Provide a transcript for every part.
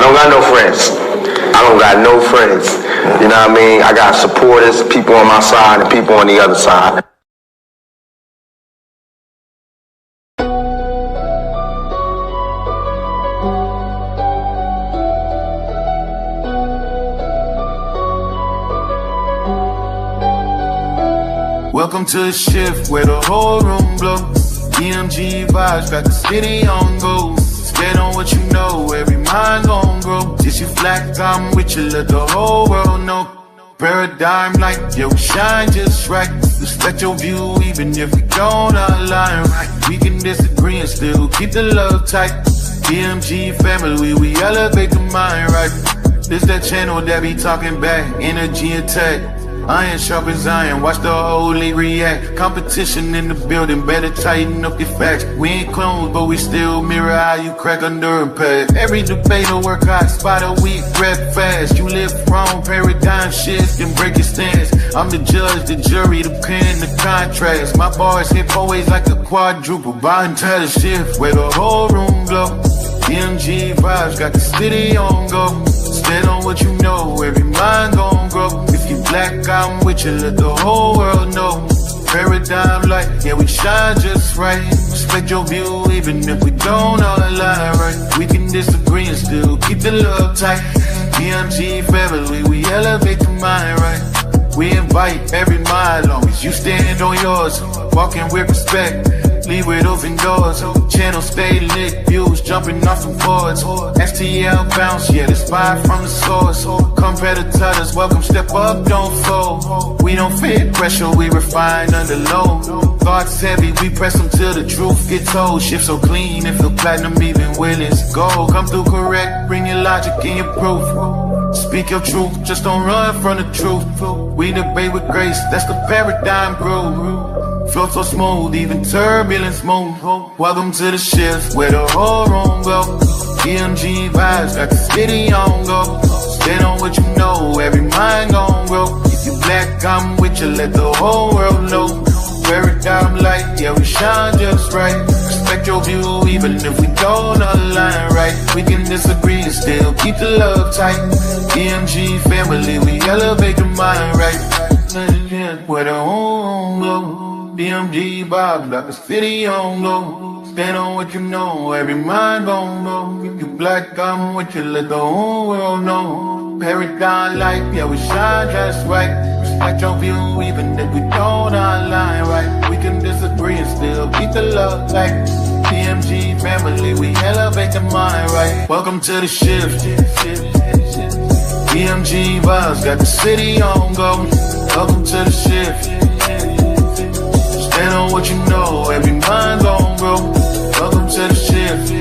don't got no friends. I don't got no friends. You know what I mean? I got supporters, people on my side and people on the other side. Welcome to the shift where the whole room blows. DMG vibes got the city on go. Stand on what you know, every mind gon' grow. Just you flat, I'm with you, let the whole world know. Paradigm like, yo, shine just right. Respect your view even if we don't align right. We can disagree and still keep the love tight. DMG family, we elevate the mind right. This that channel that be talking back, energy attack. Iron sharp as iron, watch the whole league react. Competition in the building, better tighten up your facts. We ain't clones, but we still mirror how you crack under impact. Every debater work hard, spot a weak, rep fast. You live wrong, paradigm shift and break your stance. I'm the judge, the jury, the pen, the contrast. My bars hit always like a quadruple. Buying the shift where the whole room glow. DMG vibes got the city on go. Stand on what you know, every mind gon' grow. If you black, I'm with you, let the whole world know. Paradigm light, yeah, we shine just right. Respect your view, even if we don't all align right. We can disagree and still keep the love tight. DMG family, we elevate the mind right. We invite every mind, long as you stand on yours. Walking with respect, leave with open doors. Channel stay lit, views jumping off some boards. STL bounce, yeah, the spy from the source. Competitors, welcome, step up, don't fold. We don't fit pressure, we refine under load. Thoughts heavy, we press them till the truth gets told. Shift so clean, it feel platinum even when it's gold. Come through correct, bring your logic and your proof. Speak your truth, just don't run from the truth. We debate with grace, that's the paradigm groove. Flow so smooth, even turbulence move. Welcome to the shift where the whole room go. DMG vibes got the city on go. Stand on what you know, every mind gon' grow. If you black, I'm with you, let the whole world know. Paradigm light, yeah, we shine just right. Respect your view, even if we don't align right. We can disagree and still keep the love tight. DMG family, we elevate the mind right. Where the whole go. DMG vibes like the city on go. Stand on what you know, every mind gon' know. If you black, I'm with you, let the whole world know. Paradigm light, yeah, we shine just right. Respect your view, even if we don't align right. We can disagree and still keep the love tight. DMG family, we elevate the mind right. Welcome to the shift. DMG vibes got the city on go. Welcome to the shift. Stand on what you know, every mind gon' grow. Welcome to the shift.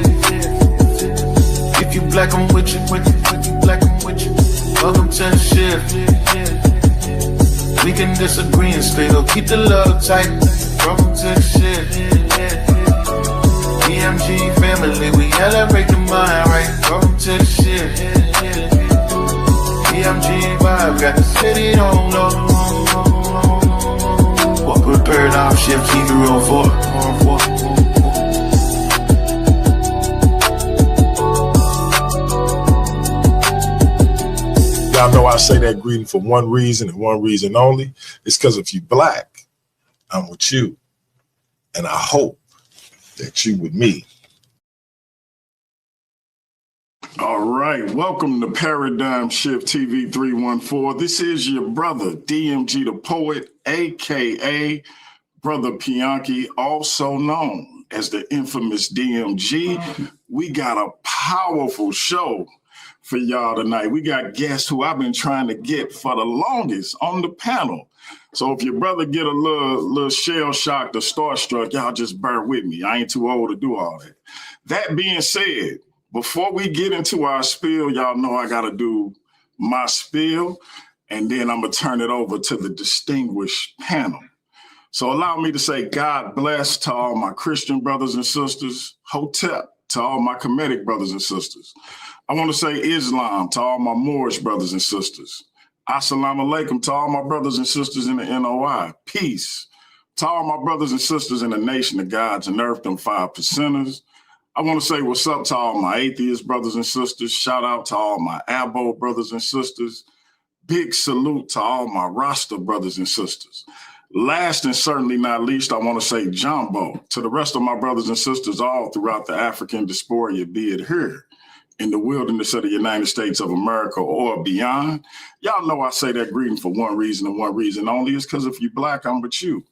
If you black, I'm with you, if you black, I'm with you. Welcome to the shift. We can disagree and still keep the love tight. Welcome to the shift. DMG family, we elevate the mind right. Welcome to the shift. DMG vibe got the city on low. Walk with paradigm shift, keep the road forward. Y'all know I say that greeting for one reason and one reason only. It's because if you black, I'm with you. And I hope that you with me. All right, welcome to Paradigm Shift TV 314. This is your brother, DMG the Poet, a.k.a. Brother Pianki, also known as the infamous DMG. We got a powerful show for y'all tonight. We got guests who I've been trying to get for the longest on the panel. So if your brother get a little shell shocked or starstruck, y'all just bear with me. I ain't too old to do all that. That being said, before we get into our spiel, y'all know I got to do my spiel, and then I'm going to turn it over to the distinguished panel. So allow me to say God bless to all my Christian brothers and sisters, Hotep to all my Kemetic brothers and sisters. I want to say Islam to all my Moorish brothers and sisters. Assalamu alaikum to all my brothers and sisters in the NOI. Peace to all my brothers and sisters in the nation of gods and earth, them 5 percenters. I want to say what's up to all my atheist brothers and sisters. Shout out to all my Abo brothers and sisters. Big salute to all my Rasta brothers and sisters. Last and certainly not least, I want to say Jumbo to the rest of my brothers and sisters all throughout the African diaspora, be it here in the wilderness of the United States of America or beyond. Y'all know I say that greeting for one reason and one reason only, is because if you're Black, I'm with you.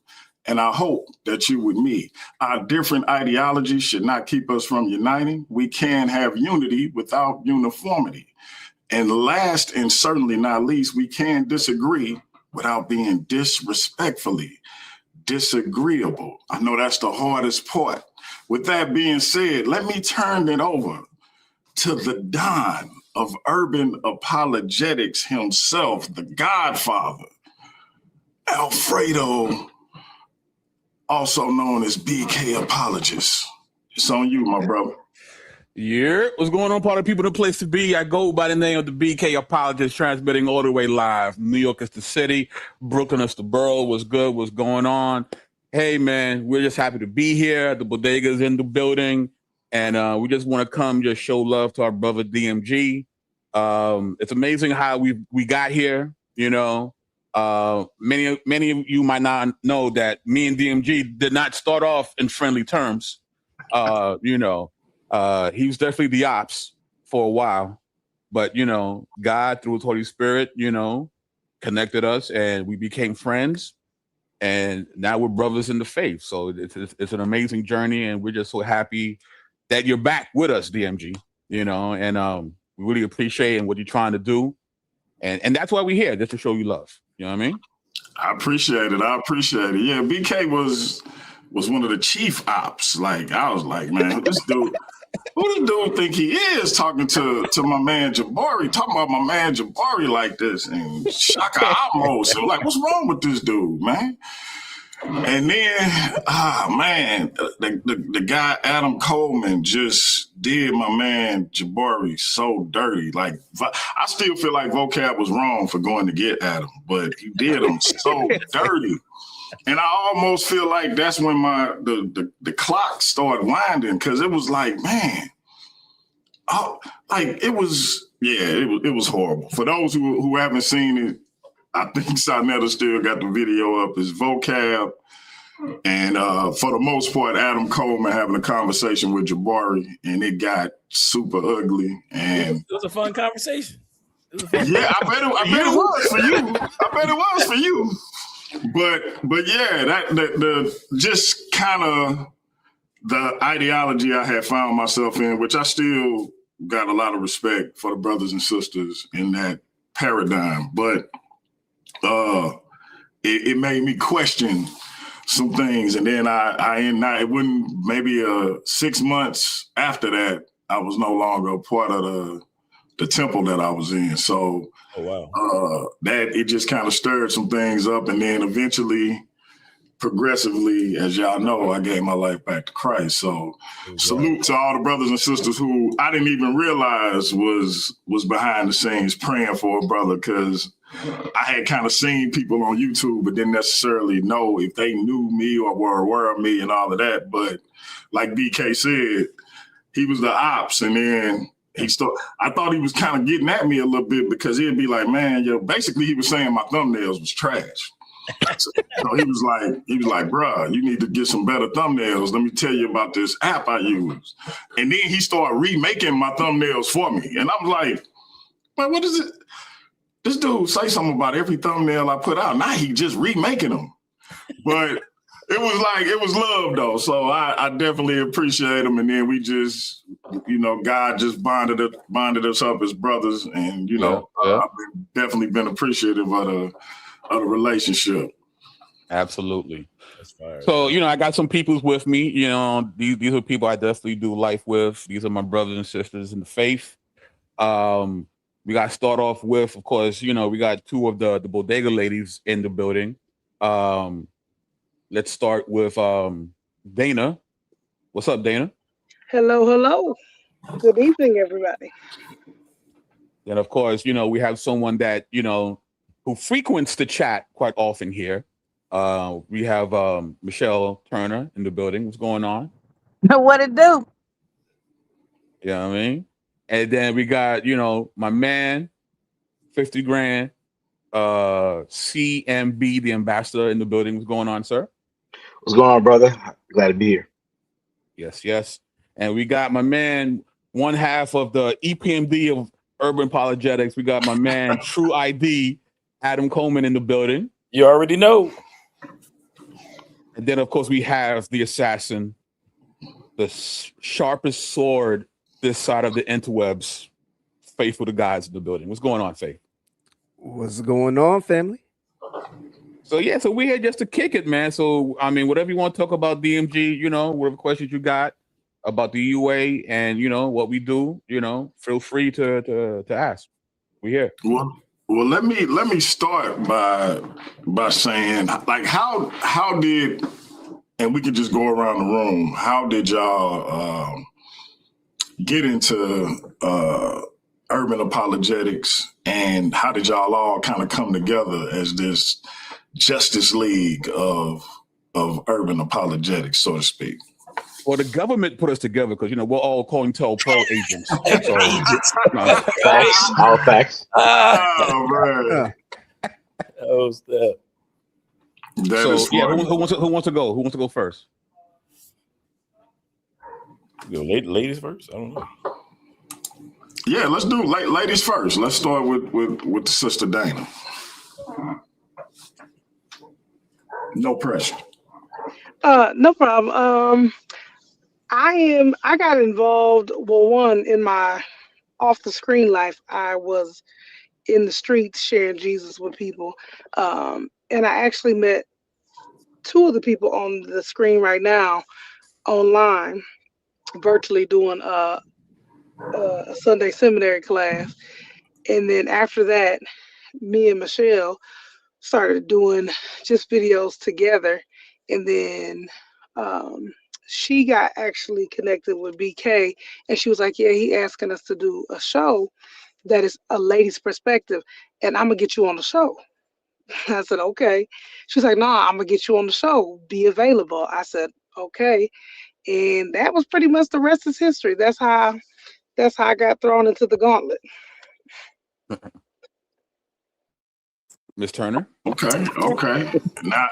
And I hope that you with me. Our different ideologies should not keep us from uniting. We can have unity without uniformity. And last and certainly not least, we can disagree without being disrespectfully disagreeable. I know that's the hardest part. With that being said, let me turn it over to the Don of urban apologetics himself, the Godfather, Alfredo, also known as BK Apologist. It's on you, my brother. Yeah, what's going on, part of people, the place to be? I go by the name of the BK Apologist, transmitting all the way live. New York is the city, Brooklyn is the borough. What's good? What's going on? Hey, man, we're just happy to be here. The bodega's in the building, and we just want to come just show love to our brother DMG. It's amazing how we got here. You know, many of you might not know that me and DMG did not start off in friendly terms. You know. He was definitely the ops for a while, but, you know, God through his Holy Spirit, you know, connected us and we became friends, and now we're brothers in the faith. So it's an amazing journey, and we're just so happy that you're back with us, DMG, you know, and we really appreciate what you're trying to do. And that's why we're here, just to show you love. You know what I mean? I appreciate it. Yeah, BK was one of the chief ops. Like, I was like, man, this dude, who this dude think he is, talking to my man Jabari, talking about my man Jabari like this, and Shaka Amos. So like, what's wrong with this dude, man? And then, man, the guy Adam Coleman just did my man Jabari so dirty. Like, I still feel like Vocab was wrong for going to get Adam, but he did him so dirty. And I almost feel like that's when the clock started winding, because it was like, man, it was horrible. For those who haven't seen it, I think Sarnetta still got the video up. It's Vocab, and for the most part, Adam Coleman having a conversation with Jabari, and it got super ugly. And it was a fun conversation. Yeah, I bet it was for you. I bet it was for you. But yeah, the just kind of the ideology I had found myself in, which I still got a lot of respect for the brothers and sisters in that paradigm, but it made me question some things. And then it wouldn't, maybe 6 months after that, I was no longer a part of the temple that I was in. So that it just kind of stirred some things up. And then eventually, progressively, as y'all know, I gave my life back to Christ. So salute to all the brothers and sisters who I didn't even realize was behind the scenes praying for a brother, because I had kind of seen people on YouTube, but didn't necessarily know if they knew me or were aware of me and all of that. But like BK said, he was the ops, and then I thought he was kind of getting at me a little bit, because he'd be like, man, basically he was saying my thumbnails was trash. So he was like, bruh, you need to get some better thumbnails. Let me tell you about this app I use. And then he started remaking my thumbnails for me. And I'm like, man, what is it? This dude say something about every thumbnail I put out. Now he just remaking them. But it was love though. So I definitely appreciate him. And then we just, God just bonded us up as brothers. And, I've definitely been appreciative of the relationship. Absolutely. That's fire. So, I got some peoples with me. These are people I definitely do life with. These are my brothers and sisters in the faith. We got to start off with, of course, we got two of the bodega ladies in the building. Let's start with Dana. What's up, Dana? Hello. Good evening, everybody. And of course, we have someone that, who frequents the chat quite often here. We have Michelle Turner in the building. What's going on? What it do? You know what I mean? And then we got, my man, 50 grand, CMB, the ambassador in the building. What's going on, sir? What's going on, brother? Glad to be here. Yes, yes. And we got my man, one half of the EPMD of Urban Apologetics. We got my man, True ID, Adam Coleman in the building. You already know. And then, of course, we have the assassin, the sharpest sword this side of the interwebs, Faith with the guys in the building. What's going on, Faith? What's going on, family? So we're here just to kick it, man. So, I mean, whatever you want to talk about DMG, whatever questions you got about the UA and, what we do, feel free to ask. We're here. Well, let me start by saying, like, how did, and we could just go around the room, how did y'all get into urban apologetics, and how did y'all all kind of come together as this Justice League of urban apologetics, so to speak? Well, the government put us together because, we're all COINTELPRO agents. So, Facts, all facts. Oh, man. Oh, snap. That is funny. who wants to go? Who wants to go first? Yo, ladies first? I don't know. Yeah, let's do ladies first. Let's start with the sister Dana. No pressure. No problem. I got involved, one, in my off the screen life. I was in the streets sharing Jesus with people. And I actually met two of the people on the screen right now online, virtually doing a Sunday seminary class. And then after that, me and Michelle started doing just videos together. And then she got actually connected with BK, and she was like, yeah, he asking us to do a show that is a lady's perspective, and I'm gonna get you on the show. I said, okay. She's like, no, I'm gonna get you on the show. Be available. I said, okay. And that was pretty much the rest is history. That's how I got thrown into the gauntlet. Miss Turner. Okay. Now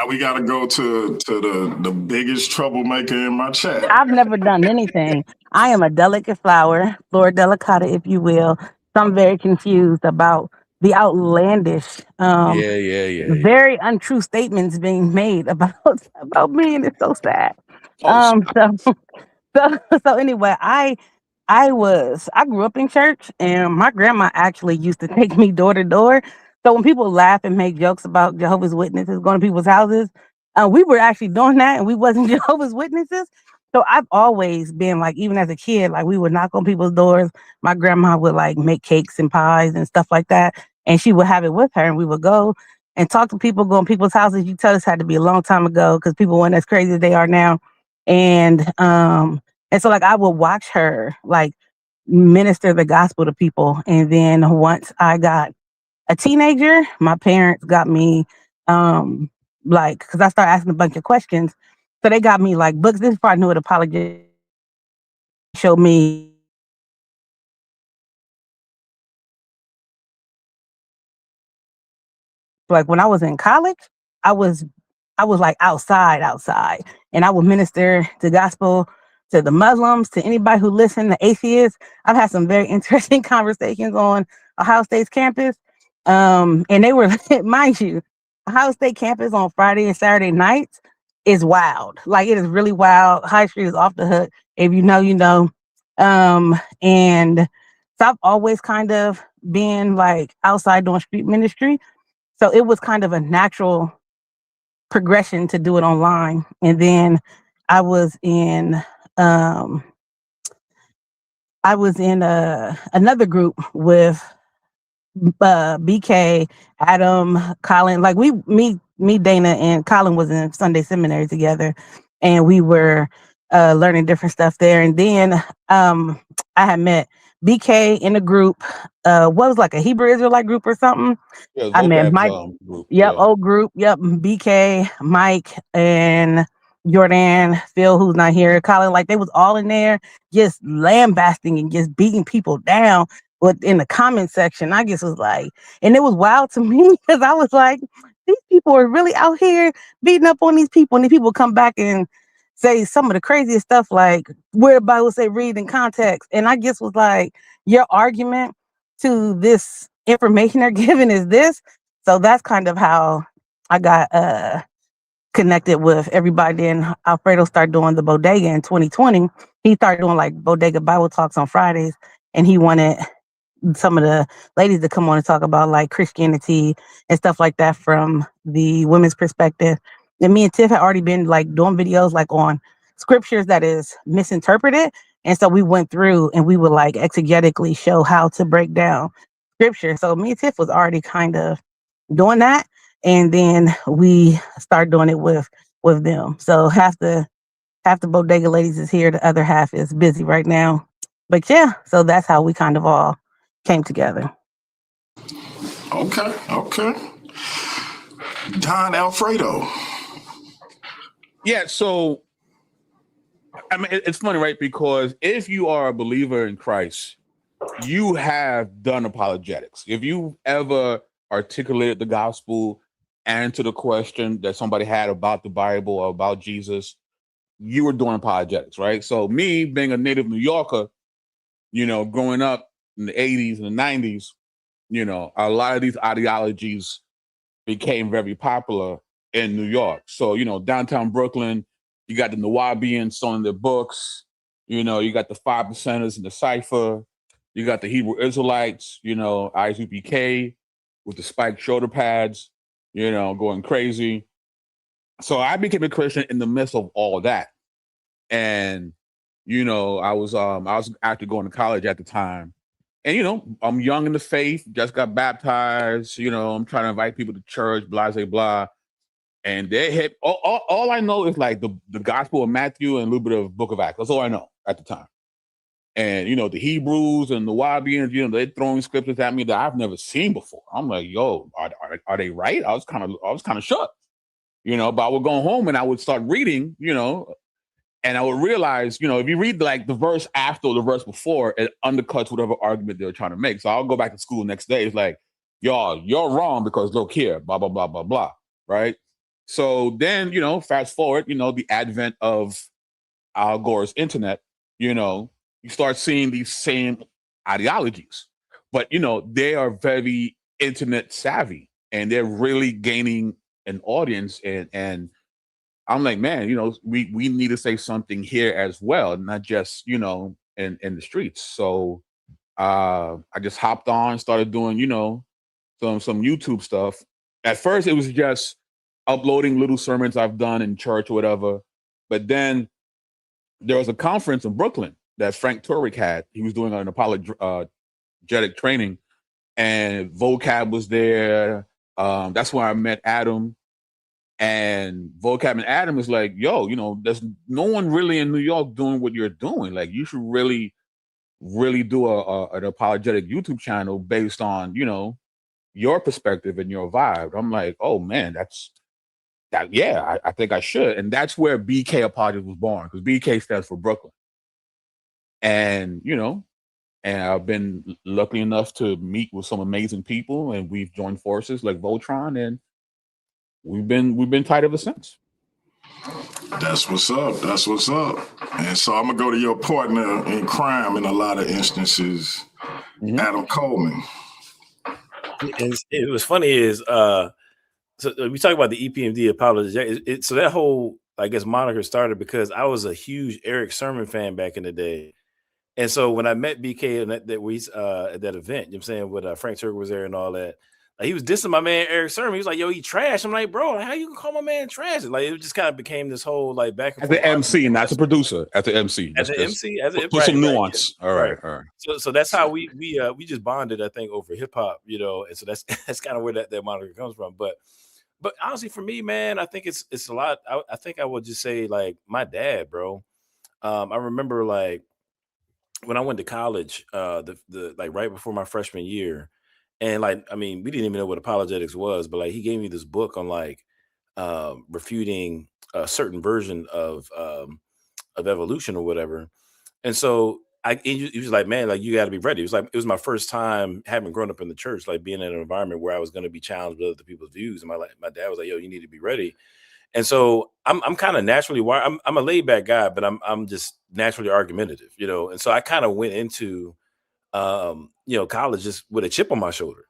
we got to go to the biggest troublemaker in my chat. I've never done anything. I am a delicate flower, flor delicata, if you will. So I'm very confused about the outlandish, very untrue statements being made about me, and it's so sad. So anyway, I grew up in church, and my grandma actually used to take me door to door. So when people laugh and make jokes about Jehovah's Witnesses going to people's houses, we were actually doing that, and we wasn't Jehovah's Witnesses. So I've always been like, even as a kid, like we would knock on people's doors. My grandma would like make cakes and pies and stuff like that, and she would have it with her, and we would go and talk to people, go in people's houses. You tell us had to be a long time ago because people weren't as crazy as they are now, and so like I would watch her like minister the gospel to people, and then once I got a teenager, my parents got me because I started asking a bunch of questions. So they got me like books. This is before I knew what Apologist showed me. Like when I was in college, I was like outside, and I would minister the gospel to the Muslims, to anybody who listened, the atheists. I've had some very interesting conversations on Ohio State's campus. And they were, mind you, Ohio State campus on Friday and Saturday nights is wild. Like it is really wild. High Street is off the hook. If you know, you know. And so I've always kind of been like outside doing street ministry. So it was kind of a natural progression to do it online. And then I was in another group with BK, Adam, Colin. Like me, Dana, and Colin was in Sunday seminary together, and we were learning different stuff there. And then I had met BK in a group, what was like a Hebrew Israelite group or something. I met Mike. Group. Yep, old group. Yep, BK, Mike, and Jordan, Phil, who's not here, Colin, like they was all in there just lambasting and just beating people down. But in the comment section, I just was like, and it was wild to me because I was like, these people are really out here beating up on these people, and these people come back and say some of the craziest stuff, like where the Bible say read in context. And I just was like, your argument to this information they're giving is this. So that's kind of how I got connected with everybody. Then Alfredo started doing the bodega in 2020. He started doing like bodega Bible talks on Fridays, and he wanted some of the ladies to come on and talk about like Christianity and stuff like that from the women's perspective. And me and Tiff had already been like doing videos like on scriptures that is misinterpreted. And so we went through and we would like exegetically show how to break down scripture. So me and Tiff was already kind of doing that. And then we started doing it with them. So half the bodega ladies is here, the other half is busy right now. But yeah, so that's how we kind of all came together. Okay. Don Alfredo. Yeah, so I mean, it's funny, right? Because if you are a believer in Christ, you have done apologetics. If you've ever articulated the gospel, answered a question that somebody had about the Bible or about Jesus, you were doing apologetics, right? So me being a native New Yorker, growing up in the 80s and the 90s, a lot of these ideologies became very popular in New York. So, downtown Brooklyn, you got the Nawabians selling their books, you got the 5%ers in the Cypher, you got the Hebrew Israelites, ISUPK with the spiked shoulder pads, going crazy. So I became a Christian in the midst of all that. And, I was actually going to college at the time. And, I'm young in the faith, just got baptized, I'm trying to invite people to church, blah, blah, blah. And they hit, all I know is like the Gospel of Matthew and a little bit of Book of Acts. That's all I know at the time. And, the Hebrews and the Wahabians, they're throwing scriptures at me that I've never seen before. I'm like, yo, are they right? I was kind of shocked, but I would go home and I would start reading, and I would realize, if you read like the verse after or the verse before, it undercuts whatever argument they're trying to make. So I'll go back to school the next day. It's like, y'all, you're wrong because look here, blah, blah, blah, blah, blah. Right. So then, fast forward, the advent of Al Gore's internet, you start seeing these same ideologies, but, they are very internet savvy and they're really gaining an audience. And I'm like, man, we need to say something here as well, not just, in the streets. So I just hopped on, started doing, some YouTube stuff. At first, it was just uploading little sermons I've done in church or whatever. But then there was a conference in Brooklyn that Frank Turek had. He was doing an apologetic training, and Vocab was there. That's where I met Adam. And Vocab and Adam is like, yo, there's no one really in New York doing what you're doing. Like, you should really, really do an apologetic YouTube channel based on, your perspective and your vibe. I'm like, oh man, I think I should. And that's where BK Apologist was born, because BK stands for Brooklyn. And, and I've been lucky enough to meet with some amazing people, and we've joined forces like Voltron, and we've been tight ever since. That's what's up. And so I'm gonna go to your partner in crime in a lot of instances, Adam Coleman. And it was funny is so we talk about the EPMD apology. So that whole, I guess, moniker started because I was a huge Eric Sermon fan back in the day. And so when I met BK at that event, you know what I'm saying, with Frank Turek was there and all that, like, he was dissing my man Eric Sermon. He was like, yo, he trash. I'm like, bro, how you gonna call my man trash? Like, it just kind of became this whole like back and forth. As the MC, not the producer. As the MC. As an MC, put some nuance. Right. All right. So that's how we just bonded, I think, over hip hop, and so that's kind of where that moniker comes from. But honestly, for me, man, I think it's a lot. I think I would just say like my dad, bro. I remember like when I went to college, the like right before my freshman year, and like, I mean, we didn't even know what apologetics was, but like he gave me this book on like refuting a certain version of evolution or whatever. And so he was like, man, like you got to be ready. It was my first time having grown up in the church, like being in an environment where I was going to be challenged with other people's views. And my dad was like, yo, you need to be ready. And so I'm kind of naturally wired. I'm a laid back guy, but I'm just naturally argumentative, you know. And so I kind of went into college just with a chip on my shoulder.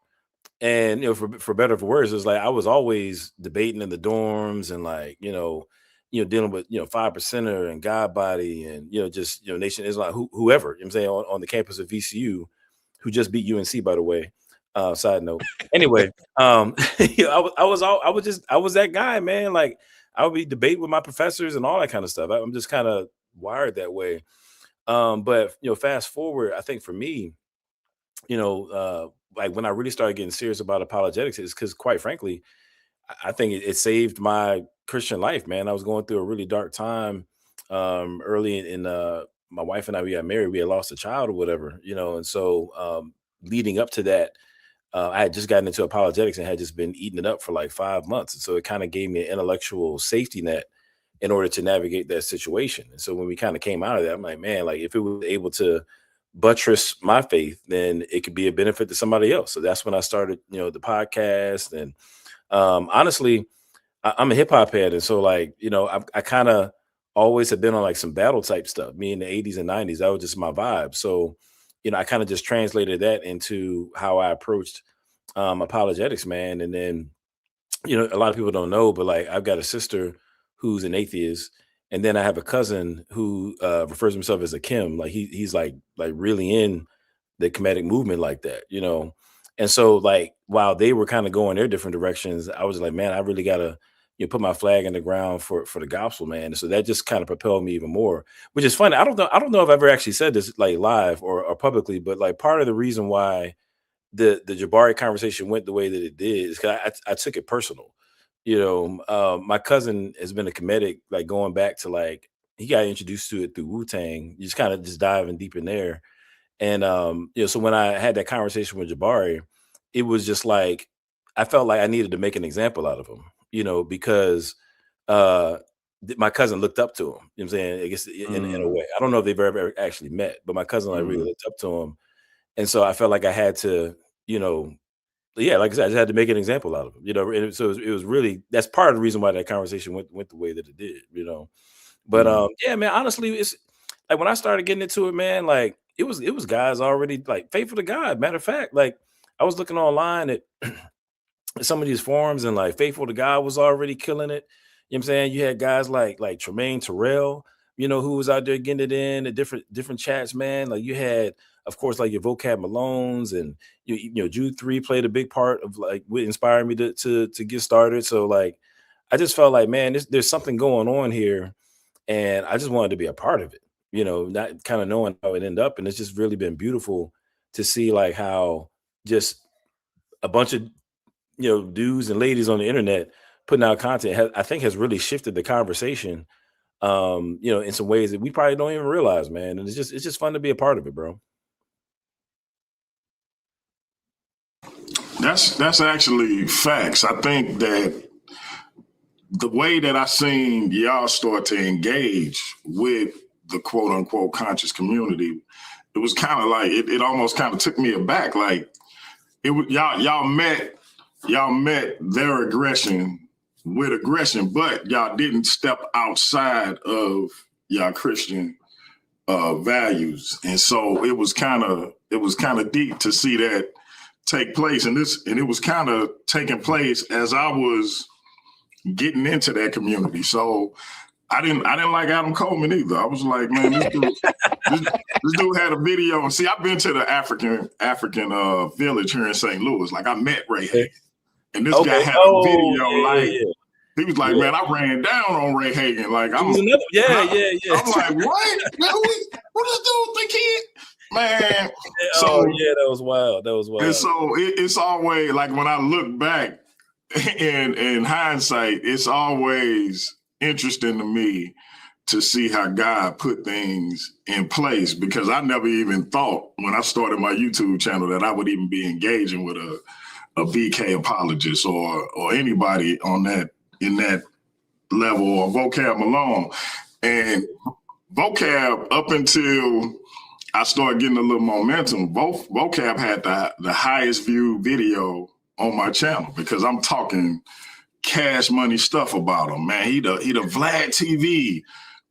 And for better or for worse, it's like I was always debating in the dorms and like dealing with 5%er and God Body and just Nation Islam, whoever, you know what I'm saying, on the campus of VCU, who just beat UNC, by the way. Side note. Anyway, I was that guy, man. Like I would be debating with my professors and all that kind of stuff. I'm just kind of wired that way. But fast forward, I think for me, like when I really started getting serious about apologetics is because, quite frankly, I think it saved my Christian life, man. I was going through a really dark time early in my wife and I, we got married, we had lost a child or whatever, and so leading up to that, I had just gotten into apologetics and had just been eating it up for like 5 months. And so it kind of gave me an intellectual safety net in order to navigate that situation. And so when we kind of came out of that, I'm like, man, like if it was able to buttress my faith, then it could be a benefit to somebody else. So that's when I started, the podcast. And honestly, I'm a hip hop head. And so like, I kind of always have been on like some battle type stuff. Me in the 80s and 90s, that was just my vibe. So, I kind of just translated that into how I approached apologetics, man. And then, a lot of people don't know, but like I've got a sister who's an atheist. And then I have a cousin who refers to himself as a Kim. Like he's like really in the Kemetic movement like that, And so like while they were kind of going their different directions, I was like, man, I really gotta put my flag in the ground for the gospel, man. And so that just kind of propelled me even more, which is funny. I don't know if I've ever actually said this like live or publicly, but like part of the reason why the Jabari conversation went the way that it did is because I took it personal. My cousin has been a Kemetic, like going back to like he got introduced to it through Wu-Tang. You just kind of just diving deep in there. And so when I had that conversation with Jabari, it was just like I felt like I needed to make an example out of him, because my cousin looked up to him. You know what I'm saying? I guess in a way. I don't know if they've ever actually met, but my cousin like really looked up to him. And so I felt like I had to, like I said, I just had to make an example out of him, and so it was really, that's part of the reason why that conversation went the way that it did, But yeah, man, honestly, it's like when I started getting into it, man, like it was guys already like faithful to God. Matter of fact, like I was looking online at some of these forums and like faithful to God was already killing it. You know what I'm saying? You had guys like Tremaine Terrell, who was out there getting it in at different chats, man. Like you had, of course, like your Vocab Malones and Jude 3 played a big part of like what inspired me to get started. So like I just felt like, man, there's something going on here, and I just wanted to be a part of it. Not kind of knowing how it ended up, and it's just really been beautiful to see like how just a bunch of dudes and ladies on the internet putting out content I think has really shifted the conversation in some ways that we probably don't even realize, man. And it's just fun to be a part of it, bro. That's actually facts. I think that the way that I seen y'all start to engage with the quote unquote conscious community, it was kind of like it almost kind of took me aback. Like it was y'all met their aggression with aggression, but y'all didn't step outside of y'all Christian values. And so it was kind of deep to see that take place. And it was kind of taking place as I was getting into that community. So I didn't like Adam Coleman either. I was like, man, this dude had a video. And see, I've been to the African village here in St. Louis. Like I met Ray Hagan. And this guy had a video he was like, man, I ran down on Ray Hagan. Like I'm like, what? What is doing the kid? Man. That was wild. And so it's always like when I look back in hindsight, it's always interesting to me to see how God put things in place, because I never even thought when I started my YouTube channel that I would even be engaging with a BK apologist or anybody on that in that level or vocab alone. And vocab, up until I started getting a little momentum, vocab had the highest viewed video on my channel because I'm talking cash money stuff about him, man. He the Vlad TV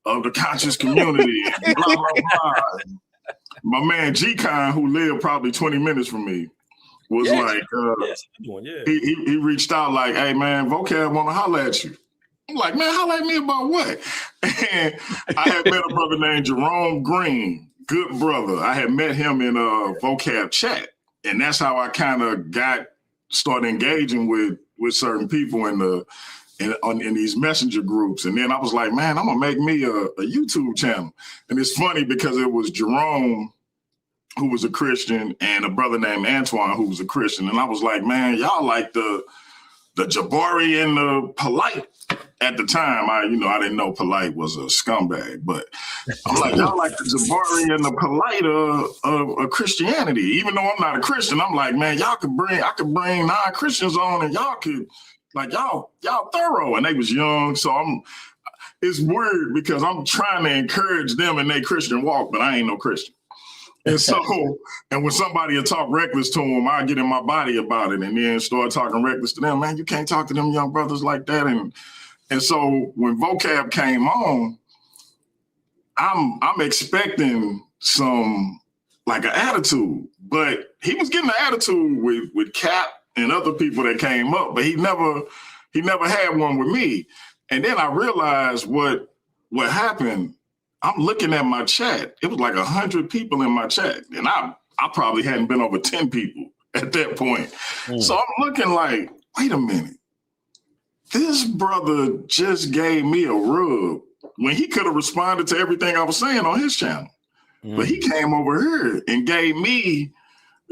of the conscious community, and blah, blah, blah. My man G-Con, who lived probably 20 minutes from me, was he reached out like, hey man, vocab wanna holler at you. I'm like, man, holler at me about what? And I had met a brother named Jerome Green, good brother. I had met him in vocab chat. And that's how I kind of started engaging with certain people in these messenger groups. And then I was like, man, I'm gonna make me a YouTube channel. And it's funny because it was Jerome, who was a Christian, and a brother named Antoine, who was a Christian. And I was like, man, y'all like the Jabari and the Polite. At the time, I didn't know Polite was a scumbag, but I'm like, y'all like the Jabari and the Polite of Christianity. Even though I'm not a Christian, I'm like, man, I could bring non-Christians on, and y'all could, like, y'all thorough. And they was young, so it's weird because I'm trying to encourage them in their Christian walk, but I ain't no Christian. And so, and when somebody would talk reckless to them, I get in my body about it and then start talking reckless to them. Man, you can't talk to them young brothers like that. And so when vocab came on, I'm expecting some like an attitude, but he was getting an attitude with Cap and other people that came up, but he never had one with me. And then I realized what happened. I'm looking at my chat. It was like 100 people in my chat, and I probably hadn't been over 10 people at that point. So I'm looking like, wait a minute. This brother just gave me a rub when he could have responded to everything I was saying on his channel. But he came over here and gave me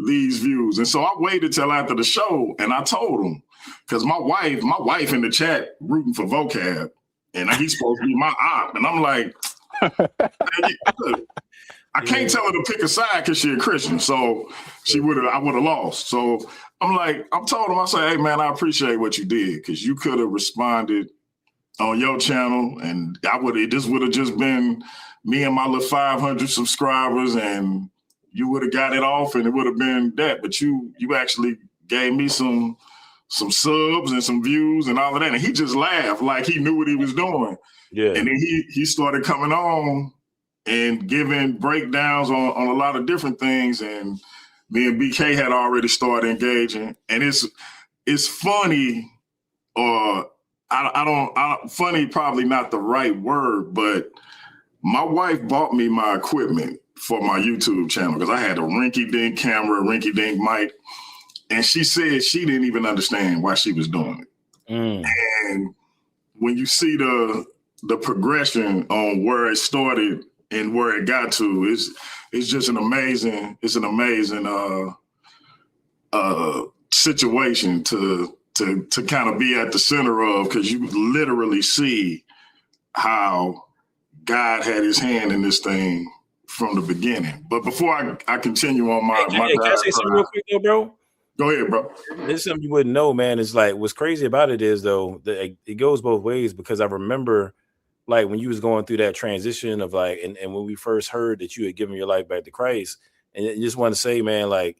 these views. And so I waited till after the show and I told him, because my wife in the chat rooting for vocab, and he's supposed to be my op. And I'm like, I can't tell her to pick a side because she's a Christian. So I would have lost. So I told him, I said, hey man, I appreciate what you did, because you could have responded on your channel and this would have just been me and my little 500 subscribers, and you would have got it off and it would have been that. But you actually gave me some subs and some views and all of that. And he just laughed like he knew what he was doing. Yeah. And then he started coming on and giving breakdowns on a lot of different things. And me and BK had already started engaging. And it's funny, or funny probably not the right word, but my wife bought me my equipment for my YouTube channel because I had a rinky-dink camera, rinky-dink mic. And she said she didn't even understand why she was doing it. And when you see the progression on where it started and where it got to, it's just an amazing situation to kind of be at the center of, because you literally see how God had his hand in this thing from the beginning. But before I continue on my can I say something real quick though, bro? Go ahead, bro. This is something you wouldn't know, man. It's like, what's crazy about it is though, that it goes both ways, because I remember like when you was going through that transition of like, and when we first heard that you had given your life back to Christ, and you just want to say, man, like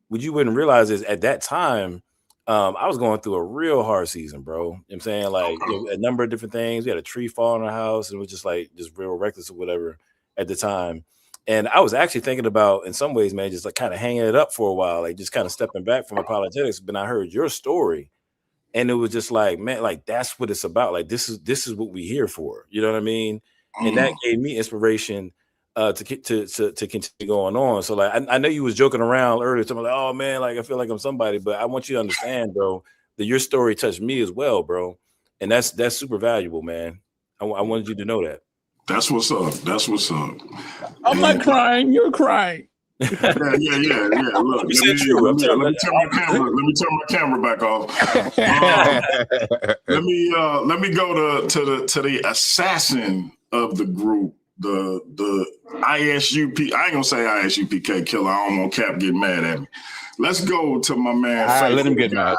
what you wouldn't realize is at that time, I was going through a real hard season, bro. You know what I'm saying? Like a number of different things. We had a tree fall in our house, and it was just real reckless or whatever at the time. And I was actually thinking about, in some ways, man, just like kind of hanging it up for a while, like just kind of stepping back from apologetics. But I heard your story, and it was just like, man, like that's what it's about. Like this is what we're here for. You know what I mean? And that gave me inspiration to continue going on. So like I know you was joking around earlier, talking like, oh man, like I feel like I'm somebody, but I want you to understand, bro, that your story touched me as well, bro, and that's super valuable, man. I wanted you to know that. That's what's up. That's what's up. I'm not crying. You're crying. Yeah. Look, let me turn my camera back off. Let me go to the assassin of the group, the ISUP. I ain't gonna say ISUPK killer. I don't want Cap get mad at me. Let's go to my man. Let him get mad.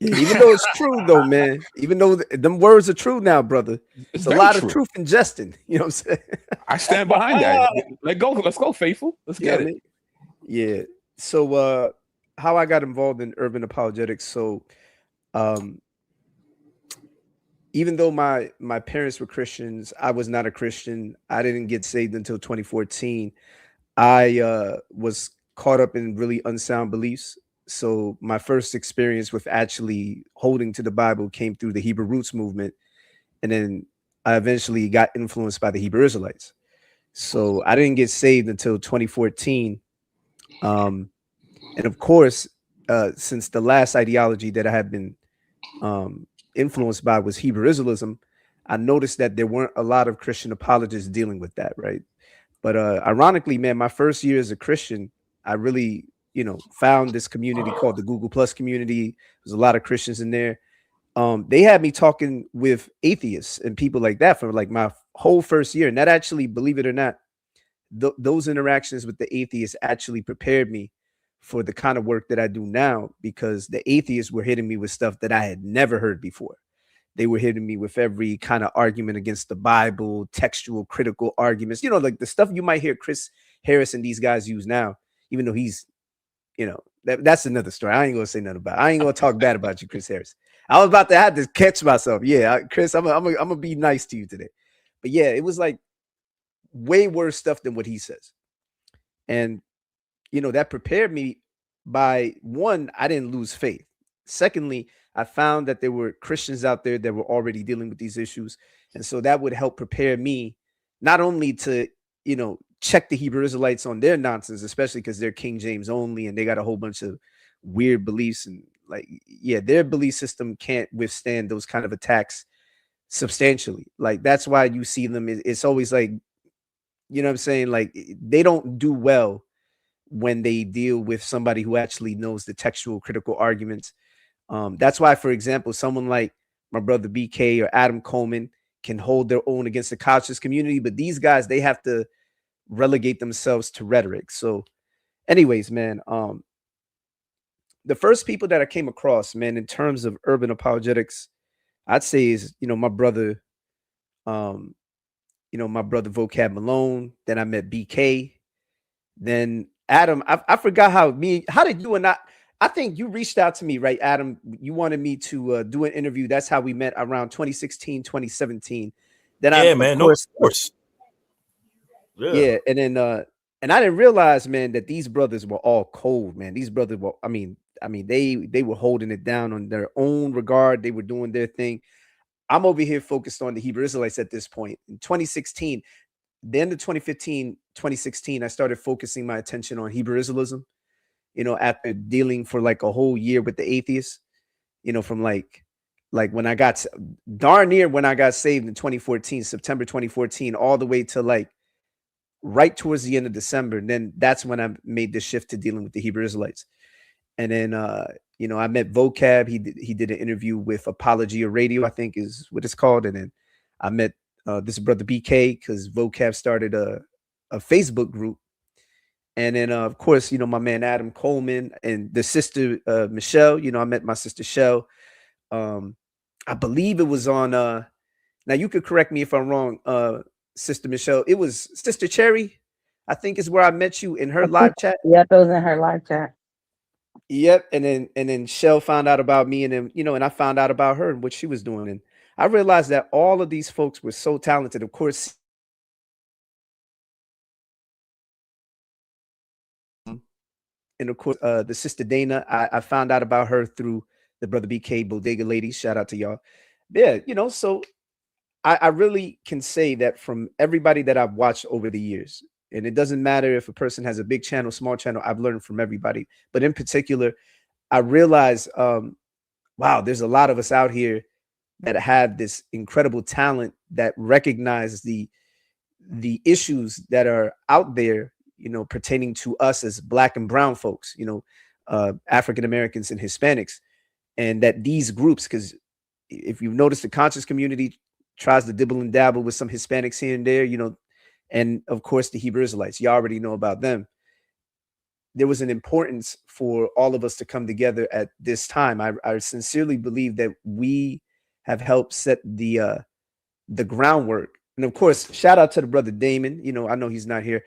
Yeah, even though it's true though, man. Even though them words are true now, brother. It's It's a very lot true. of truth in Justin. You know what I'm saying? I stand behind that. Let's go, faithful. Let's Yeah, get I it. mean, yeah. So how I got involved in urban apologetics. So um even though my parents were Christians, I was not a Christian. I didn't get saved until 2014. I was caught up in really unsound beliefs. So my first experience with actually holding to the Bible came through the Hebrew Roots movement, and then I eventually got influenced by the Hebrew Israelites. So I didn't get saved until 2014. And of course, since the last ideology that I had been influenced by was Hebrew Israelism, I noticed that there weren't a lot of Christian apologists dealing with that, right? But ironically, man, my first year as a Christian, I really, found this community called the Google Plus community. There's a lot of Christians in there. They had me talking with atheists and people like that for like my whole first year. And that actually, believe it or not, those interactions with the atheists actually prepared me for the kind of work that I do now, because the atheists were hitting me with stuff that I had never heard before. They were hitting me with every kind of argument against the Bible, textual, critical arguments, like the stuff you might hear Chris Harris and these guys use now, even though he's, that's another story. I ain't going to say nothing about it. I ain't going to talk bad about you, Chris Harris. I was about to have to catch myself. Yeah, Chris, I'm going to be nice to you today. But yeah, it was like way worse stuff than what he says. And, that prepared me by, one, I didn't lose faith. Secondly, I found that there were Christians out there that were already dealing with these issues. And so that would help prepare me not only to, check the Hebrew Israelites on their nonsense, especially because they're King James only and they got a whole bunch of weird beliefs. And like, yeah, their belief system can't withstand those kind of attacks substantially. Like, that's why you see them. It's always like, you know what I'm saying? Like, they don't do well when they deal with somebody who actually knows the textual critical arguments. That's why, for example, someone like my brother BK or Adam Coleman can hold their own against the conscious community, but these guys, they have to relegate themselves to rhetoric. So anyways, man, the first people that I came across, man, in terms of urban apologetics, I'd say is, my brother, my brother Vocab Malone. Then I met BK. Then Adam, I forgot how did you and I think you reached out to me, right, Adam? You wanted me to do an interview. That's how we met around 2016, 2017. Then yeah, man, of course. Yeah, and then and I didn't realize, man, that these brothers were all cold, man. These brothers were, I mean, they were holding it down on their own regard. They were doing their thing. I'm over here focused on the Hebrew Israelites at this point. In 2016, the end of 2015, 2016, I started focusing my attention on Hebrew Israelism, after dealing for like a whole year with the atheists, from like when I got darn near when I got saved in 2014, September 2014, all the way to like right towards the end of December. And then that's when I made the shift to dealing with the Hebrew Israelites. And then, I met Vocab. He did an interview with Apology Radio, I think is what it's called. And then I met this brother BK because Vocab started a Facebook group. And then, of course, my man Adam Coleman and the sister Michelle. I met my sister Shell. I believe it was on. Now you could correct me if I'm wrong, Sister Michelle. It was Sister Cherry, I think, is where I met you in her live chat. Yep, it was in her live chat. Yep, and then Shell found out about me, and then and I found out about her and what she was doing, and I realized that all of these folks were so talented. Of course. And of course, the sister Dana, I found out about her through the brother BK Bodega Ladies. Shout out to y'all. Yeah, so I really can say that from everybody that I've watched over the years, and it doesn't matter if a person has a big channel, small channel, I've learned from everybody. But in particular, I realize, wow, there's a lot of us out here that have this incredible talent that recognize the issues that are out there, pertaining to us as Black and brown folks, African Americans and Hispanics, and that these groups, because if you've noticed, the conscious community tries to dibble and dabble with some Hispanics here and there, and of course the Hebrew Israelites, you already know about them. there was an importance for all of us to come together at this time. I sincerely believe that we have helped set the groundwork. And of course, shout out to the brother Damon. You know, I know he's not here.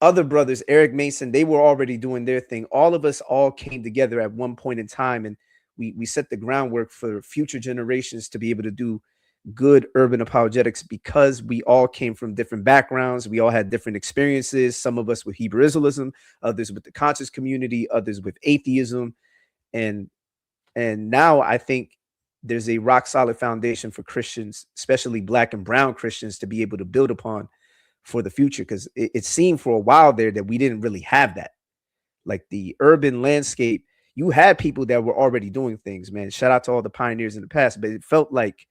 Other brothers, Eric Mason, they were already doing their thing. All of us all came together at one point in time, and we set the groundwork for future generations to be able to do good urban apologetics, because we all came from different backgrounds. We all had different experiences. Some of us with Hebrew Israelism, others with the conscious community, others with atheism. And now I think there's a rock solid foundation for Christians, especially Black and brown Christians, to be able to build upon for the future. Because it seemed for a while there that we didn't really have that. Like the urban landscape, you had people that were already doing things, man. Shout out to all the pioneers in the past, but it felt like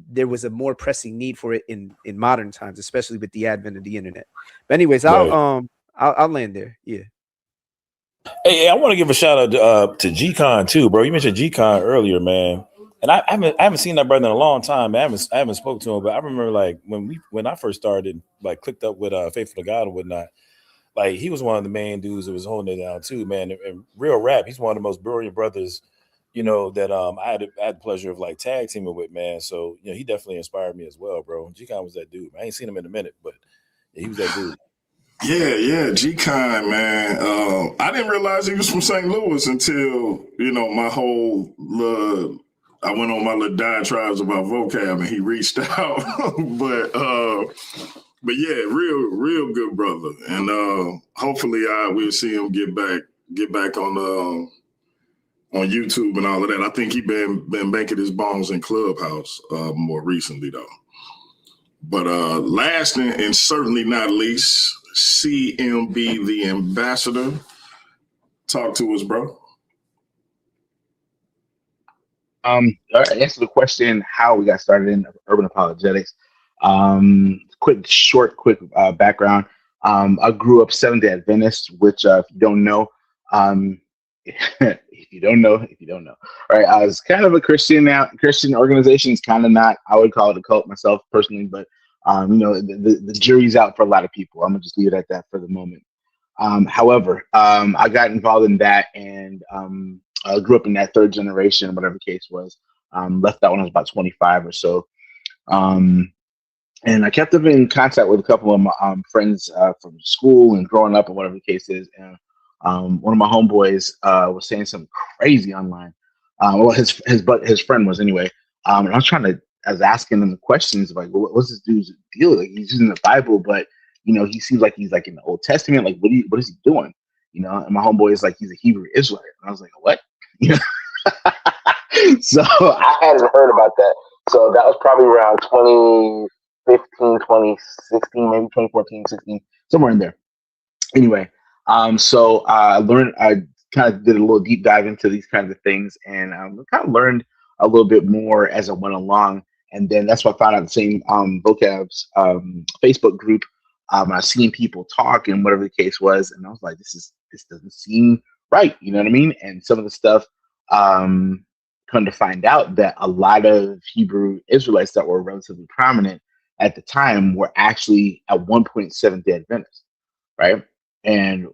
there was a more pressing need for it in modern times, especially with the advent of the internet. But anyways, I'll land there. Yeah. Hey, I want to give a shout out to G-Con too, bro. You mentioned G-Con earlier, man. And I haven't seen that brother in a long time. I haven't spoke to him, but I remember like when I first started, like clicked up with Faithful to God and whatnot. Like he was one of the main dudes that was holding it down too, man. And real rap, he's one of the most brilliant brothers, you know, that I had the pleasure of like tag teaming with, man. So you know, he definitely inspired me as well, bro. G-Con was that dude. I ain't seen him in a minute, but he was that dude. Yeah, G-Con, man. I didn't realize he was from St. Louis until, you know, my whole I went on my little diatribes about vocab and he reached out. But yeah, real good brother. And hopefully we'll see him get back on YouTube and all of that. I think he been making his bones in Clubhouse more recently though. But last and certainly not least, CMB the ambassador. Talk to us, bro. Answer the question how we got started in urban apologetics. Quick background. I grew up Seventh-day Adventist, which if you don't know, if you don't know, all right, I was kind of a Christian now. Christian organizations, kind of not. I would call it a cult myself personally, but you know, the jury's out for a lot of people. I'm gonna just leave it at that for the moment. However, I got involved in that and I grew up in that third generation, whatever the case was. Left out when I was about 25 or so. And I kept up in contact with a couple of my friends from school and growing up, or whatever the case is. And one of my homeboys was saying something crazy online. Well, his friend was anyway. And I was asking him questions like, what's this dude's deal? Like, he's using the Bible, but you know, he seems like he's like in the Old Testament. Like, what is he doing? You know, and my homeboy is like, he's a Hebrew Israelite. And I was like, what? You know? So I hadn't heard about that. So that was probably around 2015, 2016, maybe 2014, 16, somewhere in there. Anyway, so I kind of did a little deep dive into these kinds of things, and kind of learned a little bit more as I went along. And then that's why I found out the same vocab's Facebook group. I've seen people talk and whatever the case was, and I was like, this doesn't seem right. You know what I mean? And some of the stuff, come to find out that a lot of Hebrew Israelites that were relatively prominent at the time were actually at one point Seventh-day Adventists, right? And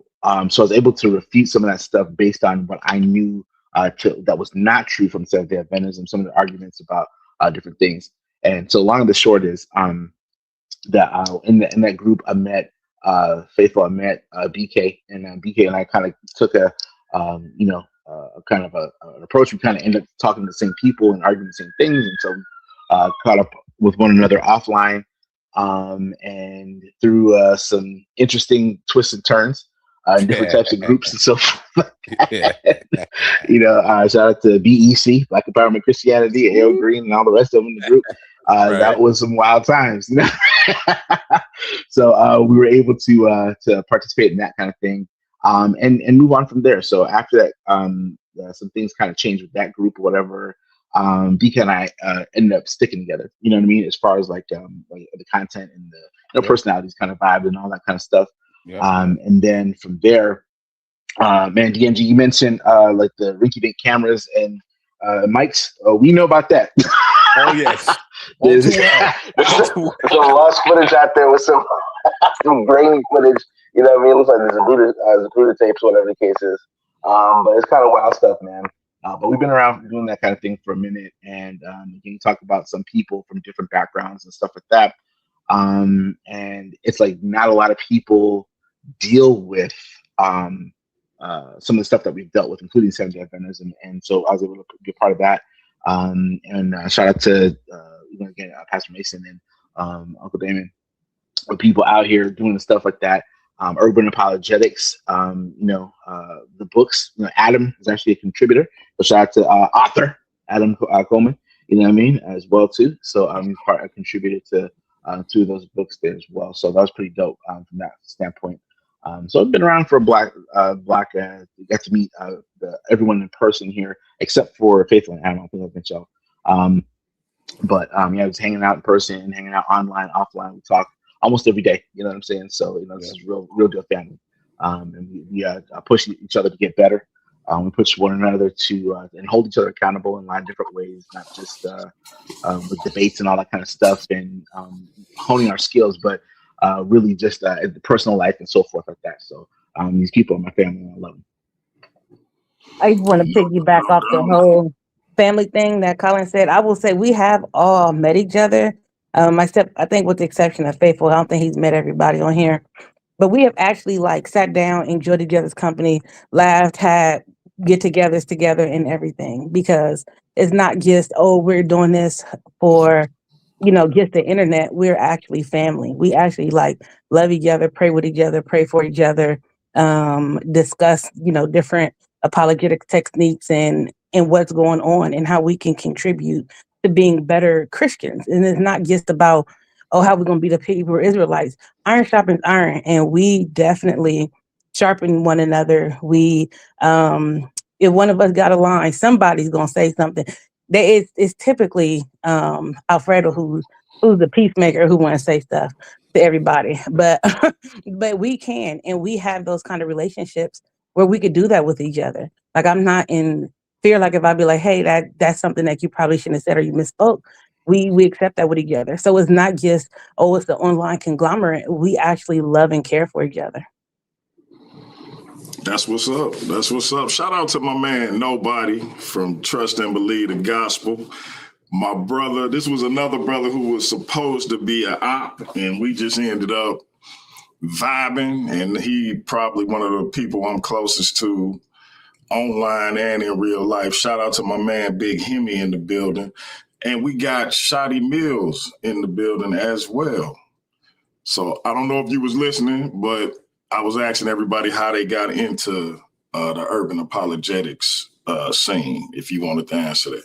so I was able to refute some of that stuff based on what I knew that was not true from Seventh-day Adventism, some of the arguments about different things. And so long and the short is that in that group I met Faithful, I met BK, and BK and I kind of took a kind of an approach. We kind of ended up talking to the same people and arguing the same things, and so caught up with one another offline, and through some interesting twists and turns in different types of groups and so forth. You know, shout out to BEC, Black Empowerment Christianity, AO Green, and all the rest of them in the group. Right. That was some wild times, you know. So we were able to participate in that kind of thing, and move on from there. So after that, some things kind of changed with that group or whatever. BK and I ended up sticking together. You know what I mean? As far as like the content and the personalities kind of vibe and all that kind of stuff. And then from there, man, DMG, you mentioned like the rinky-dink cameras and mics. We know about that. Oh yes. There's some lost footage out there with some grainy footage You know what I mean? It looks like there's a Gluta tapes, whatever the case is. But it's kind of wild stuff, man. But we've been around doing that kind of thing for a minute, and you can talk about some people from different backgrounds and stuff like that. And it's like not a lot of people deal with some of the stuff that we've dealt with, including Seventh-day Adventism, and so I was able to be a part of that. And shout out to again Pastor Mason and Uncle Damon, with people out here doing stuff like that. Urban Apologetics, the books. Adam is actually a contributor. So shout out to author Adam Coleman. You know what I mean, as well too. So he's a contributor to two of those books there as well. So that was pretty dope from that standpoint. So I've been around for a got to meet everyone in person here except for Faithful and Adam. I think I've met y'all. But I was hanging out in person, hanging out online, offline. We talk almost every day. You know what I'm saying? So this is real deal family. And we push each other to get better. We push one another to and hold each other accountable in a lot of different ways, not just with debates and all that kind of stuff and honing our skills, but really just the personal life and so forth like that. So these people are my family and I love them. I just want to piggyback off the whole family thing that Colin said. I will say we have all met each other. Except I think with the exception of Faithful, I don't think he's met everybody on here. But we have actually sat down, enjoyed each other's company, laughed, had get-togethers together and everything, because it's not just, we're doing this for, just the internet. We're actually family. We actually love each other, pray with each other, pray for each other, discuss, different apologetic techniques and what's going on and how we can contribute to being better Christians. And it's not just about, how we're going to be the Hebrew Israelites. Iron sharpens iron, and we definitely sharpen one another. We, if one of us got a line, somebody's going to say something. It's typically Alfredo who's the peacemaker who want to say stuff to everybody. But but we can, and we have those kind of relationships where we could do that with each other. I'm not in fear. If I'd be like, hey, that's something that you probably shouldn't have said or you misspoke. We accept that with each other. So it's not just, it's the online conglomerate. We actually love and care for each other. That's what's up. That's what's up. Shout out to my man, Nobody, from Trust and Believe the Gospel. My brother, this was another brother who was supposed to be an op, and we just ended up vibing, and he probably one of the people I'm closest to online and in real life. Shout out to my man, Big Hemi, in the building. And we got Shotty Mills in the building as well. So I don't know if you was listening, but I was asking everybody how they got into the urban apologetics scene, if you wanted to answer that.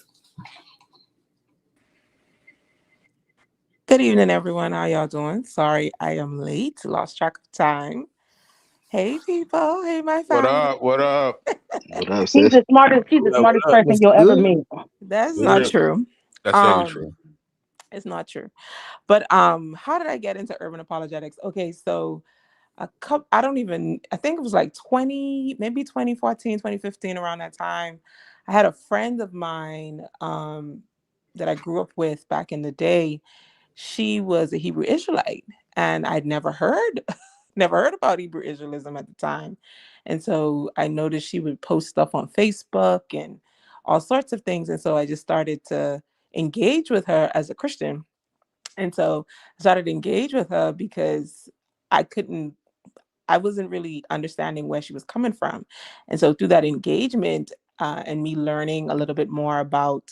Good evening, everyone. How y'all doing? Sorry, I am late. Lost track of time. Hey, people. Hey, my family. What up? What up, She's sis? the smartest person you'll ever meet. That's not true. That's very true. It's not true. But how did I get into urban apologetics? Okay, so I think it was 2014, 2015, around that time. I had a friend of mine that I grew up with back in the day. She was a Hebrew Israelite, and I'd never heard about Hebrew Israelism at the time. And so I noticed she would post stuff on Facebook and all sorts of things. And so I just started to engage with her as a Christian. And so I started to engage with her because I wasn't really understanding where she was coming from. And so through that engagement and me learning a little bit more about,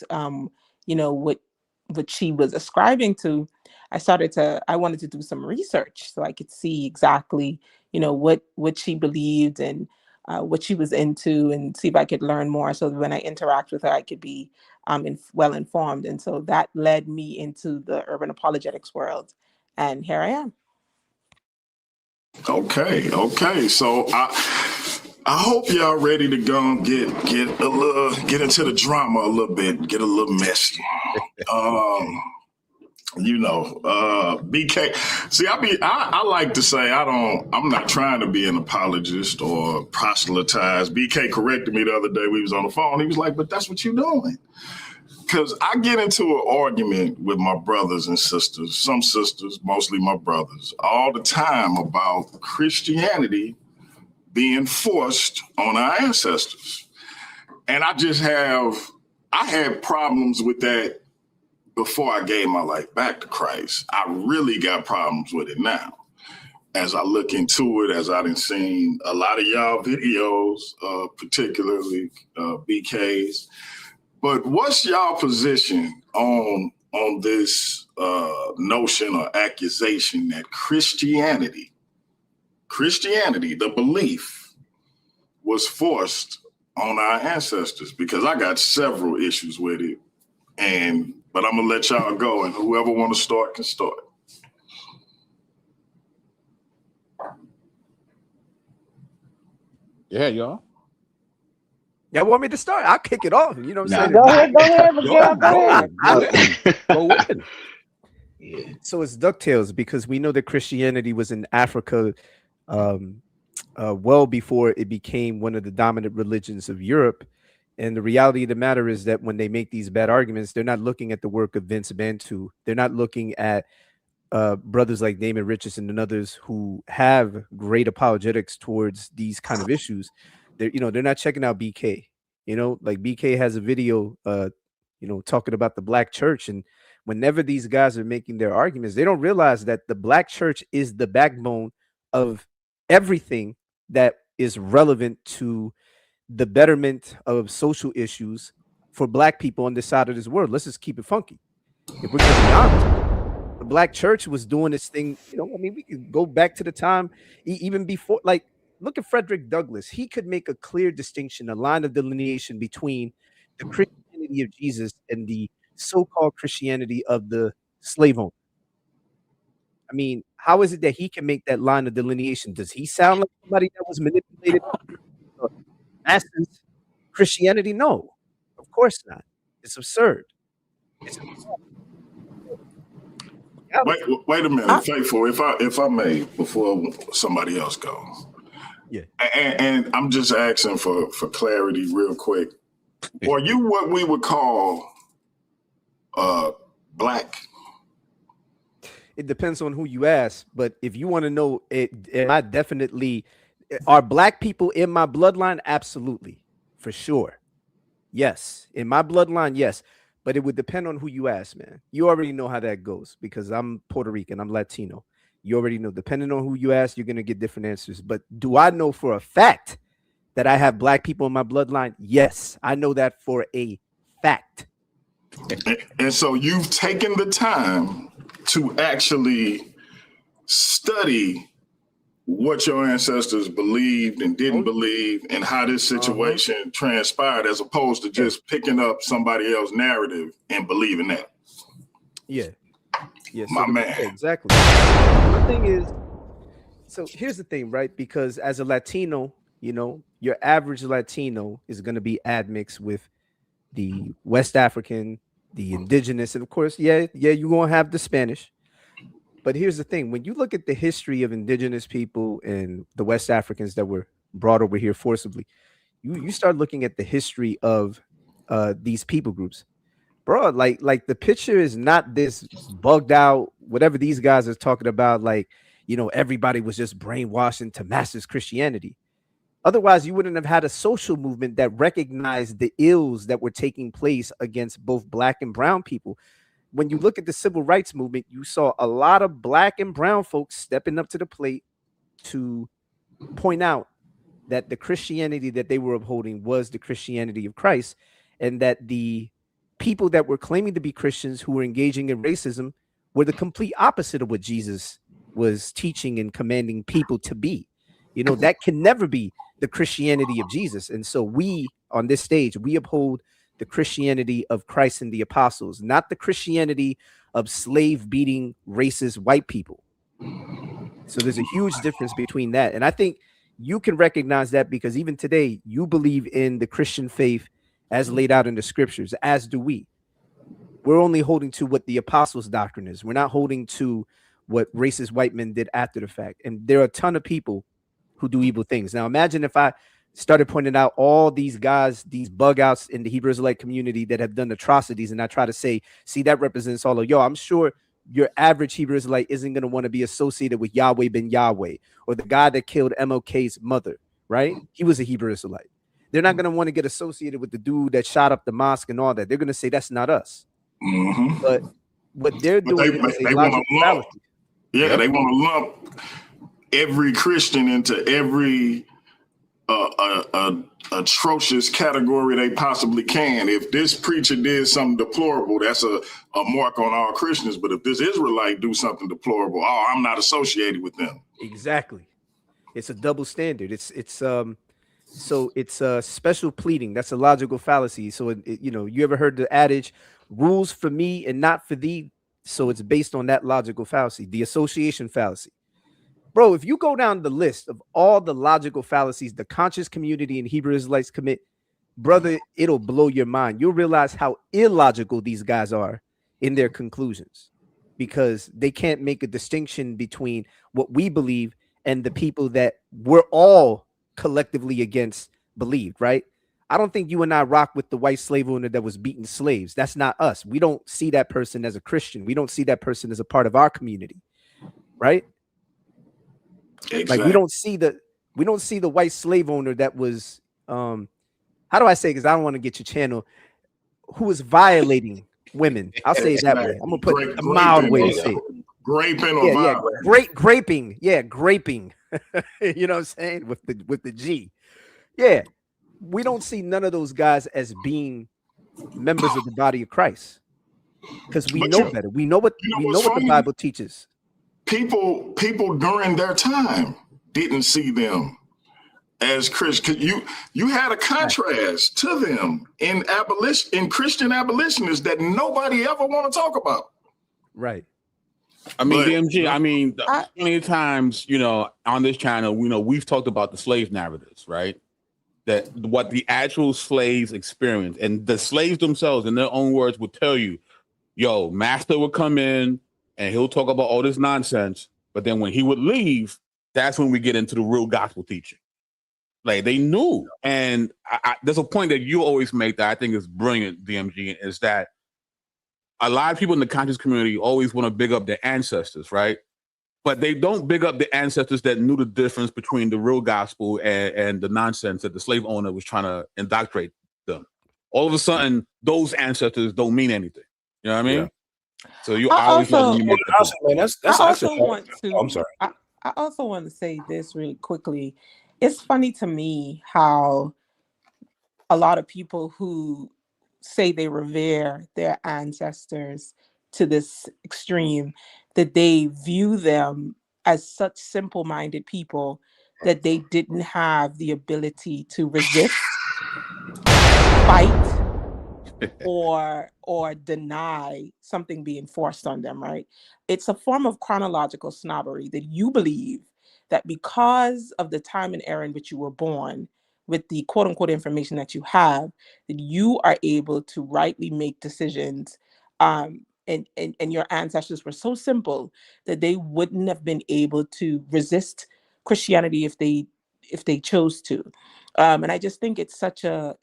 what she was ascribing to, I wanted to do some research so I could see exactly, what she believed and what she was into, and see if I could learn more. So that when I interact with her, I could be well informed. And so that led me into the urban apologetics world. And here I am. Okay. So I hope y'all ready to go and get into the drama a little bit, get a little messy. BK. See, I like to say I'm not trying to be an apologist or proselytize. BK corrected me the other day. We was on the phone. He was like, "But that's what you're doing." Because I get into an argument with my brothers and sisters, some sisters, mostly my brothers, all the time about Christianity being forced on our ancestors. And I had problems with that before I gave my life back to Christ. I really got problems with it now. As I look into it, as I done seen a lot of y'all videos, particularly BK's. But what's y'all position on this notion or accusation that Christianity, the belief, was forced on our ancestors? Because I got several issues with it, but I'm gonna let y'all go, and whoever want to start can start. Yeah, y'all. Y'all want me to start? I'll kick it off. You know what I'm saying? Go ahead, Miguel. Go ahead. Go ahead. Yeah. So it's DuckTales, because we know that Christianity was in Africa well before it became one of the dominant religions of Europe. And the reality of the matter is that when they make these bad arguments, they're not looking at the work of Vince Bantu. They're not looking at brothers like Damon Richardson and others who have great apologetics towards these kind of issues. They're not checking out BK. Like BK has a video talking about the black church, and whenever these guys are making their arguments, they don't realize that the black church is the backbone of everything that is relevant to the betterment of social issues for black people on this side of this world. Let's just keep it funky. If we're going to be honest, the black church was doing this thing. We could go back to the time even before, like, look at Frederick Douglass. He could make a clear distinction, a line of delineation between the Christianity of Jesus and the so-called Christianity of the slave owner. I mean, how is it that he can make that line of delineation? Does he sound like somebody that was manipulated masses Christianity? No, of course not. It's absurd. Wait a minute, Faithful, if I may, before somebody else goes. Yeah. And I'm just asking for clarity real quick. Are you what we would call black? It depends on who you ask, but if you want to know, are black people in my bloodline? Absolutely, for sure. Yes, in my bloodline, yes. But it would depend on who you ask, man. You already know how that goes, because I'm Puerto Rican, I'm Latino. You already know, depending on who you ask, you're going to get different answers. But do I know for a fact that I have black people in my bloodline? Yes, I know that for a fact. And so you've taken the time to actually study what your ancestors believed and didn't believe, and how this situation transpired, as opposed to just picking up somebody else's narrative and believing that. Yeah. My man. Exactly. The thing is, so here's the thing, right? Because as a Latino, your average Latino is going to be admixed with the West African, the indigenous, and of course, you're going to have the Spanish. But here's the thing. When you look at the history of indigenous people and the West Africans that were brought over here forcibly, you start looking at the history of these people groups. Bro, like the picture is not this bugged out, whatever these guys are talking about, like, everybody was just brainwashed into mass Christianity. Otherwise, you wouldn't have had a social movement that recognized the ills that were taking place against both black and brown people. When you look at the civil rights movement, you saw a lot of black and brown folks stepping up to the plate to point out that the Christianity that they were upholding was the Christianity of Christ, and that the people that were claiming to be Christians who were engaging in racism were the complete opposite of what Jesus was teaching and commanding people to be. That can never be the Christianity of Jesus. And so we, on this stage, we uphold the Christianity of Christ and the apostles, not the Christianity of slave-beating racist white people. So there's a huge difference between that. And I think you can recognize that, because even today, you believe in the Christian faith as laid out in the scriptures, as do we. We're only holding to what the apostles' doctrine is. We're not holding to what racist white men did after the fact. And there are a ton of people who do evil things. Now, imagine if I started pointing out all these guys, these bug outs in the Hebrew Israelite community that have done atrocities. And I try to say, see, that represents all of y'all. I'm sure your average Hebrew Israelite isn't going to want to be associated with Yahweh ben Yahweh or the guy that killed MLK's mother, right? He was a Hebrew Israelite. They're not going to want to get associated with the dude that shot up the mosque and all that. They're going to say that's not us. Mm-hmm. But what they're doing is a logical fallacy. Yeah, Yep. they want to lump every Christian into every atrocious category they possibly can. If this preacher did something deplorable, that's a mark on all Christians. But if this Israelite do something deplorable, oh, I'm not associated with them. Exactly. It's a double standard. It's special pleading. That's a logical fallacy. So you ever heard the adage, rules for me and not for thee? So it's based on that logical fallacy, the association fallacy. Bro, if you go down the list of all the logical fallacies the conscious community and Hebrew Israelites commit, brother, it'll blow your mind. You'll realize how illogical these guys are in their conclusions, because they can't make a distinction between what we believe and the people that we're all collectively against believed, right? I don't think you and I rock with the white slave owner that was beating slaves. That's not us. We don't see that person as a Christian. We don't see that person as a part of our community, right? Exactly. Like we don't see the white slave owner that was how do I say, because I don't want to get your channel, who was violating women. I'll say it that way. I'm gonna put a mild way to say it. Graping or violating. Graping. Yeah, graping. You know what I'm saying? With the G. Yeah. We don't see none of those guys as being members of the body of Christ. Because we know better. We know what the Bible teaches. People during their time didn't see them as Christian. You had a contrast to them in Christian abolitionists that nobody ever want to talk about. Right. I mean, DMG, plenty of times, on this channel, we've talked about the slave narratives, right? That what the actual slaves experienced, and the slaves themselves, in their own words, would tell you, yo, master would come in and he'll talk about all this nonsense, but then when he would leave, that's when we get into the real gospel teaching. Like they knew. And there's a point that you always make that I think is brilliant, DMG, is that a lot of people in the conscious community always want to big up their ancestors, right? But they don't big up the ancestors that knew the difference between the real gospel and the nonsense that the slave owner was trying to indoctrinate them. All of a sudden, those ancestors don't mean anything. You know what I mean? Yeah. So you always want to make I also want to say this really quickly. It's funny to me how a lot of people who say they revere their ancestors to this extreme, that they view them as such simple-minded people that they didn't have the ability to resist, fight, or deny something being forced on them, right? It's a form of chronological snobbery that you believe that because of the time and era in which you were born, with the quote unquote information that you have, that you are able to rightly make decisions. And your ancestors were so simple that they wouldn't have been able to resist Christianity if they chose to. And I just think it's such a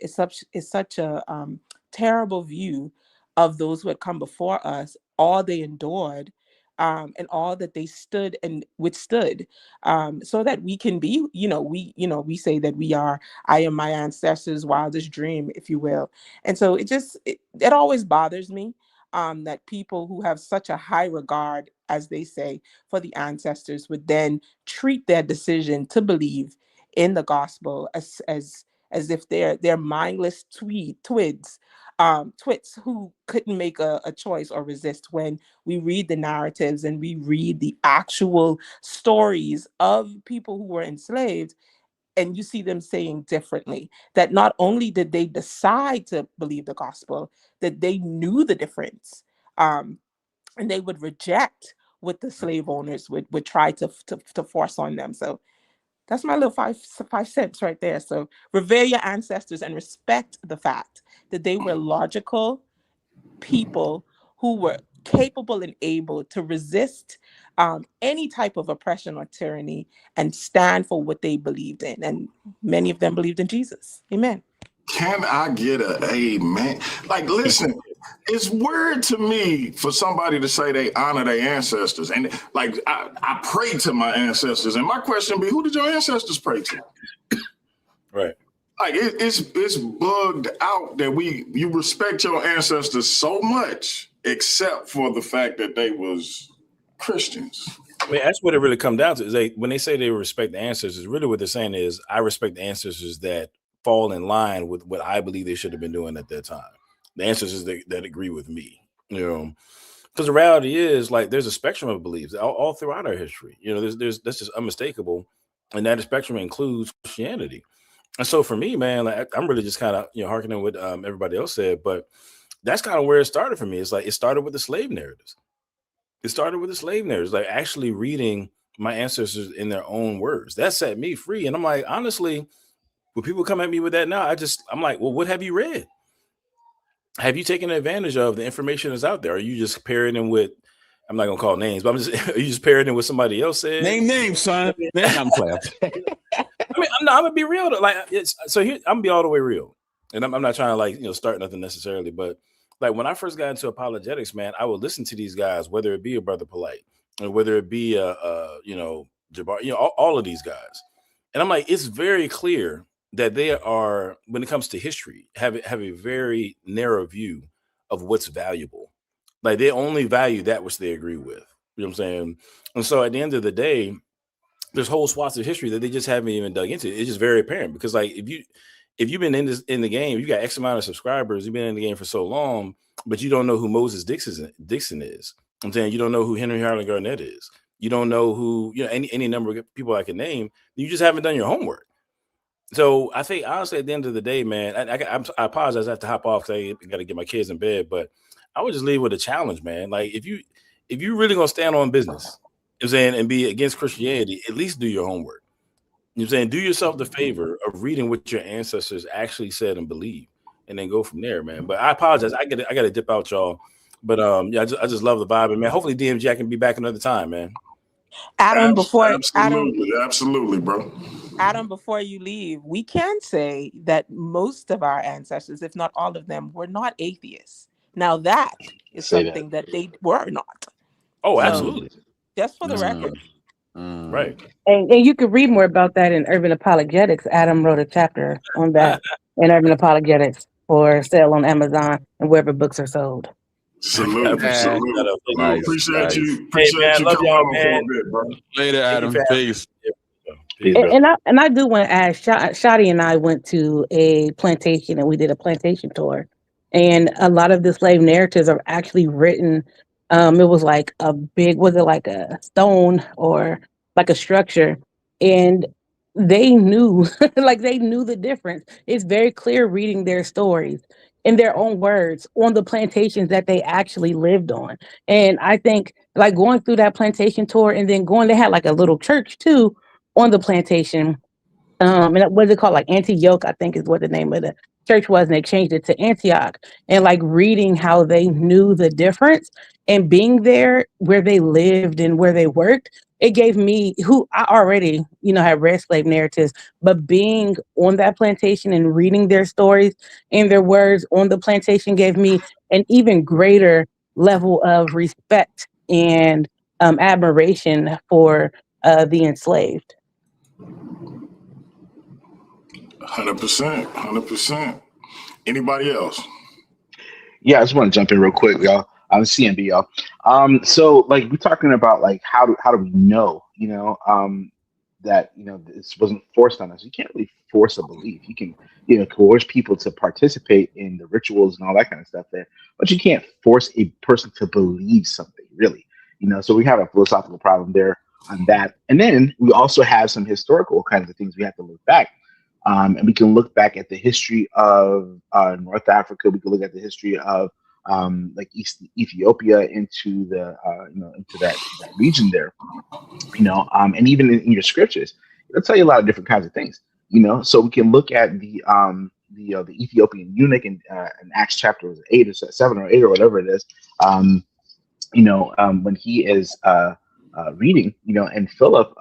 terrible view of those who had come before us, all they endured, and all that they stood and withstood, so that we can be, we say that I am my ancestors' wildest dream, if you will. And so it always bothers me that people who have such a high regard, as they say, for the ancestors would then treat their decision to believe in the gospel as if they're mindless twits who couldn't make a choice or resist. When we read the narratives and we read the actual stories of people who were enslaved, and you see them saying differently, that not only did they decide to believe the gospel, that they knew the difference, and they would reject what the slave owners would try to force on them. So that's my little five cents right there. So revere your ancestors and respect the fact that they were logical people who were capable and able to resist any type of oppression or tyranny and stand for what they believed in. And many of them believed in Jesus. Amen. Can I get a amen? Like, listen, it's weird to me for somebody to say they honor their ancestors. And like, I pray to my ancestors. And my question be, who did your ancestors pray to? Right. Like, it's bugged out that you respect your ancestors so much, except for the fact that they was Christians. I mean, that's what it really comes down to. Is when they say they respect the ancestors, really what they're saying is, I respect the ancestors that fall in line with what I believe they should have been doing at that time. The ancestors that agree with me, because the reality is, like, there's a spectrum of beliefs all throughout our history. That's just unmistakable, and that spectrum includes Christianity. And so for me, man, like, I'm really just kind of hearkening what everybody else said, but that's kind of where it started for me. It's like it started with the slave narratives. Like actually reading my ancestors in their own words. That set me free. And I'm like, honestly, when people come at me with that now, I'm like, well, what have you read? Have you taken advantage of the information that's out there? Are you just parroting with, I'm not gonna call names, but are you just parroting with somebody else said? Name names, son. I'm playing. I mean, I'm gonna be real. Like, I'm gonna be all the way real, and I'm not trying to start nothing necessarily, but like when I first got into apologetics, man, I would listen to these guys, whether it be a Brother Polite or whether it be Jabbar, all of these guys, and I'm like, it's very clear that they are, when it comes to history, have a very narrow view of what's valuable. Like they only value that which they agree with. You know what I'm saying? And so at the end of the day, there's whole swaths of history that they just haven't even dug into. It's just very apparent because, like, if you've been in the game, you got X amount of subscribers, you've been in the game for so long, but you don't know who Moses Dixon is. I'm saying you don't know who Henry Harlan Garnett is. You don't know who any number of people I can name. You just haven't done your homework. So I think honestly, at the end of the day, man, I apologize. I have to hop off because I got to get my kids in bed. But I would just leave with a challenge, man. Like if you really gonna stand on business, you know what I'm saying, and be against Christianity, at least do your homework. You know what I'm saying? Do yourself the favor of reading what your ancestors actually said and believe, and then go from there, man. But I apologize. I got to dip out, y'all. But I just love the vibe, and man. Hopefully, DMG, I can be back another time, man. Adam, absolutely, bro. Adam, before you leave, we can say that most of our ancestors, if not all of them, were not atheists. Now that is something that they were not. Oh, absolutely. Just for the record. Right. And you can read more about that in Urban Apologetics. Adam wrote a chapter on that in Urban Apologetics for sale on Amazon and wherever books are sold. Salute. Nice, Appreciate you. Hey, man, you love coming y'all, on man. for a bit, bro. Later, Adam. Peace. And I do want to ask, Shadi and I went to a plantation and we did a plantation tour. And a lot of the slave narratives are actually written. It was like a big, was it like a stone or like a structure? And they knew, they knew the difference. It's very clear reading their stories in their own words on the plantations that they actually lived on. And I think like going through that plantation tour and then they had like a little church too on the plantation. And what is it called? Like Antioch, I think is what the name of the church was. And they changed it to Antioch. And like reading how they knew the difference and being there where they lived and where they worked, it gave me, who I already, had read slave narratives, but being on that plantation and reading their stories and their words on the plantation gave me an even greater level of respect and admiration for the enslaved. 100%. Anybody else? Yeah, I just want to jump in real quick, y'all. I'm CMB, y'all. So like we're talking about like how do we know, that this wasn't forced on us. You can't really force a belief. You can, coerce people to participate in the rituals and all that kind of stuff there, but you can't force a person to believe something, really. So we have a philosophical problem there on that. And then we also have some historical kinds of things we have to look back. And we can look back at the history of North Africa. We can look at the history of like East Ethiopia into the into that region there, and even in your scriptures, it'll tell you a lot of different kinds of things. So we can look at the Ethiopian eunuch in Acts chapter 8 or 7 or 8 or whatever it is. when he is reading, and Philip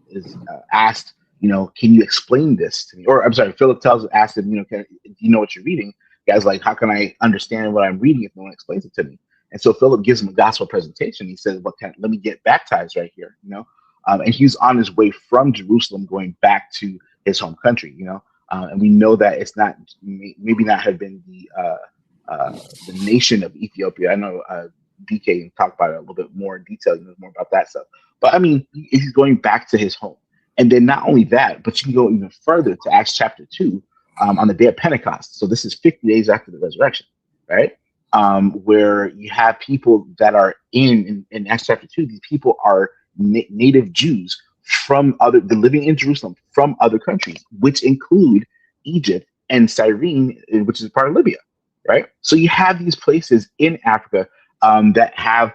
is asked, can you explain this to me? Or I'm sorry, Philip asks him, do you know what you're reading? The guy's like, how can I understand what I'm reading if no one explains it to me? And so Philip gives him a gospel presentation. He says, well, let me get baptized right here, and he's on his way from Jerusalem going back to his home country, and we know that it's not, maybe not have been the nation of Ethiopia. I know BK can talk about it a little bit more in detail, more about that stuff. But I mean, he's going back to his home. And then not only that, but you can go even further to Acts chapter 2 on the day of Pentecost. So this is 50 days after the resurrection, right? Where you have people that are in Acts chapter 2, these people are native Jews they're living in Jerusalem from other countries, which include Egypt and Cyrene, which is part of Libya, right? So you have these places in Africa that have,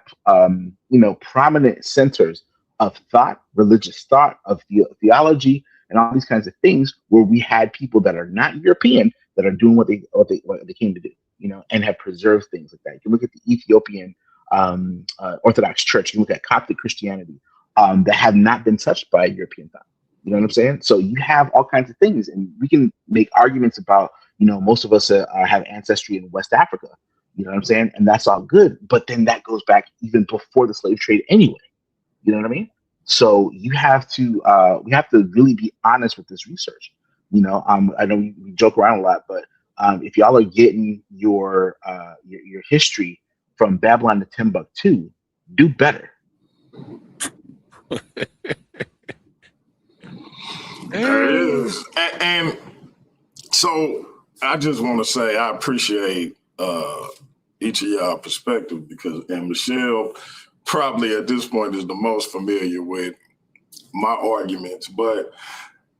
prominent centers of thought, religious thought, of theology, and all these kinds of things, where we had people that are not European that are doing what they came to do, and have preserved things like that. You can look at the Ethiopian Orthodox Church. You can look at Coptic Christianity that have not been touched by European thought. You know what I'm saying? So you have all kinds of things, and we can make arguments about, most of us have ancestry in West Africa. You know what I'm saying? And that's all good. But then that goes back even before the slave trade anyway. You know what I mean? So we have to really be honest with this research. I know we joke around a lot, but if y'all are getting your history from Babylon to Timbuktu, do better. There is. And so I just want to say I appreciate each of y'all perspective, and Michelle probably at this point is the most familiar with my arguments, but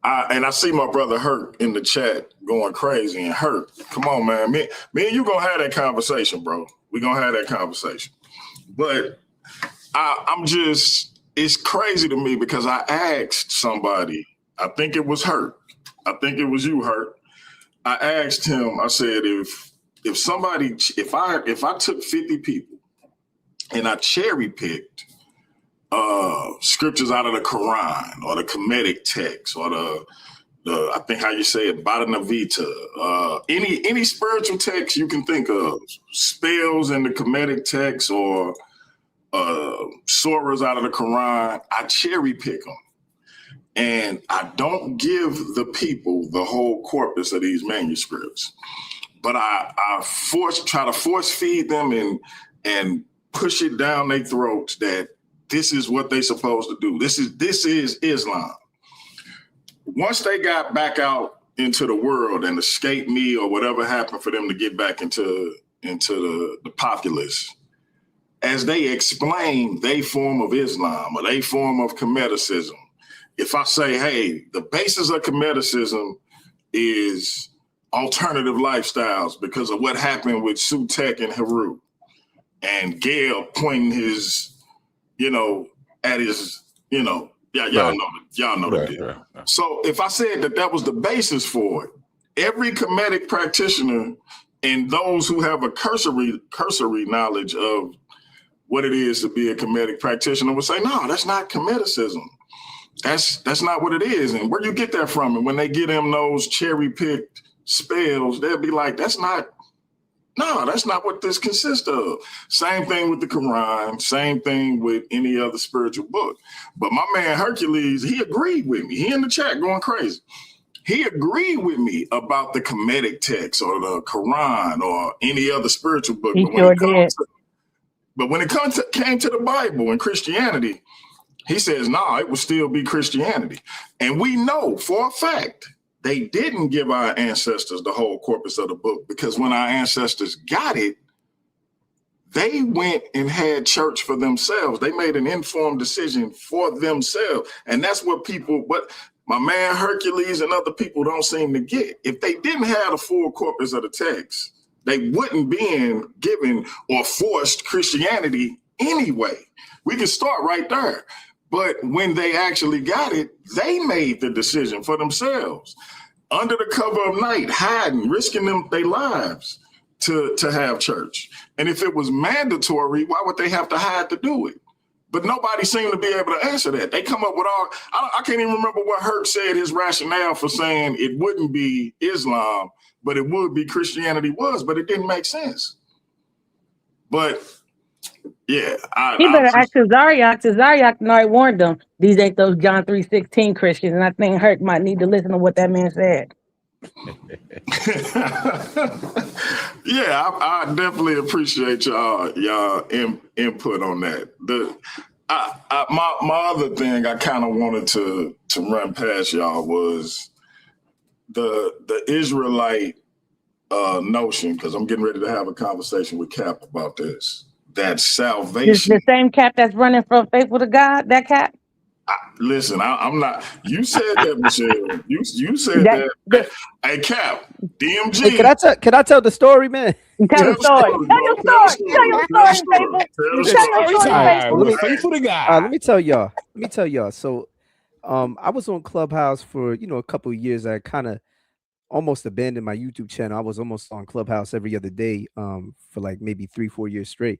I see my brother Hurt in the chat going crazy. And Hurt, come on, man. Me and you gonna have that conversation, bro. We gonna have that conversation. But it's crazy to me because I asked somebody, I think it was Hurt. I think it was you, Hurt. I asked him, I said, if I took 50 people and I cherry picked scriptures out of the Quran or the Kemetic text or the I think how you say it, Bhagavad Gita, any spiritual text you can think of, spells in the Kemetic text or surahs out of the Quran, I cherry pick them. And I don't give the people the whole corpus of these manuscripts, but I try to force feed them and push it down their throats that this is what they're supposed to do. This is Islam. Once they got back out into the world and escaped me or whatever happened for them to get back into the populace, as they explain their form of Islam or their form of Kemeticism, if I say, hey, the basis of Kemeticism is alternative lifestyles because of what happened with Sutek and Heru, and Gail pointing his, at his, y'all know the deal. Right. So if I said that was the basis for it, every Kemetic practitioner and those who have a cursory knowledge of what it is to be a Kemetic practitioner would say, no, that's not Kemeticism. That's not what it is. And where you get that from? And when they get them those cherry-picked spells, they'll be like, that's not what this consists of. Same thing with the Quran, same thing with any other spiritual book. But my man Hercules, he agreed with me. He in the chat going crazy. He agreed with me about the Kemetic text or the Quran or any other spiritual book. But when it came to the Bible and Christianity, he says, it would still be Christianity. And we know for a fact they didn't give our ancestors the whole corpus of the book, because when our ancestors got it, they went and had church for themselves. They made an informed decision for themselves. And that's what my man Hercules and other people don't seem to get. If they didn't have the full corpus of the text, they wouldn't be given or forced Christianity anyway. We can start right there. But when they actually got it, they made the decision for themselves. Under the cover of night, hiding, risking their lives. to have church. And if it was mandatory, why would they have to hide to do it? But nobody seemed to be able to answer that. They come up with all, I can't even remember what Herc said his rationale for saying it wouldn't be Islam, but it would be Christianity was, but it didn't make sense. But yeah. He better ask Tazariak. Tazariak already warned them. These ain't those John 3:16 Christians. And I think Herc might need to listen to what that man said. Yeah, I definitely appreciate y'all input on that. My other thing I kind of wanted to run past y'all was the Israelite notion, because I'm getting ready to have a conversation with Cap about this. That salvation. The same Cap that's running from Faithful to God, that Cap? Listen, I'm not. You said that, Michelle. You said that. Hey, Cap, DMG. Hey, can I tell the story, man? Tell the story. Tell your story. Tell your story, Faithful to God. Let me tell y'all. So, I was on Clubhouse for a couple of years. I kind of almost abandoned my YouTube channel. I was almost on Clubhouse every other day, for like maybe 3-4 years straight.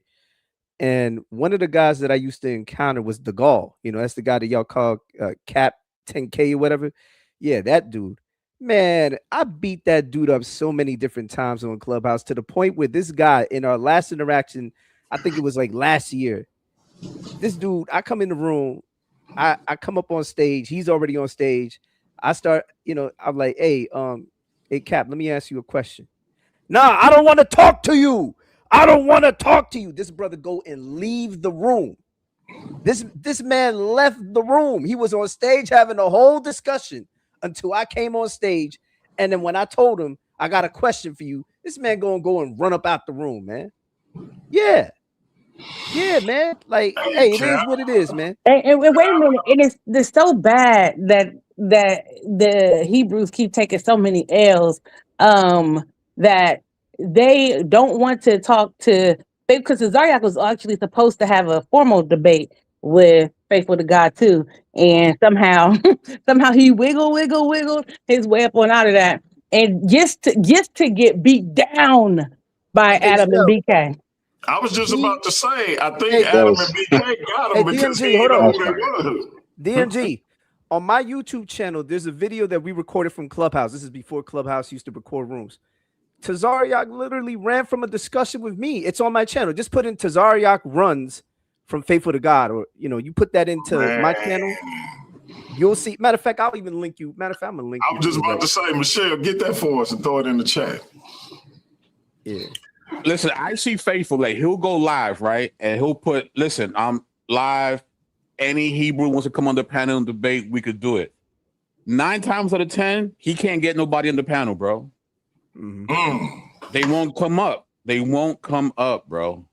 And one of the guys that I used to encounter was the Gall. That's the guy that y'all call Cap 10K or whatever. Yeah, that dude. Man, I beat that dude up so many different times on Clubhouse, to the point where this guy, in our last interaction, I think it was like last year, this dude, I come in the room, I come up on stage, he's already on stage. I start, I'm like, hey Cap, let me ask you a question. Nah, I don't want to talk to you. I don't want to talk to you. This brother go and leave the room. This man left the room. He was on stage having a whole discussion until I came on stage. And then when I told him, I got a question for you, this man gonna go and run up out the room, man. Yeah, man. Like, hey, it is what it is, man. And wait a minute. It's so bad that the Hebrews keep taking so many L's, that they don't want to talk to, because Tazariak was actually supposed to have a formal debate with Faithful to God too, and somehow he wiggled his way up on out of that, and just to get beat down by Adam and BK. I was just about to say, I think Adam and BK got him because he didn't know who they was. DMG, on my YouTube channel, there's a video that we recorded from Clubhouse. This is before Clubhouse used to record rooms. Tazariak literally ran from a discussion with me. It's on my channel. Just put in Tazariak runs from Faithful to God, or you put that into my channel. You'll see. Matter of fact, I'll even link you. Matter of fact, I'm gonna link. I was just about to say, Michelle, get that for us and throw it in the chat. Yeah. Listen, I see Faithful, like he'll go live, right? And he'll put, listen, I'm live. Any Hebrew wants to come on the panel and debate, we could do it. 9 times out of 10, he can't get nobody on the panel, bro. They won't come up. Bro.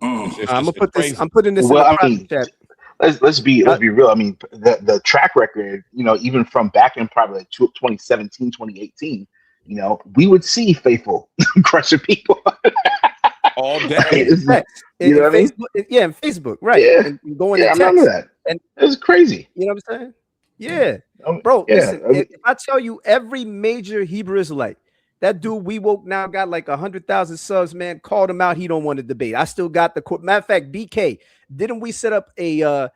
I'm gonna put this. I'm putting this in the private chat. Let's be real. I mean, the track record, even from back in probably like 2017, 2018, we would see Faithful crushing people all day. You know what I mean? Yeah, in Facebook, right? Yeah, and going I remember that. And it was crazy. You know what I'm saying? Yeah, bro. Yeah. Listen, if I tell you, every major Hebrew Israelite, that dude We Woke now got like 100,000 subs, man. Called him out. He don't want to debate. I still got the matter of fact, BK. Didn't we set up a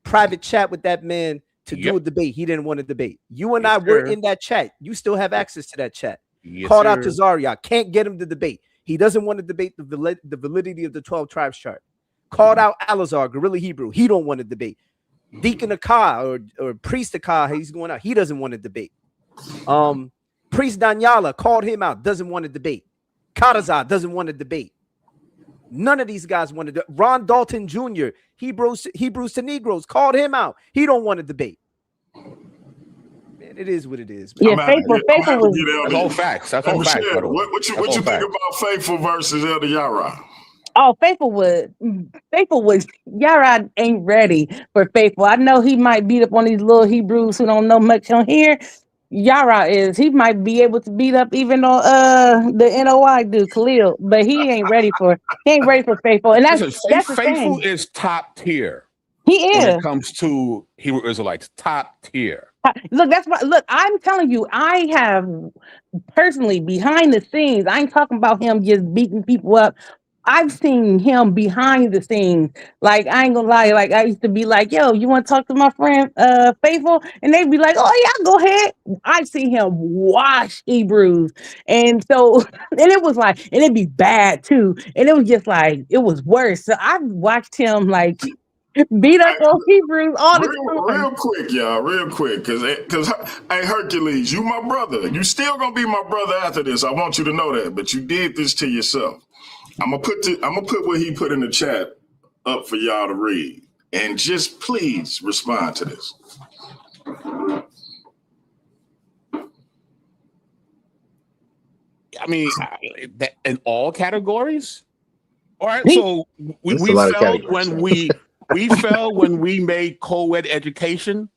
private chat with that man to do a debate? He didn't want to debate. You and I were in that chat. You still have access to that chat. Called out Tazariak. Can't get him to debate. He doesn't want to debate the validity of the 12 tribes chart. Called out Alazar, Guerrilla Hebrew. He don't want to debate. Deacon Akah or Priest Akah, he's going out. He doesn't want to debate. Priest Danyala called him out. Doesn't want to debate. Kadazar doesn't want to debate. None of these guys want to do. Ron Dalton Jr., Hebrews to Negroes, called him out. He don't want to debate. Man, it is what it is. Man. Yeah, Faithful was. That's all facts. That's all facts. What you think about Faithful versus Elder Yara? Oh, Faithful was Yara ain't ready for Faithful. I know he might beat up on these little Hebrews who don't know much on here. Yara he might be able to beat up even on the NOI dude Khalil, but he ain't ready for Faithful. And that's Faithful the thing. Is top tier. He is when it comes to Hebrew Israelites, top tier. Look, that's why. Look, I'm telling you, I have personally behind the scenes. I ain't talking about him just beating people up. I've seen him behind the scenes. Like I ain't gonna lie. Like I used to be like, "Yo, you want to talk to my friend Faithful?" And they'd be like, "Oh yeah, go ahead." I've seen him wash Hebrews, and so and it was like, and it'd be bad too, and it was just like it was worse. So I've watched him like beat up on Hebrews all the time. Real quick, y'all, real quick, because hey, Hercules, you my brother. You still gonna be my brother after this. I want you to know that. But you did this to yourself. I'm gonna put what he put in the chat up for y'all to read, and just please respond to this. I mean, in all categories. All right, so we fell when we fell when we made co-ed education,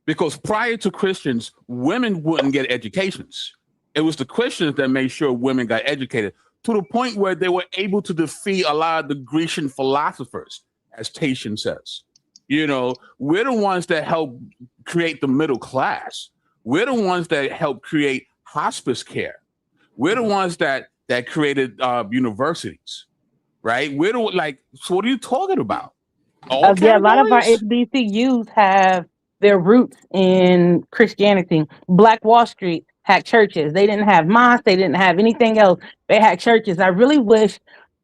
because prior to Christians, women wouldn't get educations. It was the Christians that made sure women got educated to the point where they were able to defeat a lot of the Grecian philosophers, as Tatian says. You know, we're the ones that helped create the middle class. We're the ones that helped create hospice care. We're the ones that created universities, right? We're the so what are you talking about? Yeah, a lot of our HBCUs have their roots in Christianity. Black Wall Street had churches. They didn't have mosques. They didn't have anything else. They had churches. I really wish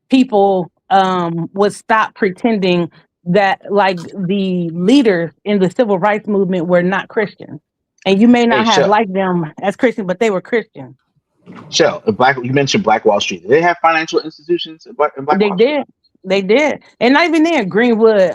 people would stop pretending that like the leaders in the civil rights movement were not Christians. And you may not have liked them as Christians, but they were Christians. Shell, you mentioned Black Wall Street. Did they have financial institutions in Black They Wall did. They did. And not even there, Greenwood,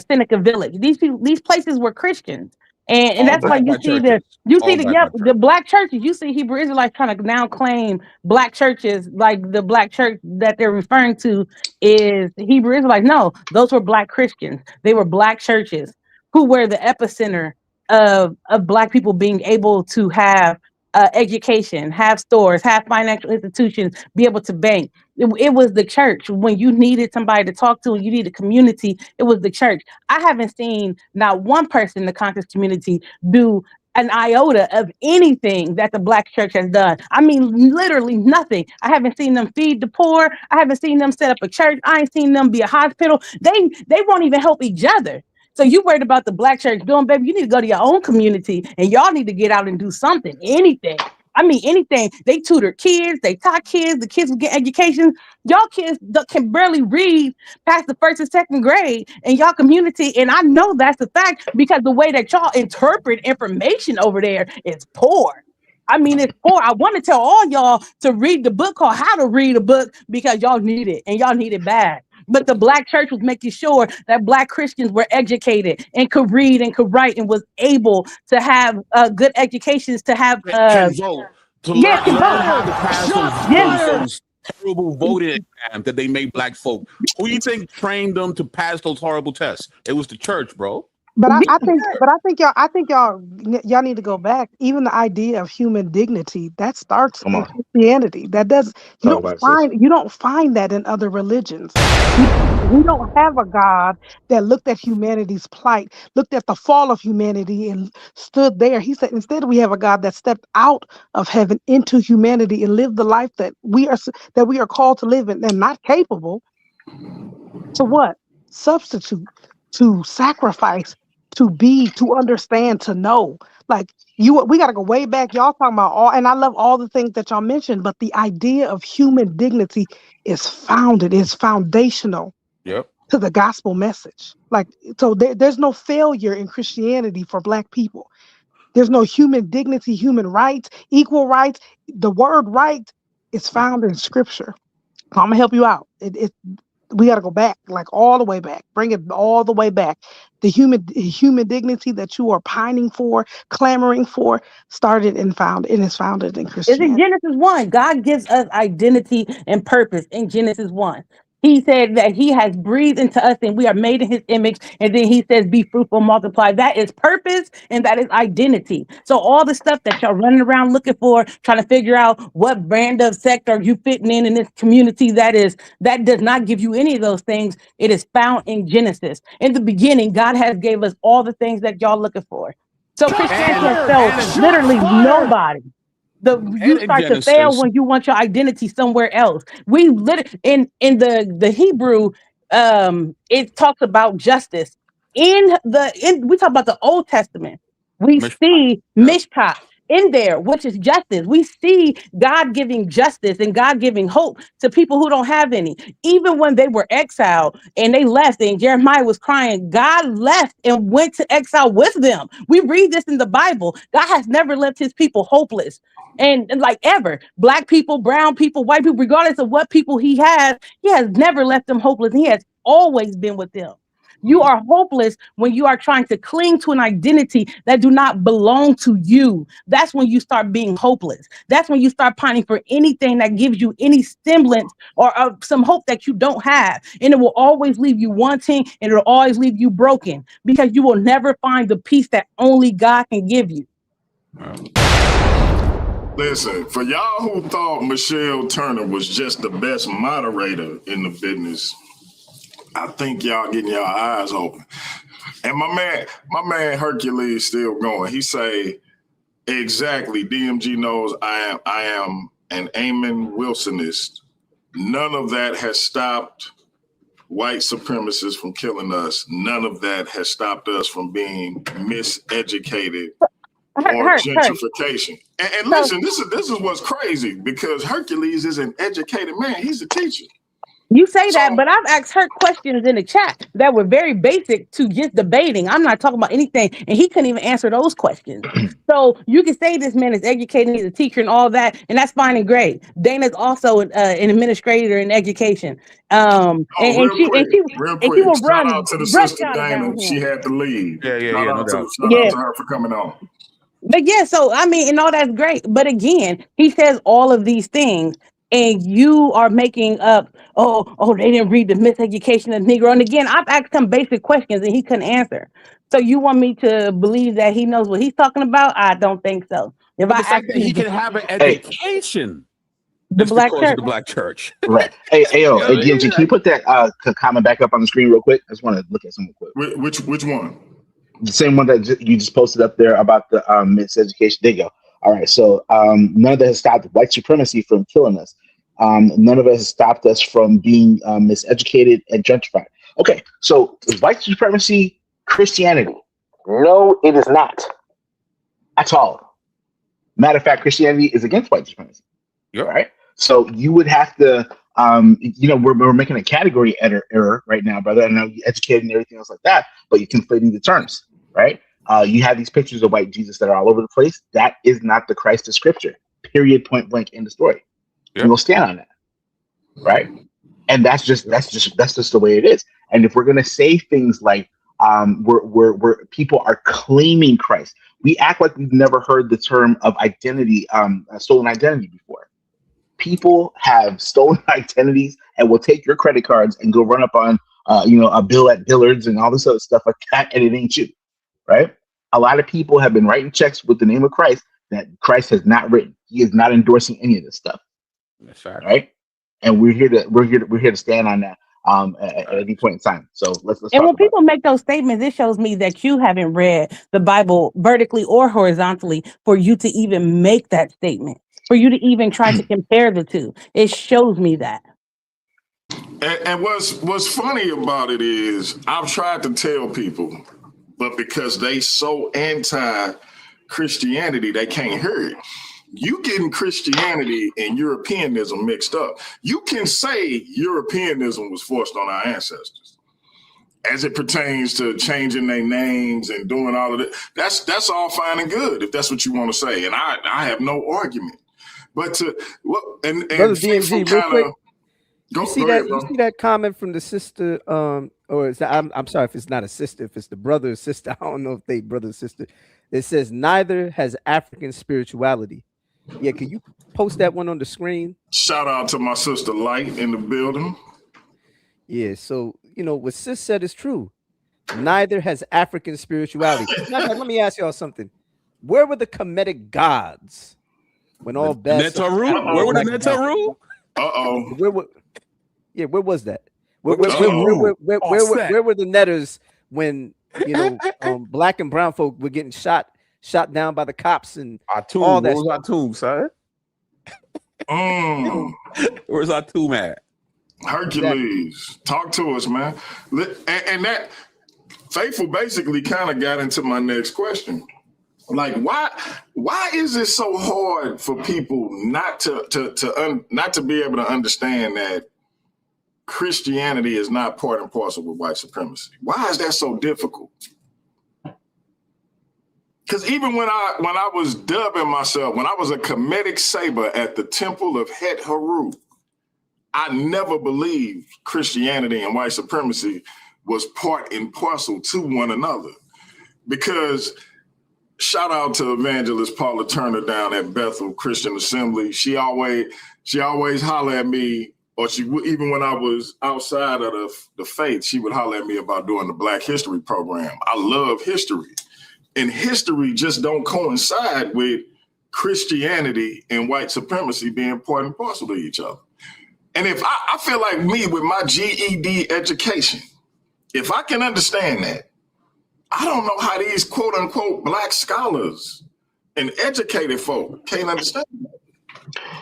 Seneca Village. These places were Christians. And that's why you see the black churches. You see Hebrew Israelites trying to now claim black churches, like the black church that they're referring to is Hebrew Israelites. No, those were black Christians. They were black churches who were the epicenter of black people being able to have education, have stores, have financial institutions, be able to bank. It was the church. When you needed somebody to talk to and you needed community, it was the church. I haven't seen not one person in the conscious community do an iota of anything that the black church has done. I mean, literally nothing. I haven't seen them feed the poor. I haven't seen them set up a church. I ain't seen them be a hospital. They won't even help each other. So you worried about the black church doing, baby, you need to go to your own community and y'all need to get out and do something, anything. I mean, anything. They tutor kids, they taught kids, the kids will get education. Y'all kids can barely read past the first and second grade in y'all community. And I know that's a fact because the way that y'all interpret information over there is poor. I mean, it's poor. I want to tell all y'all to read the book called How to Read a Book because y'all need it and y'all need it bad. But the black church was making sure that black Christians were educated and could read and could write and was able to have good educations, to have can vote, to learn how to pass those terrible voting exams that they made black folk. Who do you think trained them to pass those horrible tests? It was the church, bro. But I think y'all need to go back. Even the idea of human dignity that starts in Christianity. That does you don't find that in other religions. We don't have a God that looked at humanity's plight, looked at the fall of humanity, and stood there. He said, instead, we have a God that stepped out of heaven into humanity and lived the life that we are called to live in, and not capable to what? Substitute, to sacrifice, to be, to understand, to know. Like we got to go way back. Y'all talking about all, and I love all the things that y'all mentioned, but the idea of human dignity is foundational to the gospel message. Like, so there's no failure in Christianity for black people. There's no human dignity, human rights, equal rights. The word right is found in scripture. I'm gonna help you out. We got to go back, like all the way back, bring it all the way back. The human dignity that you are pining for, clamoring for, started and is founded in Christianity. It's in Genesis 1. God gives us identity and purpose in Genesis 1. He said that he has breathed into us and we are made in his image. And then he says, be fruitful, multiply. That is purpose and that is identity. So all the stuff that y'all running around looking for, trying to figure out what brand of sect are you fitting in this community, that does not give you any of those things. It is found in Genesis. In the beginning, God has gave us all the things that y'all looking for. So Christianity has failed literally nobody. You start to fail when you want your identity somewhere else. We literally in the Hebrew, it talks about justice. We talk about the Old Testament. We see mishpat in there, which is justice. We see God giving justice and God giving hope to people who don't have any. Even when they were exiled and they left, and Jeremiah was crying, God left and went to exile with them. We read this in the Bible. God has never left his people hopeless. And like ever, black people, brown people, white people, regardless of what people he has never left them hopeless. He has always been with them. You are hopeless when you are trying to cling to an identity that do not belong to you. That's when you start being hopeless. That's when you start pining for anything that gives you any semblance or some hope that you don't have. And it will always leave you wanting, and it'll always leave you broken, because you will never find the peace that only God can give you. Listen, for y'all who thought Michelle Turner was just the best moderator in the business, I think y'all getting y'all eyes open. And my man Hercules still going. He say, exactly, DMG knows I am an Eamon Wilsonist. None of that has stopped white supremacists from killing us. None of that has stopped us from being miseducated or gentrification. And listen, this is what's crazy, because Hercules is an educated man. He's a teacher. You say that, but I've asked her questions in the chat that were very basic to just debating. I'm not talking about anything, and he couldn't even answer those questions. So you can say this man is educated, he's a teacher and all that, and that's fine and great. Dana's also an administrator in education. Real quick. Shout out to the sister Dana. She had to leave. Shout out to her for coming on. But yeah, so I mean, and all that's great. But again, he says all of these things, and you are making up, they didn't read the miseducation of Negro. And again, I've asked him basic questions and he couldn't answer. So you want me to believe that he knows what he's talking about? I don't think so. If the fact that he can have an education, the black church. Right. Hey, DMG, can you put that comment back up on the screen real quick? I just want to look at something quick. Which one? The same one that you just posted up there about the miseducation. There you go. All right. So none of that has stopped white supremacy from killing us. None of it has stopped us from being miseducated and gentrified. Okay. So white supremacy, Christianity. No, it is not at all. Matter of fact, Christianity is against white supremacy. Yep. Right. So you would have to, we're making a category error right now, brother. I know you educated and everything else like that, but you're conflating the terms, right? You have these pictures of white Jesus that are all over the place. That is not the Christ of Scripture. Period. Point blank. End of story. Yep. We'll stand on that, right? And that's just the way it is. And if we're gonna say things like we're people are claiming Christ, we act like we've never heard the term of identity, stolen identity before. People have stolen identities and will take your credit cards and go run up on a bill at Dillard's and all this other stuff like that, and it ain't you, right? A lot of people have been writing checks with the name of Christ that Christ has not written. He is not endorsing any of this stuff. That's right. Right? And we're here to stand on that at any point in time. So let's and when people make those statements, it shows me that you haven't read the Bible vertically or horizontally for you to even make that statement, for you to even try to compare the two. It shows me that. And what's funny about it is I've tried to tell people, but because they so anti-Christianity, they can't hear it. You getting Christianity and Europeanism mixed up. You can say Europeanism was forced on our ancestors as it pertains to changing their names and doing all of it. That's all fine and good if that's what you want to say. And I have no argument. But Brother DMG, real quick, you see that comment from the sister, or is that, I'm sorry if it's not a sister, if it's the brother or sister, I don't know if they brother or sister. It says neither has African spirituality. Yeah, can you post that one on the screen? Shout out to my sister Light in the building. Yeah, so what sis said is true. Neither has African spirituality. Let me ask y'all something. Where were the Kemetic gods when all best? Where were the Netaru? Where was that? Where were the Netters when black and brown folk were getting shot shot down by the cops and Our tomb. all that Where was our tomb, son? Where's our tomb at? Hercules, talk to us, man. And that Faithful basically kind of got into my next question. Like, why is it so hard for people not to be able to understand that Christianity is not part and parcel with white supremacy? Why is that so difficult? Because even when I was dubbing myself, when I was a Kemetic saber at the temple of Het Haru, I never believed Christianity and white supremacy was part and parcel to one another. Because shout out to Evangelist Paula Turner down at Bethel Christian Assembly. She always holler at me, or she would, even when I was outside of the faith, she would holler at me about doing the Black History program. I love history. And history just don't coincide with Christianity and white supremacy being part and parcel to each other. And if I feel like me with my GED education, if I can understand that, I don't know how these quote unquote Black scholars and educated folk can't understand that.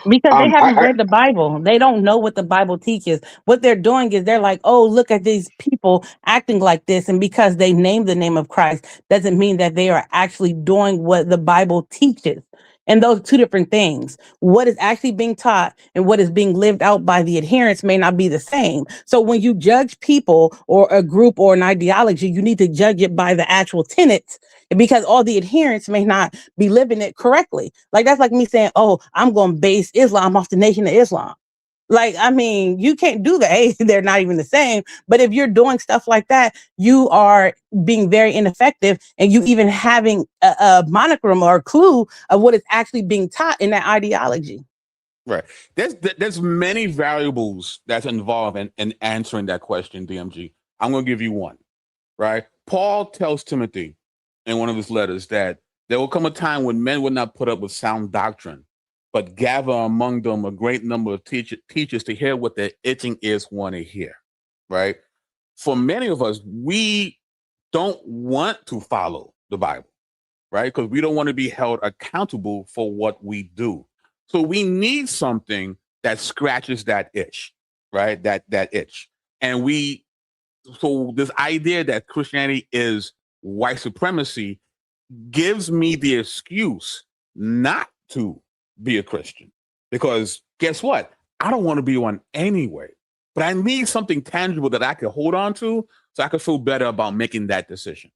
Because they haven't read the Bible. They don't know what the Bible teaches. What they're doing is they're like, oh, look at these people acting like this. And because they name the name of Christ doesn't mean that they are actually doing what the Bible teaches. And those are two different things. What is actually being taught and what is being lived out by the adherents may not be the same. So when you judge people or a group or an ideology, you need to judge it by the actual tenets, because all the adherents may not be living it correctly. Like, that's like me saying, oh, I'm going to base Islam off the Nation of Islam. Like, I mean, you can't do that. Hey, they're not even the same. But if you're doing stuff like that, you are being very ineffective, and you even having a monochrome or a clue of what is actually being taught in that ideology. Right. There's many variables that's involved in answering that question, DMG. I'm going to give you one, right? Paul tells Timothy in one of his letters that there will come a time when men will not put up with sound doctrine, but gather among them a great number of teachers to hear what their itching ears want to hear, right? For many of us, we don't want to follow the Bible, right? Because we don't want to be held accountable for what we do. So we need something that scratches that itch, right? That itch. And so this idea that Christianity is white supremacy gives me the excuse not to be a Christian, because guess what? I don't want to be one anyway, but I need something tangible that I can hold on to so I can feel better about making that decision.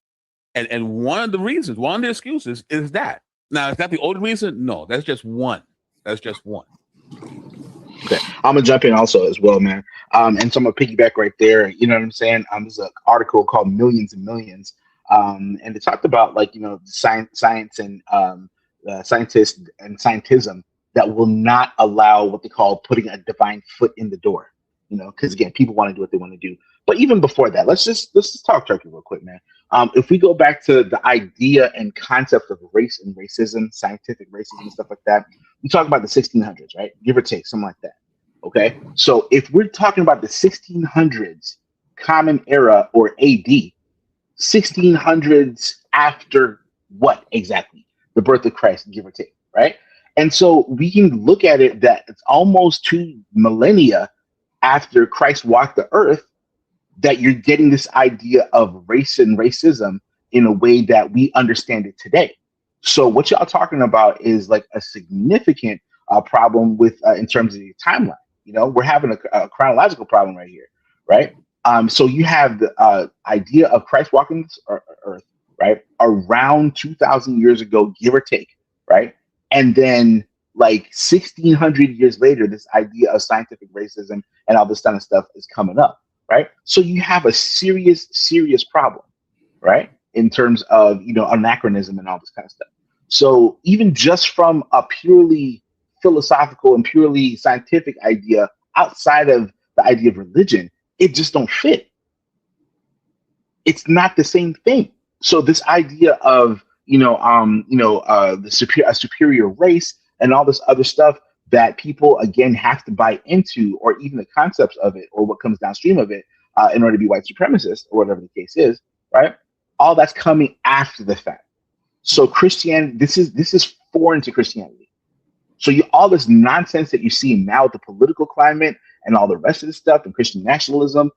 And one of the excuses is that. Now, is that the only reason? No, that's just one. That's just one. Okay, I'm gonna jump in also as well, man. And so I'm gonna piggyback right there. You know what I'm saying? There's an article called Millions and Millions, and it talked about, like, science and scientists and scientism that will not allow what they call putting a divine foot in the door. Because again, people want to do what they want to do. But even before that, let's just talk turkey real quick, man. If we go back to the idea and concept of race and racism, scientific racism and stuff like that, we talk about the 1600s, right? Give or take, something like that. Okay, so if we're talking about the 1600s, Common Era or AD, 1600s after what exactly? The birth of Christ, give or take, right? And so we can look at it that it's almost 2 millennia after Christ walked the earth that you're getting this idea of race and racism in a way that we understand it today. So what y'all talking about is like a significant problem with in terms of the timeline. We're having a chronological problem right here, right? So you have the idea of Christ walking this earth, right, around 2,000 years ago, give or take, right? And then like 1,600 years later, this idea of scientific racism and all this kind of stuff is coming up, right? So you have a serious problem, right, in terms of, anachronism and all this kind of stuff. So even just from a purely philosophical and purely scientific idea outside of the idea of religion, it just don't fit. It's not the same thing. So this idea of a superior race and all this other stuff that people again have to buy into, or even the concepts of it, or what comes downstream of it, in order to be white supremacist or whatever the case is, right? All that's coming after the fact. So Christianity, this is foreign to Christianity. So all this nonsense that you see now with the political climate and all the rest of this stuff and Christian nationalism,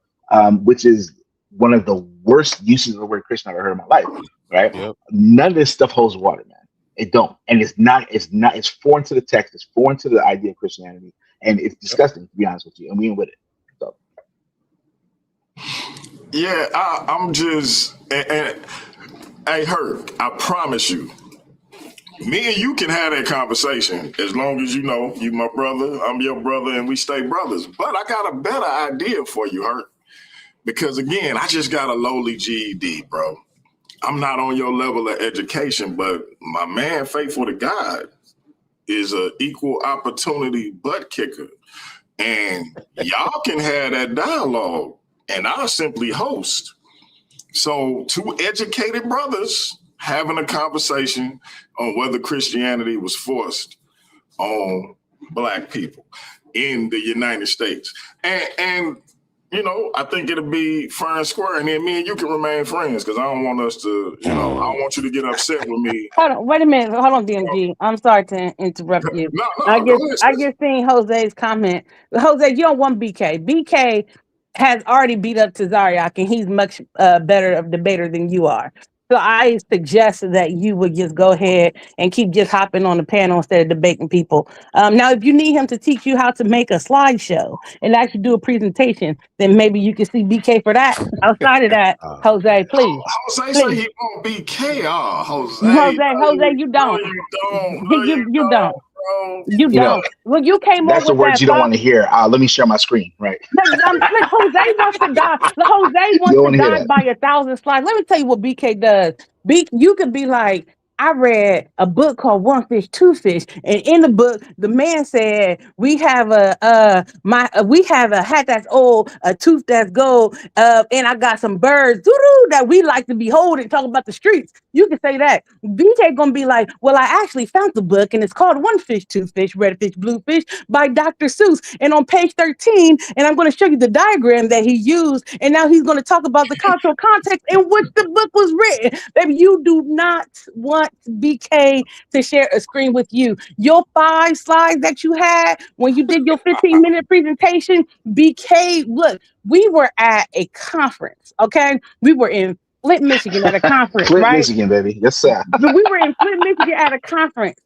which is one of the worst uses of the word Christian I've ever heard in my life, right? Yep. None of this stuff holds water, man. It don't. And it's foreign to the text. It's foreign to the idea of Christianity. And it's disgusting, to be honest with you. And we ain't with it. So. Yeah, I'm just, and hey, Herc, I promise you, me and you can have that conversation as long as you know you my brother, I'm your brother, and we stay brothers. But I got a better idea for you, Herc. Because again, I just got a lowly GED, bro. I'm not on your level of education, but my man, faithful to God, is an equal opportunity butt kicker. And y'all can have that dialogue, and I'll simply host. So two educated brothers having a conversation on whether Christianity was forced on Black people in the United States. And you know, I think it'll be fair and square, and then me and you can remain friends, because I don't want us to, you know, I don't want you to get upset with me. Hold on, wait a minute. Hold on, DMG. I'm sorry to interrupt you. No, I go ahead, just seen Jose's comment. Jose, you don't want BK. BK has already beat up Tazariak, and he's much better of debater than you are. So I suggest that you would just go ahead and keep just hopping on the panel instead of debating people. Now, if you need him to teach you how to make a slideshow and actually do a presentation, then maybe you can see BK for that. Outside of that, Jose, please. Jose say he won't BK. Oh, Jose. Jose, you don't. No, you don't. No, you don't. Bro. You don't. When you came That's over the words you don't want to hear. Let me share my screen, right? Jose wants to die. Jose wants to die by 1,000 slides. Let me tell you what BK does. You could be like, I read a book called One Fish, Two Fish, and in the book, the man said we have a hat that's old, a tooth that's gold, and I got some birds that we like to be holding, talking about the streets. You can say that. BK gonna be like, well, I actually found the book, and it's called One Fish, Two Fish, Red Fish, Blue Fish by Dr. Seuss. And on page 13, and I'm gonna show you the diagram that he used, and now he's gonna talk about the cultural context in which the book was written. Baby, you do not want BK to share a screen with you. Your 5 slides that you had when you did your 15-minute presentation, BK, look, we were at a conference, okay? We were in Flint, Michigan at a conference, Flint, right? Michigan, baby. Yes, sir. We were in Flint, Michigan at a conference.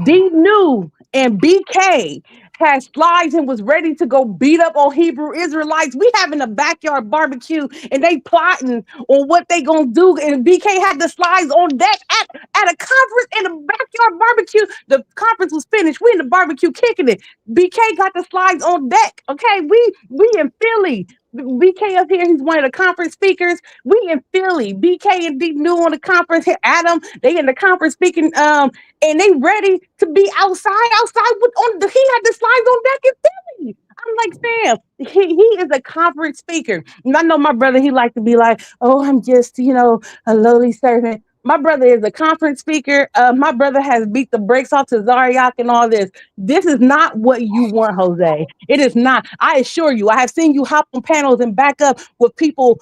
D New and BK had slides and was ready to go beat up on Hebrew Israelites. We having a backyard barbecue and they plotting on what they gonna do. And BK had the slides on deck at a conference in a backyard barbecue. The conference was finished. We in the barbecue kicking it. BK got the slides on deck. Okay, we in Philly. BK up here, he's one of the conference speakers. We in Philly. BK and D New on the conference here. Adam, they in the conference speaking. And they ready to be outside with he had the slides on deck in Philly. I'm like, Sam, he is a conference speaker. And I know my brother, he like to be like, oh, I'm just, a lowly servant. My brother is a conference speaker. My brother has beat the brakes off to Zariak and all this. This is not what you want, Jose. It is not. I assure you, I have seen you hop on panels and back up with people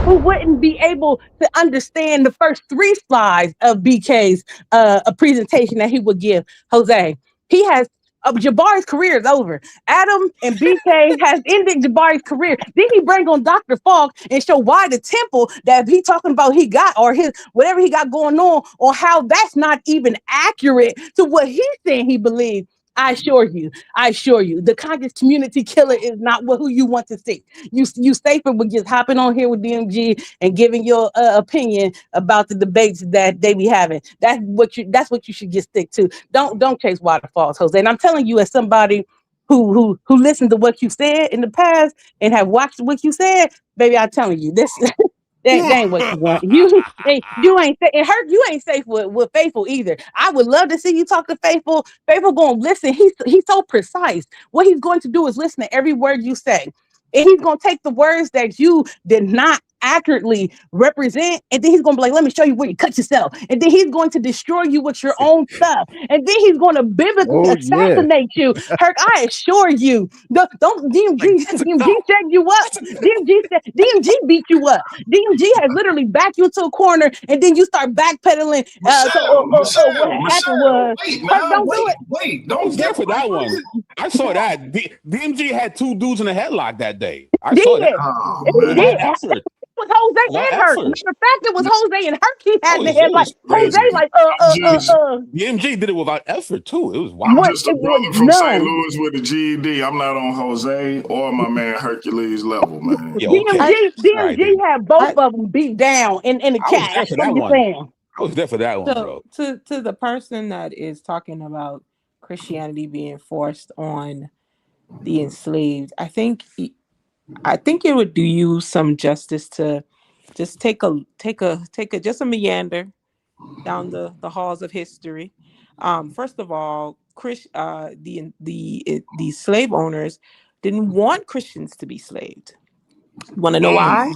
who wouldn't be able to understand the first 3 slides of BK's a presentation that he would give. Jose, he has Jabari's career is over. Adam and BK has ended Jabari's career. Then he bring on Dr. Falk and show why the temple that he talking about he got, or his whatever he got going on how that's not even accurate to what he's saying he believed. I assure you, the conscious community killer is not who you want to see. You safer with just hopping on here with DMG and giving your opinion about the debates that they be having. That's what you should just stick to. Don't chase waterfalls, Jose. And I'm telling you, as somebody who listened to what you said in the past and have watched what you said, baby, I'm telling you this. That ain't what you want. You ain't it hurt. You ain't safe with Faithful either. I would love to see you talk to Faithful. Faithful gonna listen. He's so precise. What he's going to do is listen to every word you say, and he's gonna take the words that you did not accurately represent, and then he's gonna be like, let me show you where you cut yourself, and then he's going to destroy you with your own stuff, and then he's going to biblically Oh yeah. assassinate you. Herc, I assure you, don't DMG set you up. DMG beat you up. DMG has literally backed you to a corner, and then you start backpedaling. What happened was, wait Herc, now, don't do it. wait, I was don't there get for that one. I saw that. DMG had 2 dudes in a headlock that day. I Did saw that. Oh, he A man. lot did? of effort. It was Jose A lot of and Herc. effort. Matter of fact, it was Jose and Herc. He had Oh, the head it like was Jose, crazy. like Just, DMG did it without effort too. It was I'm wild. what? just a It was brother from St. none. Louis with a GED. I'm not on Jose or my man Hercules level, man. Yeah, okay. All right DMG then. had both of them beat down in the I was cat. there for I'm that just one. saying. I was there for that one, bro. So to the person that is talking about Christianity being forced on the enslaved, I think it would do you some justice to just take a just a meander down the halls of history. First of all, the slave owners didn't want Christians to be slaved. Want to know why?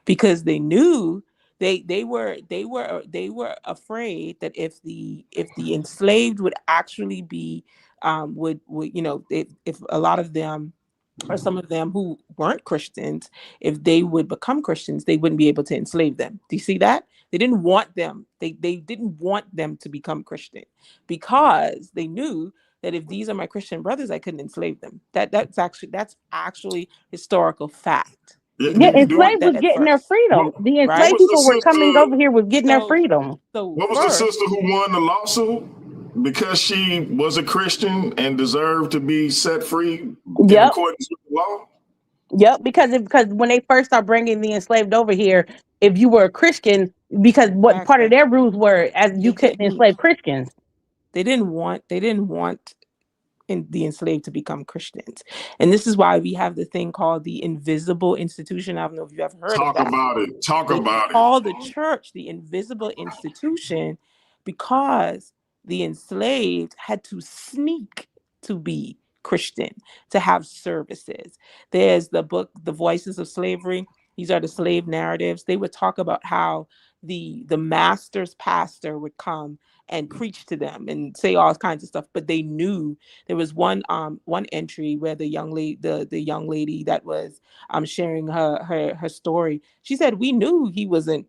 Because they knew they were afraid that if the enslaved would actually be would if a lot of them or some of them who weren't Christians, if they would become Christians, they wouldn't be able to enslave them. Do you see that? They didn't want them. They didn't want them to become Christian because they knew that if these are my Christian brothers, I couldn't enslave them. That's actually historical fact. They Yeah, didn't want enslaved that was at getting their first, freedom. The What enslaved right? was the people were coming sister? over here was getting their freedom. So What was the first, sister who won the lawsuit because she was a Christian and deserved to be set free in Yep. accordance with the law? Yep, because when they first start bringing the enslaved over here, if you were a Christian, because what part of exactly, their rules were as you they couldn't didn't enslave Christians. they didn't want the enslaved to become Christians. And this is why we have the thing called the invisible institution. I don't know if you've ever heard of Talk that. about it. Talk They about it. call the church the invisible institution because the enslaved had to sneak to be Christian, to have services. There's the book, The Voices of Slavery. These are the slave narratives. They would talk about how the master's pastor would come and preach to them and say all kinds of stuff, but they knew there was one entry where the young lady that was sharing her story. She said we knew he wasn't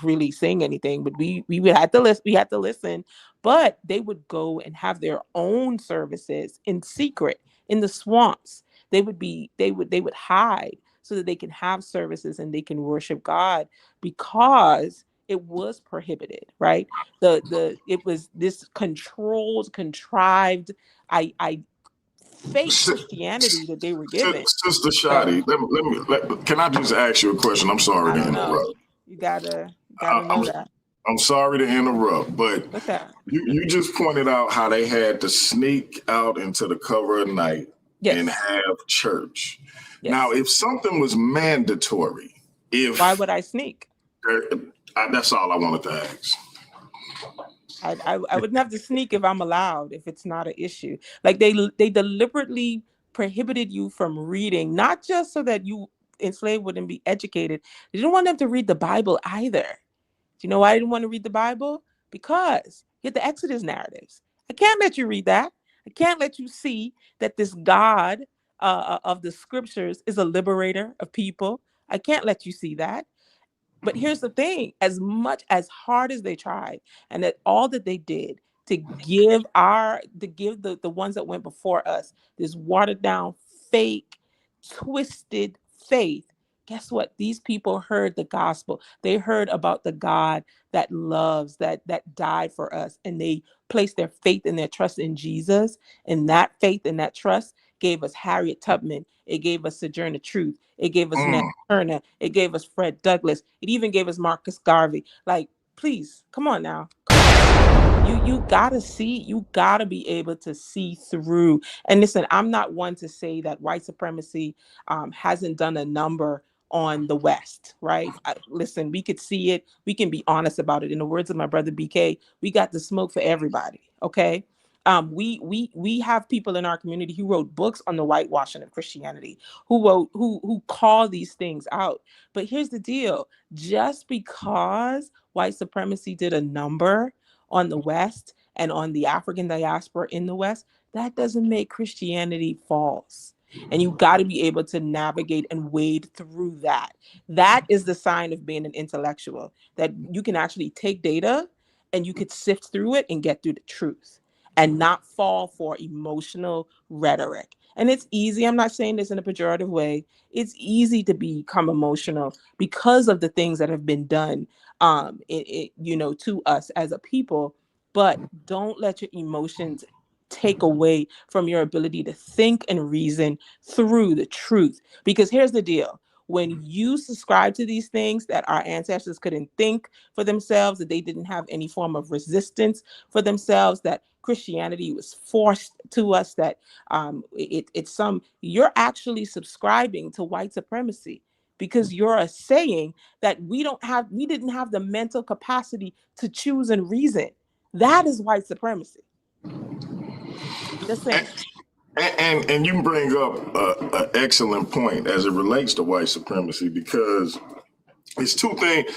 really saying anything, but we had to listen. But they would go and have their own services in secret in the swamps. They would hide so that they can have services and they can worship God because it was prohibited, right? It was this contrived, I fake Si- Christianity that they were given. Sister So Shotty, can I just ask you a question? I'm sorry I to don't know. interrupt. You gotta I'm know that. I'm sorry to interrupt, but What's that? you just pointed out how they had to sneak out into the cover of night and Yes. have church. Yes. Now, if something was mandatory, Why would I sneak? that's all I wanted to ask. I wouldn't have to sneak if I'm allowed, if it's not an issue. Like they deliberately prohibited you from reading, not just so that you enslaved wouldn't be educated. They didn't want them to read the Bible either. Do you know why I didn't want to read the Bible? Because you had the Exodus narratives. I can't let you read that. I can't let you see that this God of the scriptures is a liberator of people. I can't let you see that. But here's the thing, as much as hard as they tried and that all that they did to give the ones that went before us this watered down, fake, twisted faith, guess what? These people heard the gospel. They heard about the God that loves, that died for us, and they placed their faith and their trust in Jesus. And that faith and that trust gave us Harriet Tubman. It gave us Sojourner Truth. It gave us Nat Turner. It gave us Fred Douglass. It even gave us Marcus Garvey. Like, please, come on now. You gotta see, you gotta be able to see through. And listen, I'm not one to say that white supremacy hasn't done a number on the West, right? Listen, we could see it. We can be honest about it. In the words of my brother BK, we got the smoke for everybody, okay? We have people in our community who wrote books on the whitewashing of Christianity, who call these things out. But here's the deal: just because white supremacy did a number on the West and on the African diaspora in the West, that doesn't make Christianity false. And you got to be able to navigate and wade through that. That is the sign of being an intellectual, that you can actually take data and you could sift through it and get through the truth and not fall for emotional rhetoric. And it's easy. I'm not saying this in a pejorative way. It's easy to become emotional because of the things that have been done, to us as a people. But don't let your emotions take away from your ability to think and reason through the truth. Because here's the deal: when you subscribe to these things that our ancestors couldn't think for themselves, that they didn't have any form of resistance for themselves, that Christianity was forced to us, that you're actually subscribing to white supremacy, because you're saying that we didn't have the mental capacity to choose and reason. That is white supremacy. Just saying. And you bring up an excellent point as it relates to white supremacy, because it's two things.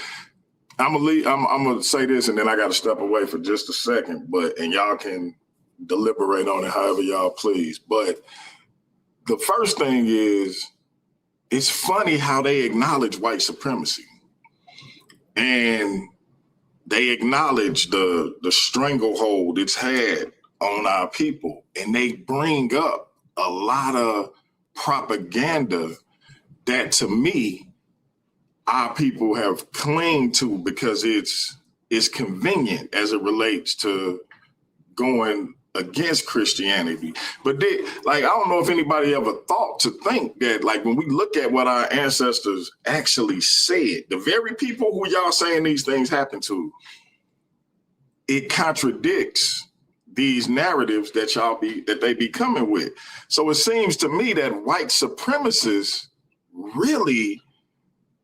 I'm gonna say this, and then I got to step away for just a second. And y'all can deliberate on it however y'all please. But the first thing is, it's funny how they acknowledge white supremacy, and they acknowledge the stranglehold it's had on our people, and they bring up a lot of propaganda that, to me, our people have clinged to because it's convenient as it relates to going against Christianity. But I don't know if anybody ever thought to think that, like, when we look at what our ancestors actually said, the very people who y'all saying these things happen to, it contradicts these narratives that they be coming with. So it seems to me that white supremacists really,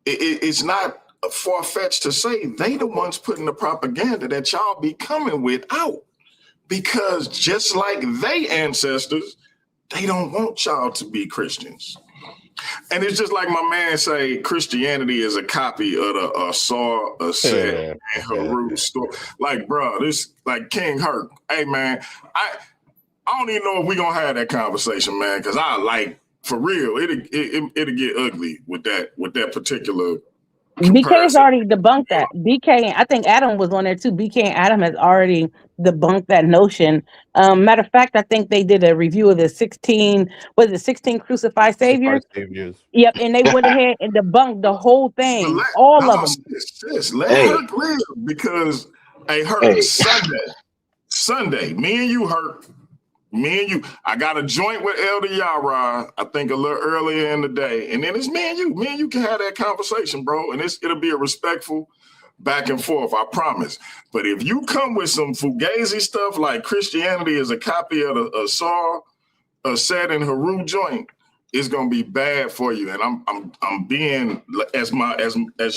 it's not far-fetched to say they the ones putting the propaganda that y'all be coming with out, because just like they ancestors, they don't want y'all to be Christians. And it's just like my man say, Christianity is a copy of the Saw, a Set, and Haru story. Like, bro, this like King Herc. Hey, man, I don't even know if we gonna have that conversation, man, because for real, it'll get ugly with that particular BK has comparison. already debunked that. BK, and I think Adam was on there too. BK and Adam has already debunked that notion. Matter of fact, I think they did a review of the 16 crucified saviors. Yep, and they went ahead and debunked the whole thing, all of them. Let Herc live, because Herc, Sunday, me and you, Herc, I got a joint with Elder Yara, I think a little earlier in the day, and then it's me and you can have that conversation, bro, and it'll be a respectful back and forth, I promise. But if you come with some fugazi stuff like Christianity is a copy of a Saw, a Set, and Haru joint, it's gonna be bad for you. And I'm being as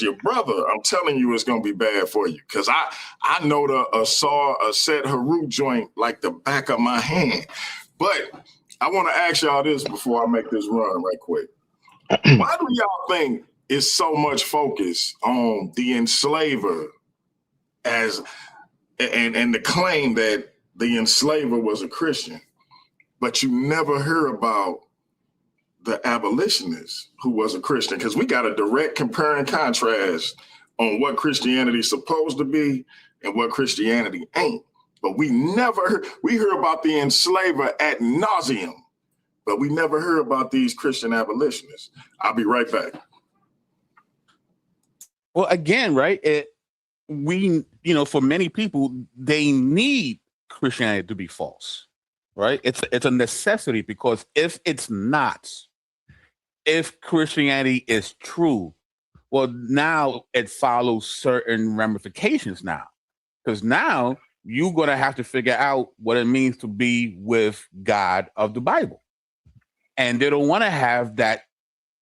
your brother, I'm telling you it's gonna be bad for you, because I know a Saw, a Set, Haru joint like the back of my hand. But I want to ask y'all this before I make this run right quick. Why do y'all think it's so much focus on the enslaver and the claim that the enslaver was a Christian, but you never hear about the abolitionist who was a Christian? Because we got a direct compare and contrast on what Christianity is supposed to be and what Christianity ain't. But we hear about the enslaver ad nauseum, but we never hear about these Christian abolitionists. I'll be right back. Well, again, right? For many people, they need Christianity to be false, right? It's a necessity, because if it's not, if Christianity is true, well, now it follows certain ramifications now, because now you're going to have to figure out what it means to be with God of the Bible. And they don't want to have that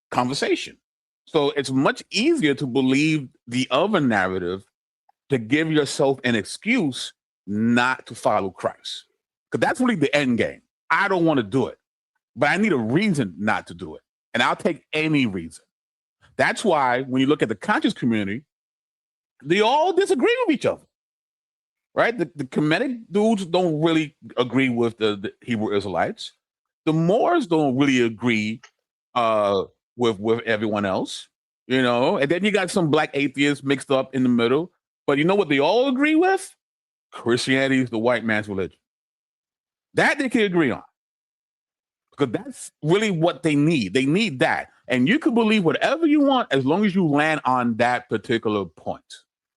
conversation. So it's much easier to believe the other narrative, to give yourself an excuse not to follow Christ. Because that's really the end game. I don't want to do it, but I need a reason not to do it. And I'll take any reason. That's why when you look at the conscious community, they all disagree with each other, right? The Kemetic dudes don't really agree with the Hebrew Israelites. The Moors don't really agree with everyone else, you know? And then you got some black atheists mixed up in the middle. But you know what they all agree with? Christianity is the white man's religion. That they can agree on. Because that's really what they need. They need that. And you can believe whatever you want as long as you land on that particular point.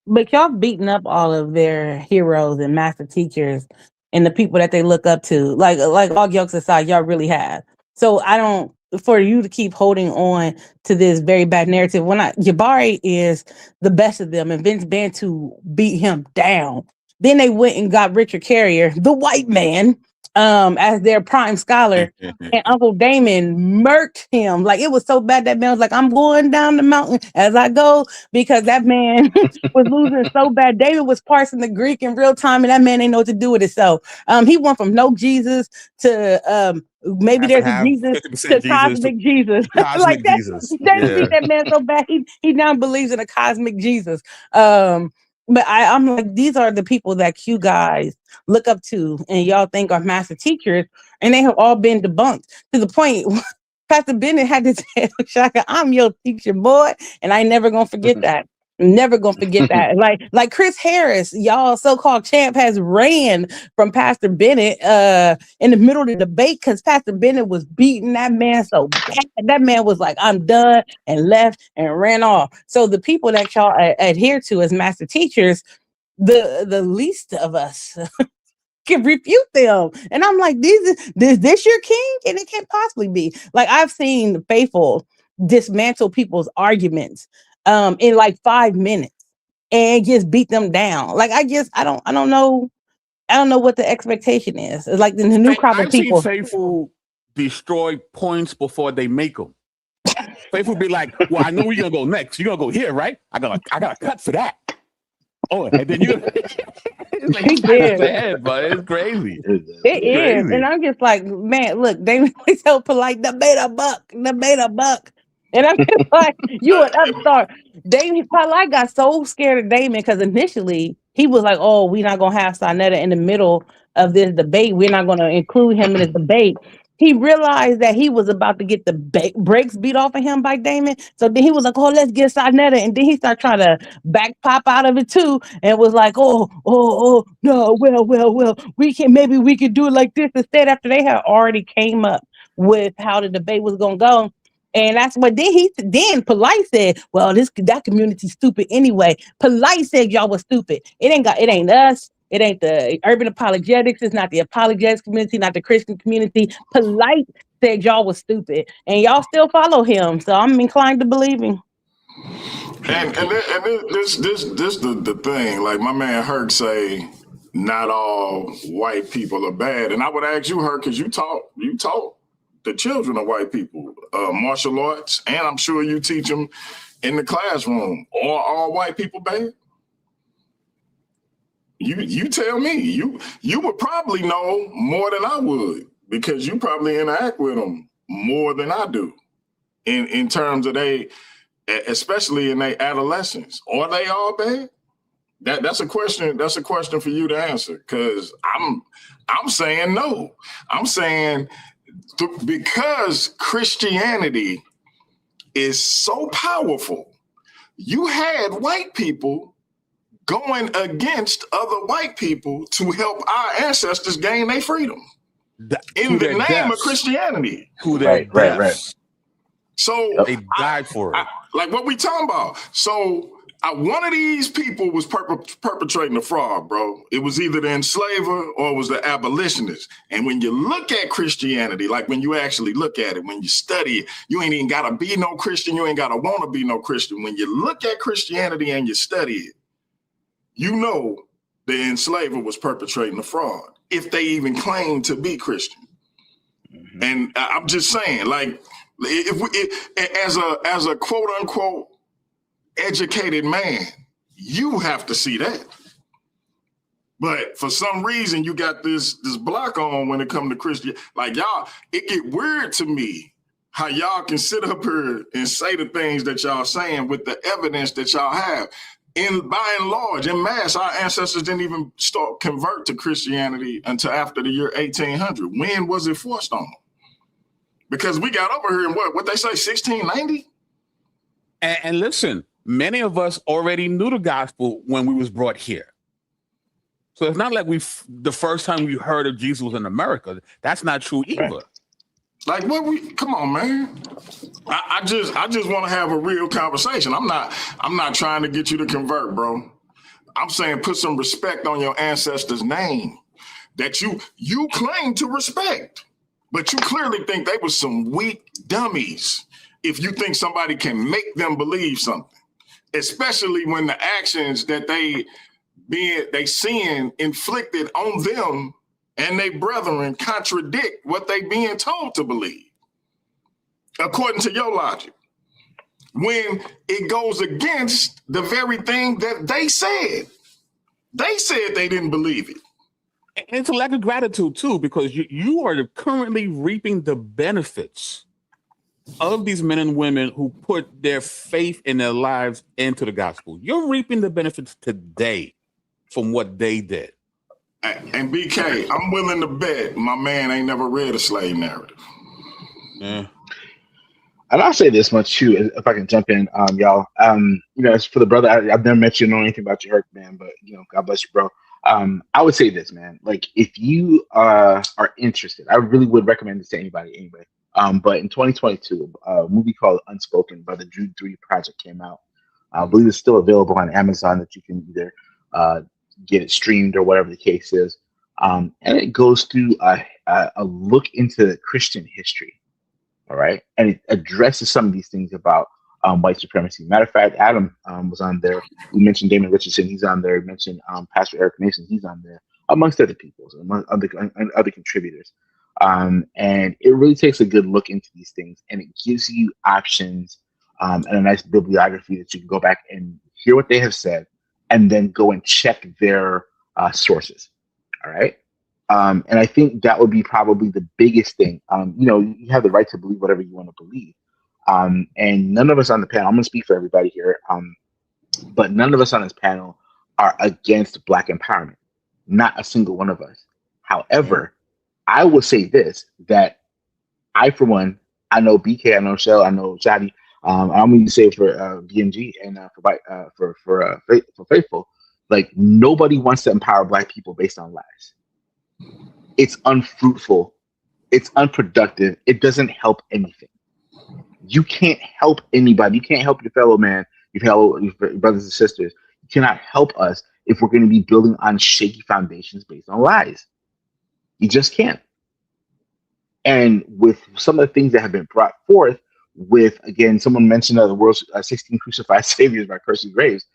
But y'all beating up all of their heroes and master teachers and the people that they look up to. Like all jokes aside, y'all really have. So I don't, for you to keep holding on to this very bad narrative, Jabari is the best of them, and Vince Bantu beat him down. Then they went and got Richard Carrier, the white man, as their prime scholar, and Uncle Damon murked him. Like, it was so bad that man was like, I'm going down the mountain as I go, because that man was losing so bad. David was parsing the Greek in real time, and that man didn't know what to do with it. So he went from no Jesus to maybe there's a Jesus to cosmic Jesus. Like that, Jesus. David beat that man so bad he now believes in a cosmic Jesus. But I'm like, these are the people that you guys look up to and y'all think are master teachers, and they have all been debunked to the point Pastor Bennett had to tell Shaka, I'm your teacher, boy, and I ain't never gonna forget that. Never gonna forget that. Like Chris Harris, y'all so-called champ, has ran from Pastor Bennett in the middle of the debate because Pastor Bennett was beating that man so bad. That man was like, I'm done, and left and ran off. So the people that y'all adhere to as master teachers, the least of us can refute them. And I'm like, is this your king? And it can't possibly be. Like, I've seen faithful dismantle people's arguments in like 5 minutes and just beat them down. Like, I don't know what the expectation is. It's like the new crop of people. I've seen faithful destroy points before they make them. Faithful be like, well, I know where you're gonna go next. You're gonna go here, right? I got a cut for that. Oh, and then you it's like, he did. Head, but it's crazy. It is. And I'm just like, man, look, Damon was so polite. Debate a buck. And I'm just like, you an upstart. Damon Polite got so scared of Damon because initially he was like, oh, we're not gonna have Sonetta in the middle of this debate. We're not gonna include him in this debate. He realized that he was about to get the brakes beat off of him by Damon. So then he was like, oh, let's get Sonetta. And then he started trying to back pop out of it too. And was like, no, well, maybe we could do it like this instead, after they had already came up with how the debate was going to go. And that's what then Polite said, well, that community's stupid anyway. Polite said y'all was stupid. It ain't us. It ain't the urban apologetics. It's not the apologetics community, not the Christian community. Polite said y'all was stupid, and y'all still follow him. So I'm inclined to believe him. And this the thing. Like my man Herc say, not all white people are bad. And I would ask you, Herc, because you taught the children of white people martial arts, and I'm sure you teach them in the classroom. Are all white people bad? You tell me. You would probably know more than I would, because you probably interact with them more than I do in terms of especially in their adolescence. Are they all bad? That's a question. That's a question for you to answer, because I'm saying no. I'm saying because Christianity is so powerful, you had white people going against other white people to help our ancestors gain their freedom in the name of Christianity. Right. So they died for it. Like what we talking about. So one of these people was perpetrating a fraud, bro. It was either the enslaver or it was the abolitionist. And when you look at Christianity, like when you actually look at it, when you study it, you ain't even gotta be no Christian. You ain't gotta want to be no Christian. When you look at Christianity and you study it, you know the enslaver was perpetrating a fraud, if they even claim to be Christian. Mm-hmm. And I'm just saying, like, as a quote unquote educated man, you have to see that, But for some reason, you got this block on when it comes to Christian. Like y'all, it get weird to me how y'all can sit up here and say the things that y'all saying with the evidence that y'all have. By and large, in mass, our ancestors didn't even start convert to Christianity until after the year 1800. When was it forced on them? Because we got over here in what they say, 1690? And listen, many of us already knew the gospel when we was brought here. So it's not like the first time we heard of Jesus was in America. That's not true either. Right. Like come on, man. I just want to have a real conversation. I'm not trying to get you to convert, bro. I'm saying put some respect on your ancestors' name that you claim to respect. But you clearly think they were some weak dummies if you think somebody can make them believe something, especially when the actions that they seeing inflicted on them and they brethren contradict what they being told to believe, according to your logic, when it goes against the very thing that they said. They said they didn't believe it. And it's a lack of gratitude, too, because you are currently reaping the benefits of these men and women who put their faith in their lives into the gospel. You're reaping the benefits today from what they did. And BK, I'm willing to bet my man ain't never read a slave narrative. Yeah. And I'll say this much too, if I can jump in, y'all. As for the brother, I've never met you, know anything about your hurt, man. But God bless you, bro. I would say this, man. Like, if you are interested, I really would recommend this to anybody, anyway. But in 2022, a movie called Unspoken by the Jude 3 Project came out. I believe it's still available on Amazon that you can either get it streamed or whatever the case is. And it goes through a look into Christian history. All right. And it addresses some of these things about white supremacy. Matter of fact, Adam was on there. We mentioned Damon Richardson. He's on there. We mentioned Pastor Eric Mason. He's on there, amongst other people, among other contributors. And it really takes a good look into these things, and it gives you options and a nice bibliography that you can go back and hear what they have said, and then go and check their sources. All right. And I think that would be probably the biggest thing. You have the right to believe whatever you want to believe. And none of us on the panel, I'm going to speak for everybody here, but none of us on this panel are against Black empowerment. Not a single one of us. However, I will say this, that I, for one, I know BK, I know Shell, I know Shadi. I'm going to say for BMG and for Faithful, like, nobody wants to empower Black people based on lies. It's unfruitful. It's unproductive. It doesn't help anything. You can't help anybody. You can't help your fellow man, your brothers and sisters. You cannot help us if we're going to be building on shaky foundations based on lies. You just can't. And with some of the things that have been brought forth, with, again, someone mentioned the world's 16 crucified saviors by Percy Graves.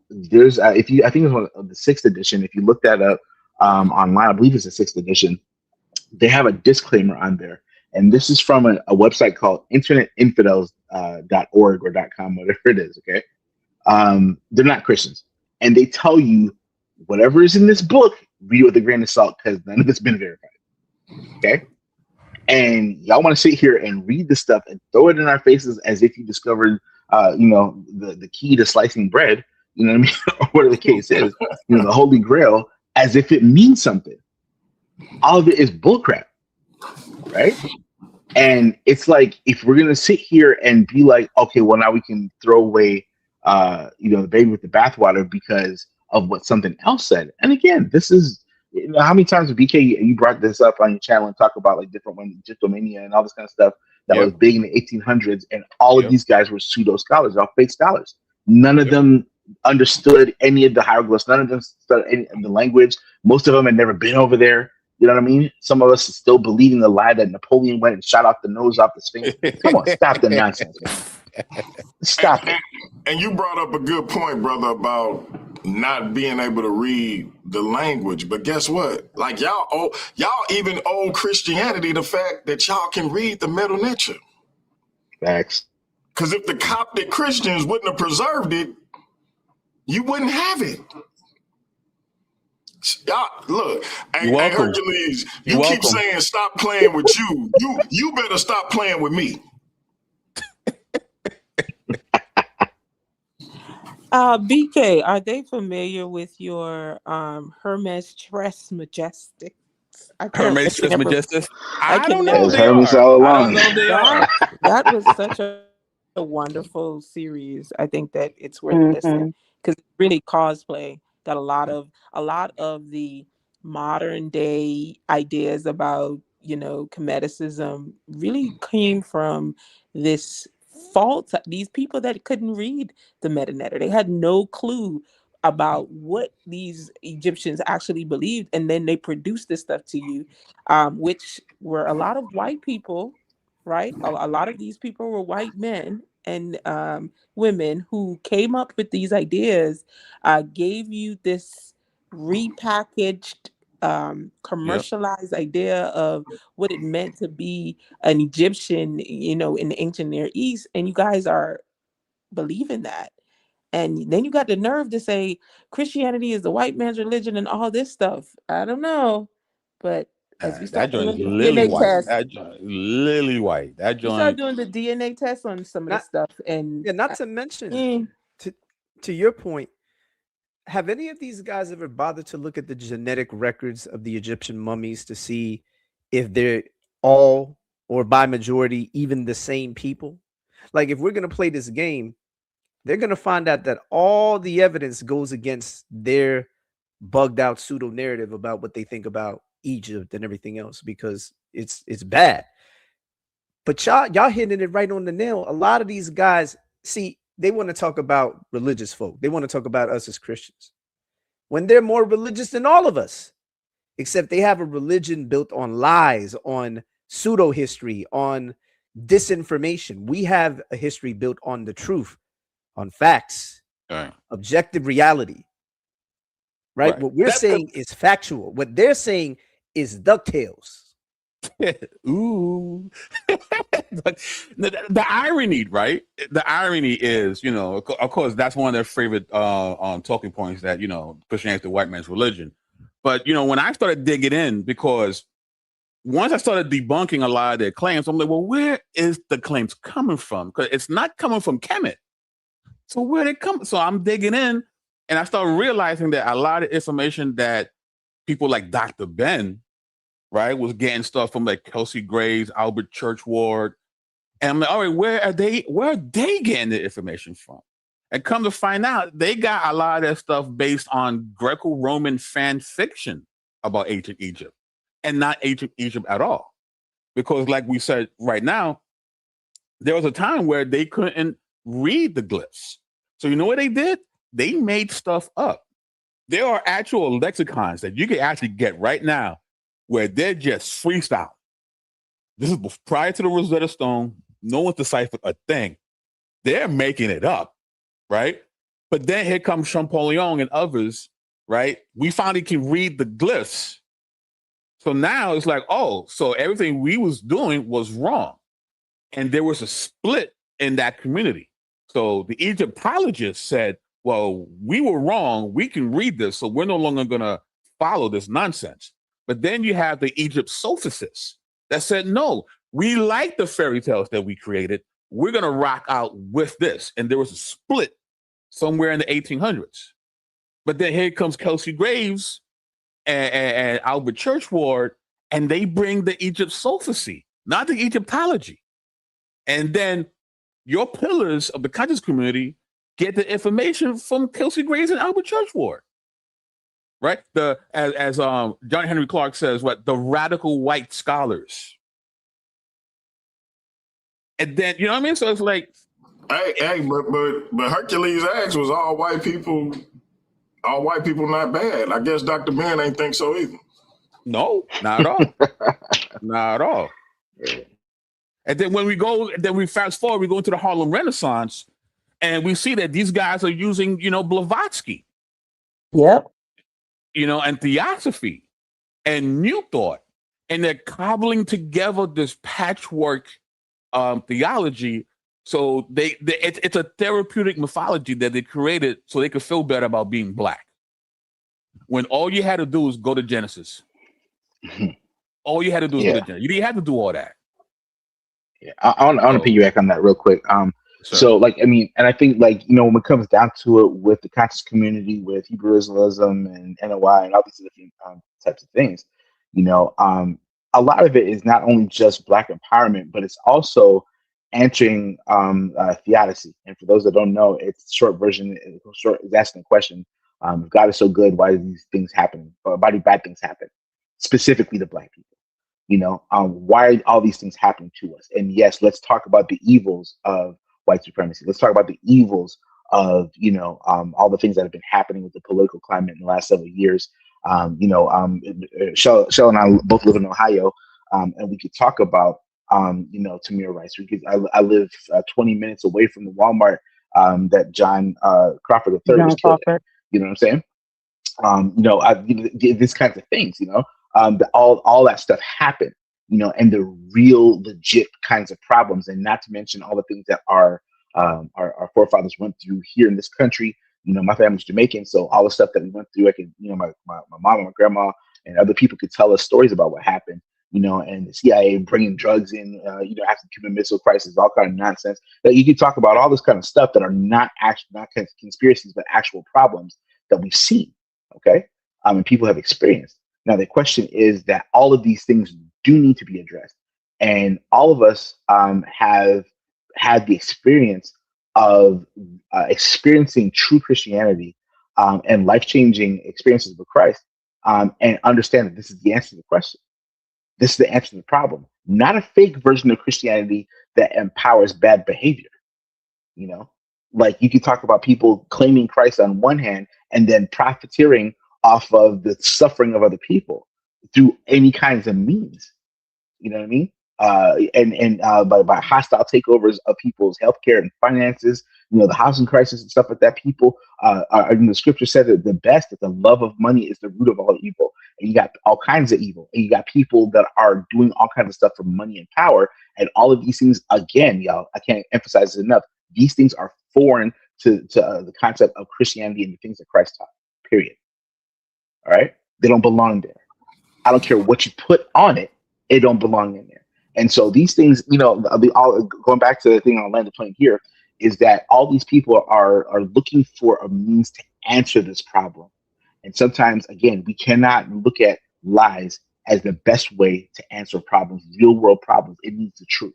There's I think it's one of the 6th edition. If you look that up online, I believe it's the 6th edition. They have a disclaimer on there, and this is from a website called internetinfidels.org or .com, whatever it is. Okay, they're not Christians, and they tell you whatever is in this book, read it with a grain of salt, because none of it's been verified. Okay. And y'all want to sit here and read this stuff and throw it in our faces as if you discovered, the key to slicing bread, you know what I mean? Or whatever the case is, the Holy Grail, as if it means something. All of it is bullcrap, right? And it's like, if we're going to sit here and be like, okay, well, now we can throw away, the baby with the bathwater because of what something else said. And again, this is, how many times, BK, you brought this up on your channel and talk about like different ones, Egyptomania and all this kind of stuff that was big in the 1800s, and all of these guys were pseudo scholars, all fake scholars. None of them understood any of the hieroglyphs. None of them studied any of the language. Most of them had never been over there. You know what I mean? Some of us are still believing the lie that Napoleon went and shot off the nose off the Sphinx. Come on, stop the nonsense, man. Stop it. And you brought up a good point, brother, about not being able to read the language. But guess what? Like, y'all even owe Christianity the fact that y'all can read the Middle Nature. Facts. Because if the Coptic Christians wouldn't have preserved it, you wouldn't have it. Y'all, look, You're hey welcome. Hercules, You're you keep welcome. saying stop playing with you. You better stop playing with me. BK, are they familiar with your Hermes Trismegistic? I Hermes can never. Trismegistus. I I don't can know if It's never. they Hermes are. all I don't along. know if they That are. that was such a wonderful series. I think that it's worth a listen because it really cosplay that a lot of the modern day ideas about comedicism really came from this fault. These people that couldn't read the metanetter, they had no clue about what these Egyptians actually believed, and then they produced this stuff to you, which were a lot of white people, right? A lot of these people were white men and women who came up with these ideas, gave you this repackaged, Yep. commercialized idea of what it meant to be an Egyptian, in the ancient Near East, and you guys are believing that. And then you got the nerve to say Christianity is the white man's religion and all this stuff. I don't know. But as we That start joint's doing the lily DNA white. test, That joint lily white. That we start joint. doing the DNA test on some of this Not stuff. And yeah, not to mention mm, to your point, have any of these guys ever bothered to look at the genetic records of the Egyptian mummies to see if they're all or by majority even the same people? Like if we're gonna play this game, they're gonna find out that all the evidence goes against their bugged out pseudo narrative about what they think about Egypt and everything else because it's bad. But y'all hitting it right on the nail. A lot of these guys, see, they want to talk about religious folk. They want to talk about us as Christians when they're more religious than all of us, except they have a religion built on lies, on pseudo history, on disinformation. We have a history built on the truth, on facts, Right. objective reality. Right? Right. What we're That's saying is factual. What they're saying is DuckTales. Ooh. The irony, right? The irony is, of course, that's one of their favorite talking points that, Christianity is the white man's religion. But, when I started digging in, because once I started debunking a lot of their claims, I'm like, well, where is the claims coming from? Because it's not coming from Kemet. So where they come? So I'm digging in and I started realizing that a lot of information that people like Dr. Ben, right, was getting stuff from like Kelsey Graves, Albert Churchward. And I'm like, all right, where are they getting the information from? And come to find out, they got a lot of their stuff based on Greco-Roman fan fiction about ancient Egypt and not ancient Egypt at all. Because like we said right now, there was a time where they couldn't read the glyphs. So you know what they did? They made stuff up. There are actual lexicons that you can actually get right now where they're just freestyle. This is prior to the Rosetta Stone. No one's deciphered a thing. They're making it up, right? But then here comes Champollion and others, right? We finally can read the glyphs. So now it's like, oh, so everything we was doing was wrong. And there was a split in that community. So the Egyptologists said, well, we were wrong. We can read this, so we're no longer going to follow this nonsense. But then you have the Egypt sophicists that said, no, we like the fairy tales that we created. We're going to rock out with this. And there was a split somewhere in the 1800s. But then here comes Kelsey Graves and Albert Churchward, and they bring the Egypt sophicy, not the Egyptology. And then your pillars of the conscious community get the information from Kelsey Graves and Albert Churchward, right? As John Henry Clark says, what the radical white scholars. And then you know what I mean. So it's like, but Hercules Axe was all white people. All white people not bad. I guess Dr. Ben ain't think so either. No, not at all. Not at all. And then when we fast forward, we go into the Harlem Renaissance, and we see that these guys are using, Blavatsky. Yep. And Theosophy and New Thought, and they're cobbling together this patchwork theology. So it's a therapeutic mythology that they created so they could feel better about being black. when all you had to do was go to Genesis. All you had to do is go to Genesis. You didn't have to do all that. Yeah, I want to piggyback on that real quick. Sure. And I think when it comes down to it with the conscious community, with Hebrew Israelism and NOI and all these different types of things, a lot of it is not only just Black empowerment, but it's also answering theodicy. And for those that don't know, it's the short version. Short is asking the question: if God is so good, why do these things happen? Or why do bad things happen, specifically to Black people? Why are all these things happening to us? And yes, let's talk about the evils of white supremacy. Let's talk about the evils of all the things that have been happening with the political climate in the last several years. Shell and I both live in Ohio, and we could talk about Tamir Rice. I live 20 minutes away from the Walmart that John Crawford III was killed at. You know what I'm saying? These kinds of things. All that stuff happened, and the real legit kinds of problems, and not to mention all the things that our forefathers went through here in this country. My family's Jamaican, so all the stuff that we went through, I could, my mom and my grandma and other people could tell us stories about what happened, and the CIA bringing drugs in, after the Cuban Missile Crisis, all kind of nonsense. That you could talk about all this kind of stuff that are not conspiracies, but actual problems that we've seen, okay, and people have experienced. Now, the question is that all of these things do need to be addressed. And all of us have had the experience of experiencing true Christianity and life-changing experiences with Christ, and understand that this is the answer to the question. This is the answer to the problem. Not a fake version of Christianity that empowers bad behavior. You could talk about people claiming Christ on one hand and then profiteering off of the suffering of other people through any kinds of means. You know what I mean? By hostile takeovers of people's healthcare and finances, the housing crisis and stuff like that. People the scripture said that that the love of money is the root of all evil. And you got all kinds of evil. And you got people that are doing all kinds of stuff for money and power. And all of these things, again, y'all, I can't emphasize it enough. These things are foreign to the concept of Christianity and the things that Christ taught, period. All right, they don't belong there. I don't care what you put on it; it don't belong in there. And so these things, going back to the thing on land the plane here, is that all these people are looking for a means to answer this problem. And sometimes, again, we cannot look at lies as the best way to answer problems, real world problems. It needs the truth.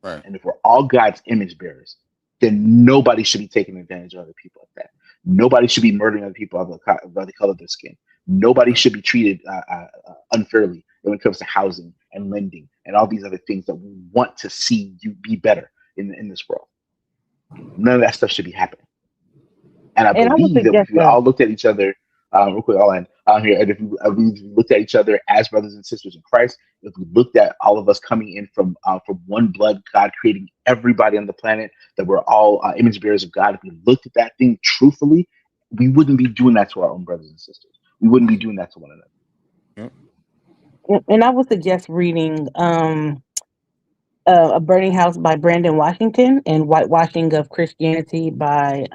Right. And if we're all God's image bearers, then nobody should be taking advantage of other people like that. Nobody should be murdering other people by the color of their skin. Nobody should be treated unfairly when it comes to housing and lending and all these other things that we want to see you be better in this world. None of that stuff should be happening. And I believe that if we all looked at each other, real quick, I'll end here. And if we looked at each other as brothers and sisters in Christ, if we looked at all of us coming in from one blood, God creating everybody on the planet, that we're all image bearers of God, if we looked at that thing truthfully, we wouldn't be doing that to our own brothers and sisters. We wouldn't be doing that to one another. And I would suggest reading A Burning House by Brandon Washington and Whitewashing of Christianity by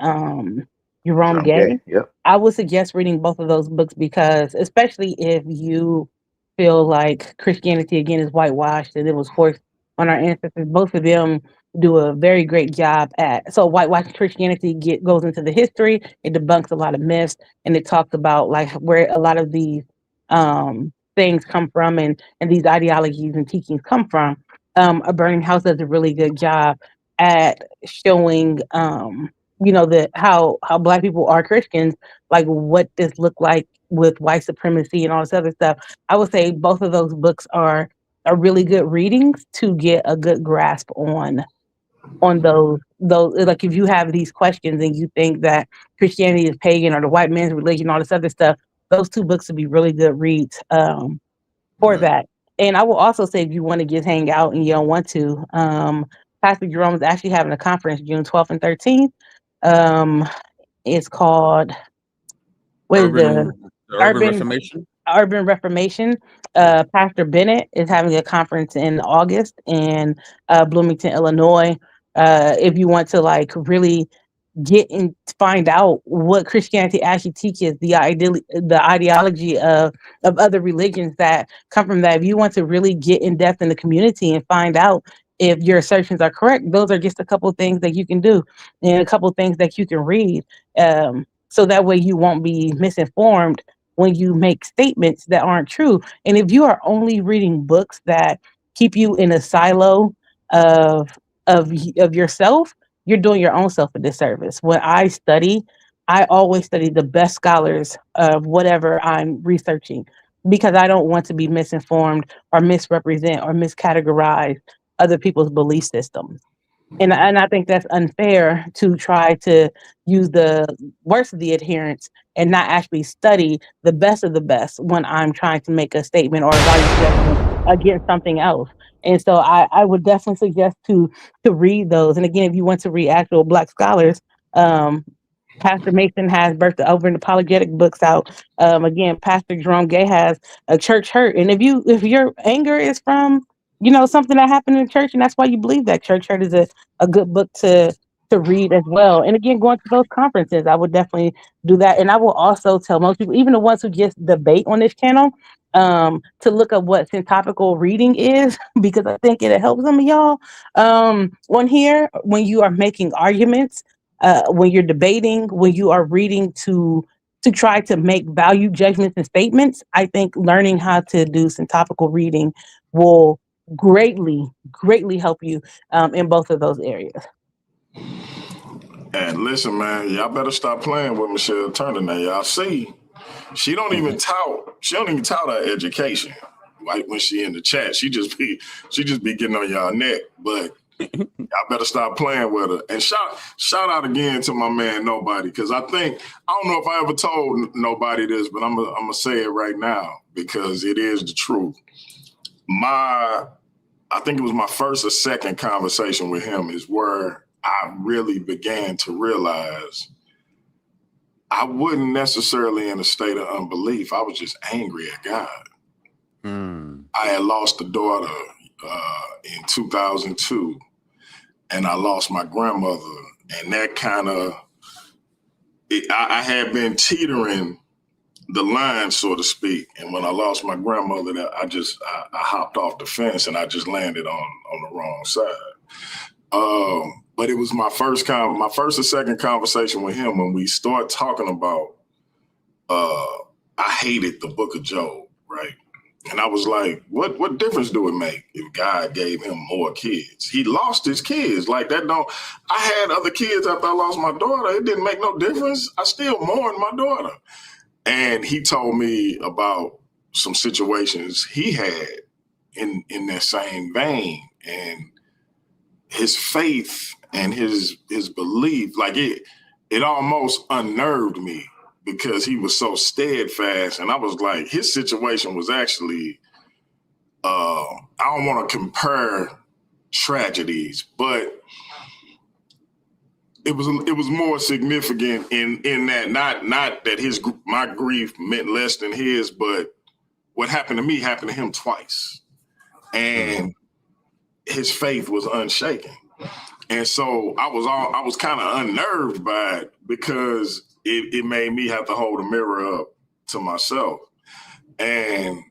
Jerome Gay. Yep. I would suggest reading both of those books because, especially if you feel like Christianity again is whitewashed and it was forced on our ancestors, both of them do a very great job at. So whitewashed Christianity goes into the history, it debunks a lot of myths, and it talks about like where a lot of these things come from and these ideologies and teachings come from. A Burning House does a really good job at showing how Black people are Christians, like what this look like with white supremacy and all this other stuff. I would say both of those books are really good readings to get a good grasp on those like if you have these questions and you think that Christianity is pagan or the white man's religion, all this other stuff, those two books would be really good reads for that. And I will also say if you want to just hang out and you don't want to, Pastor Jerome is actually having a conference June 12th and 13th. It's called Urban Reformation. Urban Reformation. Pastor Bennett is having a conference in August in Bloomington, Illinois. If you want to like really get and find out what Christianity actually teaches, the ideology of other religions that come from that. If you want to really get in depth in the community and find out if your assertions are correct, those are just a couple of things that you can do and a couple of things that you can read. So that way you won't be misinformed when you make statements that aren't true. And if you are only reading books that keep you in a silo of of yourself, you're doing your own self a disservice. When I study, I always study the best scholars of whatever I'm researching because I don't want to be misinformed or misrepresent or miscategorize other people's belief systems. And I think that's unfair to try to use the worst of the adherents and not actually study the best of the best when I'm trying to make a statement or a value judgment against something else. And so I would definitely suggest to read those. And again, if you want to read actual Black scholars, um, Pastor Mason has Birth Over and Apologetic books out. Again, Pastor Jerome Gay has a Church Hurt. And if your anger is from something that happened in church, and that's why you believe that, Church Hurt is a good book to read as well. And again, going to those conferences, I would definitely do that. And I will also tell most people, even the ones who just debate on this channel, to look up what syntopical reading is, because I think it'll help some of y'all on here when you are making arguments, when you're debating, when you are reading to try to make value judgments and statements. I think learning how to do syntopical reading will greatly help you in both of those areas. And listen, man, y'all better stop playing with Michelle Turner now. Y'all see, she don't even tout her education. Like when she in the chat, she just be getting on y'all neck. But y'all better stop playing with her. And shout out again to my man Nobody, because I don't know if I ever told nobody this, but I'm gonna say it right now because it is the truth. I think it was my first or second conversation with him is where I really began to realize I wasn't necessarily in a state of unbelief. I was just angry at God. I had lost a daughter in 2002, and I lost my grandmother. And that kind of, I had been teetering the line, so to speak. And when I lost my grandmother, I hopped off the fence and I just landed on the wrong side. But it was my first or second conversation with him when we started talking about, I hated the book of Job, right? And I was like, what difference do it make if God gave him more kids? He lost his kids. Like I had other kids after I lost my daughter. It didn't make no difference. I still mourned my daughter. And he told me about some situations he had in that same vein, and his faith and his belief, like it almost unnerved me because he was so steadfast. And I was like, his situation was actually, I don't want to compare tragedies, but it was more significant in that not that my grief meant less than his, but what happened to me happened to him twice, and his faith was unshaken. And so I was kind of unnerved by it because it made me have to hold a mirror up to myself. And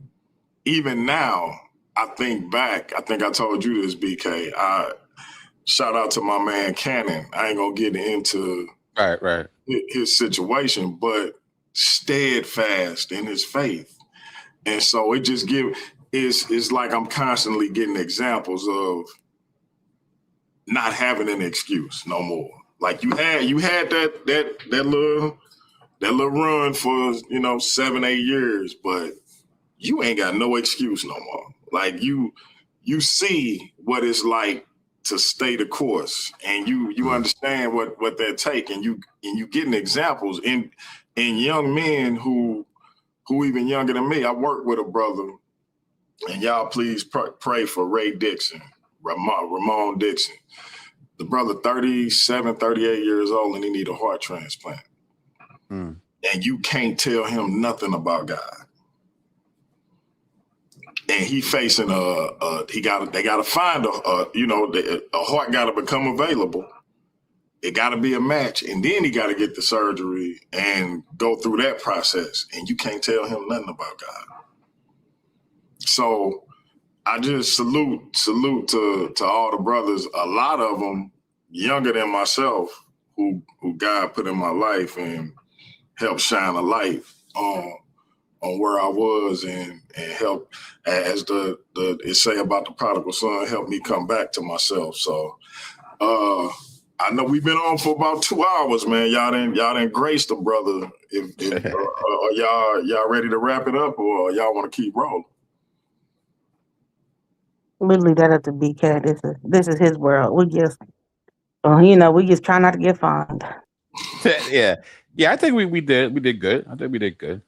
even now, I think back, I think I told you this, BK, shout out to my man Cannon. I ain't gonna get into right his situation, but steadfast in his faith. And so it just it's like I'm constantly getting examples of not having an excuse no more. Like you had that little run for 7-8 years, but you ain't got no excuse no more. Like you see what it's like to stay the course, and you understand what that take, and you getting examples in young men who even younger than me. I work with a brother, and y'all please pray for Ray Dixon, Ramon Dixon. The brother 37, 38 years old, and he need a heart transplant. And you can't tell him nothing about God. And he facing they got to find a heart got to become available, it got to be a match, and then he got to get the surgery and go through that process, and you can't tell him nothing about God. So I just salute to all the brothers, a lot of them younger than myself, who God put in my life and helped shine a light on where I was, and help, as the it say about the prodigal son, help me come back to myself. So I know we've been on for about 2 hours, man. Y'all didn't grace the brother. If are y'all ready to wrap it up, or y'all want to keep rolling? We leave that up to BK. This is his world. We just try not to get fined. Yeah. I think we did good. I think we did good.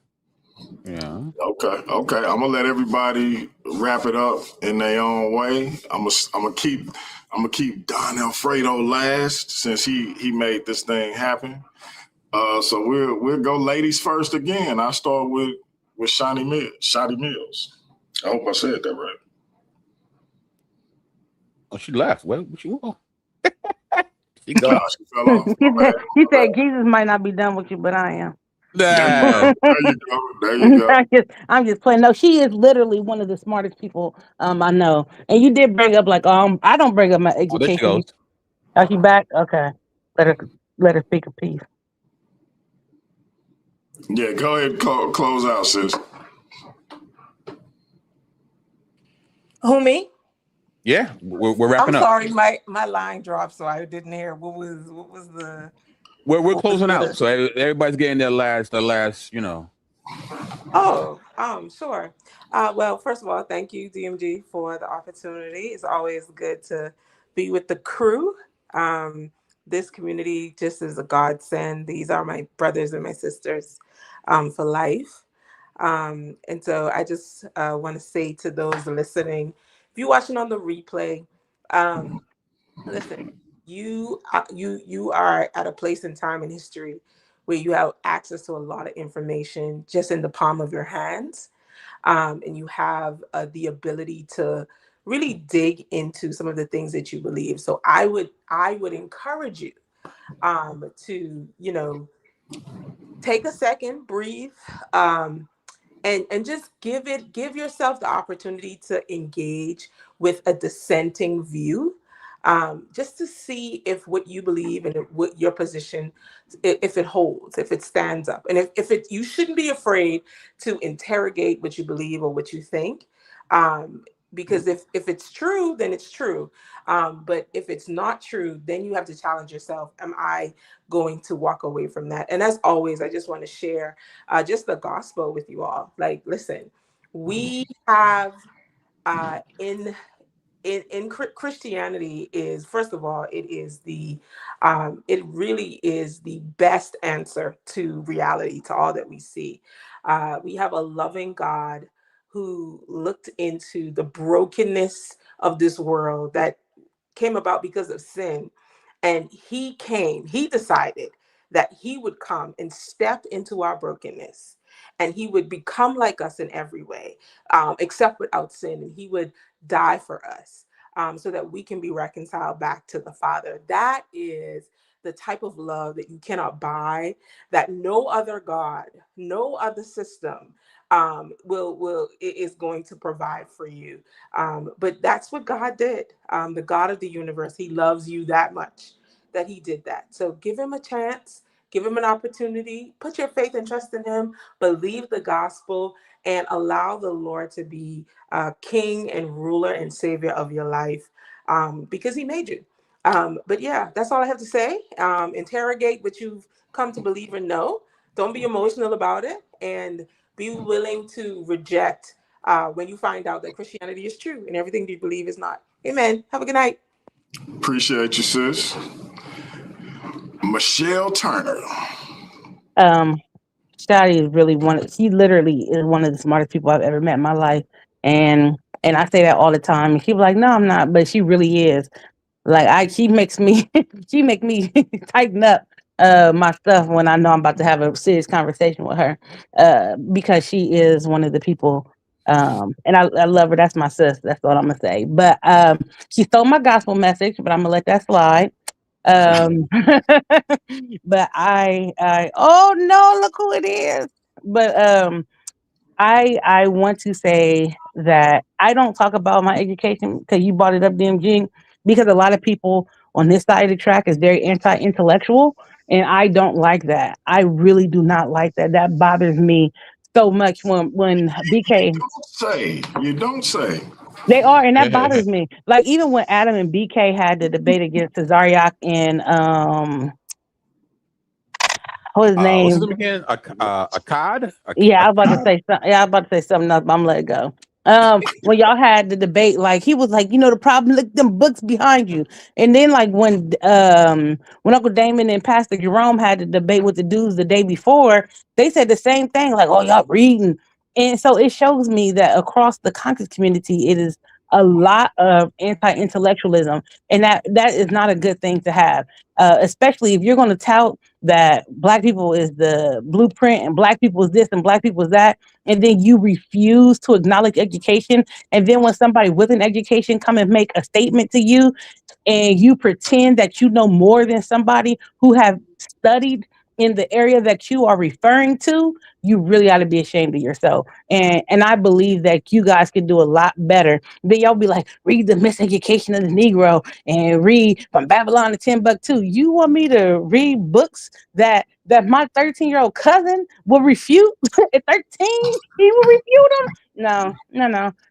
Yeah. Okay. I'm gonna let everybody wrap it up in their own way. I'm gonna keep Don Alfredo last, since he made this thing happen. So we'll go ladies first again. I start with Shotty Mills. I hope I said that right. Oh, she left. What you want? She fell off. He said Jesus might not be done with you, but I am. Nah. There you go. I'm just playing. No, she is literally one of the smartest people I know. And you did bring up I don't bring up my education. Oh, there she goes. Are she back? Okay. Let her speak a piece. Yeah, go ahead, close out, sis. Who, me? Yeah, we're wrapping I'm up. sorry, my line dropped, so I didn't hear what was the. We're closing out, so everybody's getting their last. Oh, sure. Well, first of all, thank you, DMG, for the opportunity. It's always good to be with the crew. This community just is a godsend. These are my brothers and my sisters for life. And so I just want to say to those listening, if you're watching on the replay, listen, you are at a place in time in history where you have access to a lot of information just in the palm of your hands, and you have the ability to really dig into some of the things that you believe. So I would encourage you to take a second, breathe, and just give yourself the opportunity to engage with a dissenting view, just to see if what you believe and what your position, if it holds, if it stands up. And if you shouldn't be afraid to interrogate what you believe or what you think, because if it's true, then it's true. But if it's not true, then you have to challenge yourself. Am I going to walk away from that? And as always, I just want to share just the gospel with you all. Like, listen, we have in Christianity is, first of all, it is it really is the best answer to reality, to all that we see. We have a loving God who looked into the brokenness of this world that came about because of sin. And he decided that he would come and step into our brokenness, and he would become like us in every way, except without sin. And he would die for us, so that we can be reconciled back to the Father. That is the type of love that you cannot buy, that no other God, no other system is going to provide for you. But that's what God did. The God of the universe, he loves you that much that he did that. So give him a chance, give him an opportunity, put your faith and trust in him, believe the gospel, and allow the Lord to be king and ruler and savior of your life, because he made you. But yeah, that's all I have to say. Interrogate what you've come to believe or know. Don't be emotional about it, and be willing to reject when you find out that Christianity is true and everything you believe is not. Amen. Have a good night. Appreciate you, sis. Michelle Turner. Shotty is really she literally is one of the smartest people I've ever met in my life. And I say that all the time. And she's like, no, I'm not, but she really is. Like she makes me tighten up my stuff when I know I'm about to have a serious conversation with her. Because she is one of the people, and I love her. That's my sis. That's all I'm gonna say. But she stole my gospel message, but I'm gonna let that slide. But oh no, look who it is. But I want to say that I don't talk about my education because you brought it up, DMG, because a lot of people on this side of the track is very anti-intellectual, and I don't like that. I really do not like that. That bothers me so much when BK. You don't say. They are, and that bothers me. Like even when Adam and BK had the debate against Tazariak and what his name? What's his name again? Akkad? Yeah, I was about to say something. Yeah, I was about to say something else, but I'm letting it go. When y'all had the debate, like he was like, the problem, look them books behind you. And then like when Uncle Damon and Pastor Jerome had the debate with the dudes the day before, they said the same thing, like, oh, y'all reading. And so it shows me that across the conscious community, it is a lot of anti-intellectualism, and that is not a good thing to have, especially if you're going to tout that Black people is the blueprint and Black people is this and Black people is that, and then you refuse to acknowledge education, and then when somebody with an education come and make a statement to you, and you pretend that you know more than somebody who have studied in the area that you are referring to, you really ought to be ashamed of yourself. And I believe that you guys can do a lot better. Then y'all be like, read the miseducation of the Negro and read From Babylon to Timbuktu. You want me to read books that my 13-year-old cousin will refute at 13? He will refute them?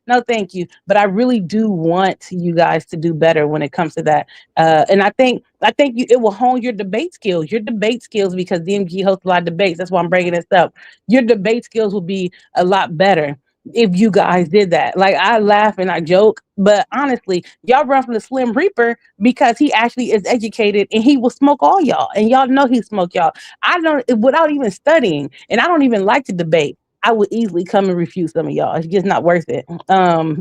No, thank you. But I really do want you guys to do better when it comes to that. And I think it will hone your debate skills. Your debate skills, because DMG hosts a lot of debates. That's why I'm bringing this up. Your debate skills will be a lot better if you guys did that. Like, I laugh and I joke, but honestly, y'all run from the Slim Reaper because he actually is educated and he will smoke all y'all, and y'all know he smoke y'all. I don't, without even studying, and I don't even like to debate. I would easily come and refute some of y'all. It's just not worth it.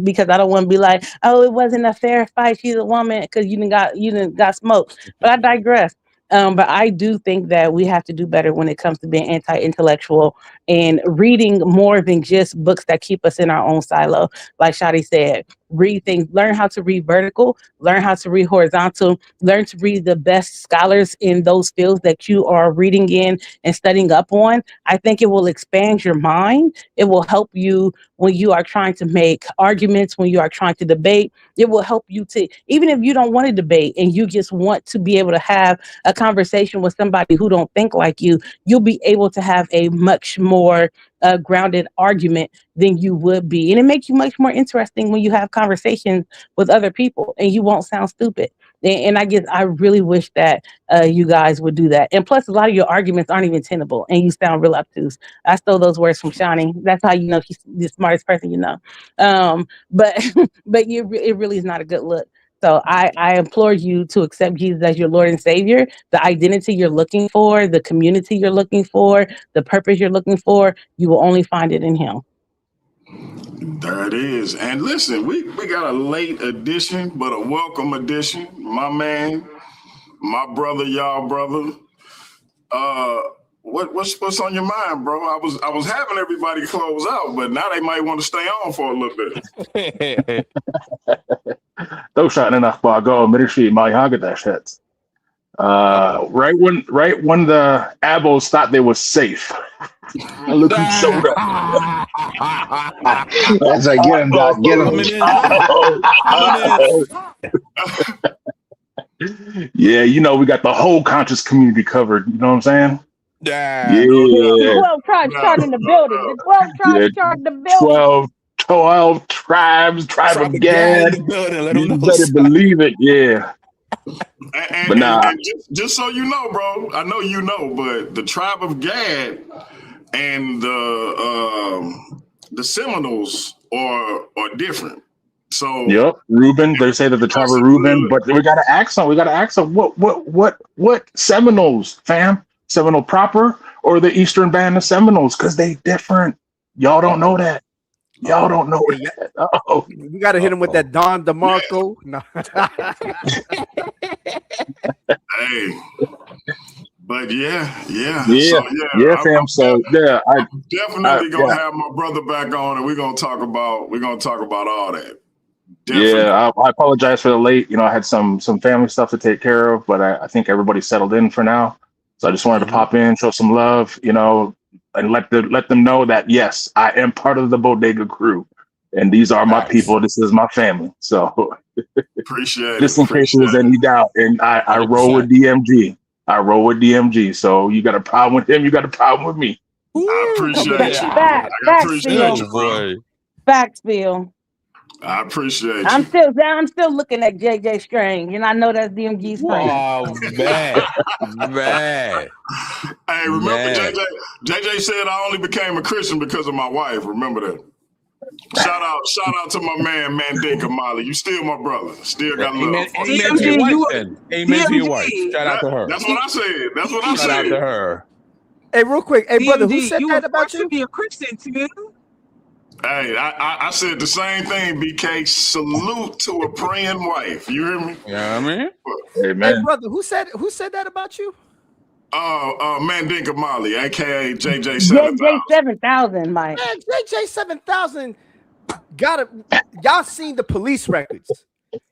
Because I don't want to be like, oh, it wasn't a fair fight. She's a woman, because you didn't got smoked. But I digress. But I do think that we have to do better when it comes to being anti-intellectual and reading more than just books that keep us in our own silo. Like Shadi said, read things, learn how to read vertical, learn how to read horizontal, learn to read the best scholars in those fields that you are reading in and studying up on. I think it will expand your mind. It will help you when you are trying to make arguments, when you are trying to debate. It will help you to, even if you don't want to debate and you just want to be able to have a conversation with somebody who don't think like you, you'll be able to have a much more grounded argument than you would be. And it makes you much more interesting when you have conversations with other people and you won't sound stupid. And I guess I really wish that you guys would do that. And plus, a lot of your arguments aren't even tenable and you sound real obtuse. I stole those words from Shawnee. That's how you know she's the smartest person you know. But it really is not a good look. So I implore you to accept Jesus as your Lord and Savior. The identity you're looking for, the community you're looking for, the purpose you're looking for, you will only find it in Him. There it is. And listen, we got a late edition, but a welcome edition. My man, my brother, y'all brother. What's on your mind, bro? I was having everybody close out, but now they might want to stay on for a little bit. Those shot enough by go military my Hagadash. Right when the Abos thought they were safe. Look who showed up. That's like, get him, Doc, get him. Yeah, we got the whole conscious community covered. You know what I'm saying? Yeah. 12 tribes charted in the building. The 12 tribes charted in the building. 12 tribes, tribe of Gad. You better believe it, yeah. And just so you know, bro, I know you know, but the tribe of Gad and the Seminoles are different. So yep, Reuben. They say that the tribe of Reuben, but we gotta ask them. What Seminoles, fam? Seminole proper or the Eastern Band of Seminoles? Because they different. Y'all don't know that. Y'all don't know that. Oh, you got to hit him with that Don DeMarco. No. Hey, but yeah, fam. I'm definitely gonna have my brother back on, and we're gonna talk about all that. Definitely. Yeah, I apologize for the late. I had some family stuff to take care of, but I think everybody's settled in for now. So I just wanted to pop in, show some love, and let them know that yes, I am part of the Bodega crew, and these are my people. This is my family. So Appreciate just it. in case there was any doubt, and I roll with DMG. I roll with DMG. So you got a problem with him, you got a problem with me. I appreciate you. Facts, I appreciate you, bro. Facts, Bill. I appreciate you. I'm still looking at JJ Strange, and I know that's DMG's friend. Oh man. Hey, remember JJ said I only became a Christian because of my wife. Remember that. Shout out to my man Mandinka Molly. You still my brother. Still got love. Amen to your wife, then. Amen to your wife. Shout out to her. That's what I said. Shout out to her. Hey, real quick. Hey, brother, who DMG, said you that were about forced you? to be a Christian too. Hey, I said the same thing, BK. Salute to a praying wife. You hear me? Yeah, I mean. Amen. Hey, brother, who said that about you? Mandinka Molly, aka JJ 7000. JJ 7000, Mike. Man, JJ 7000 y'all seen the police records.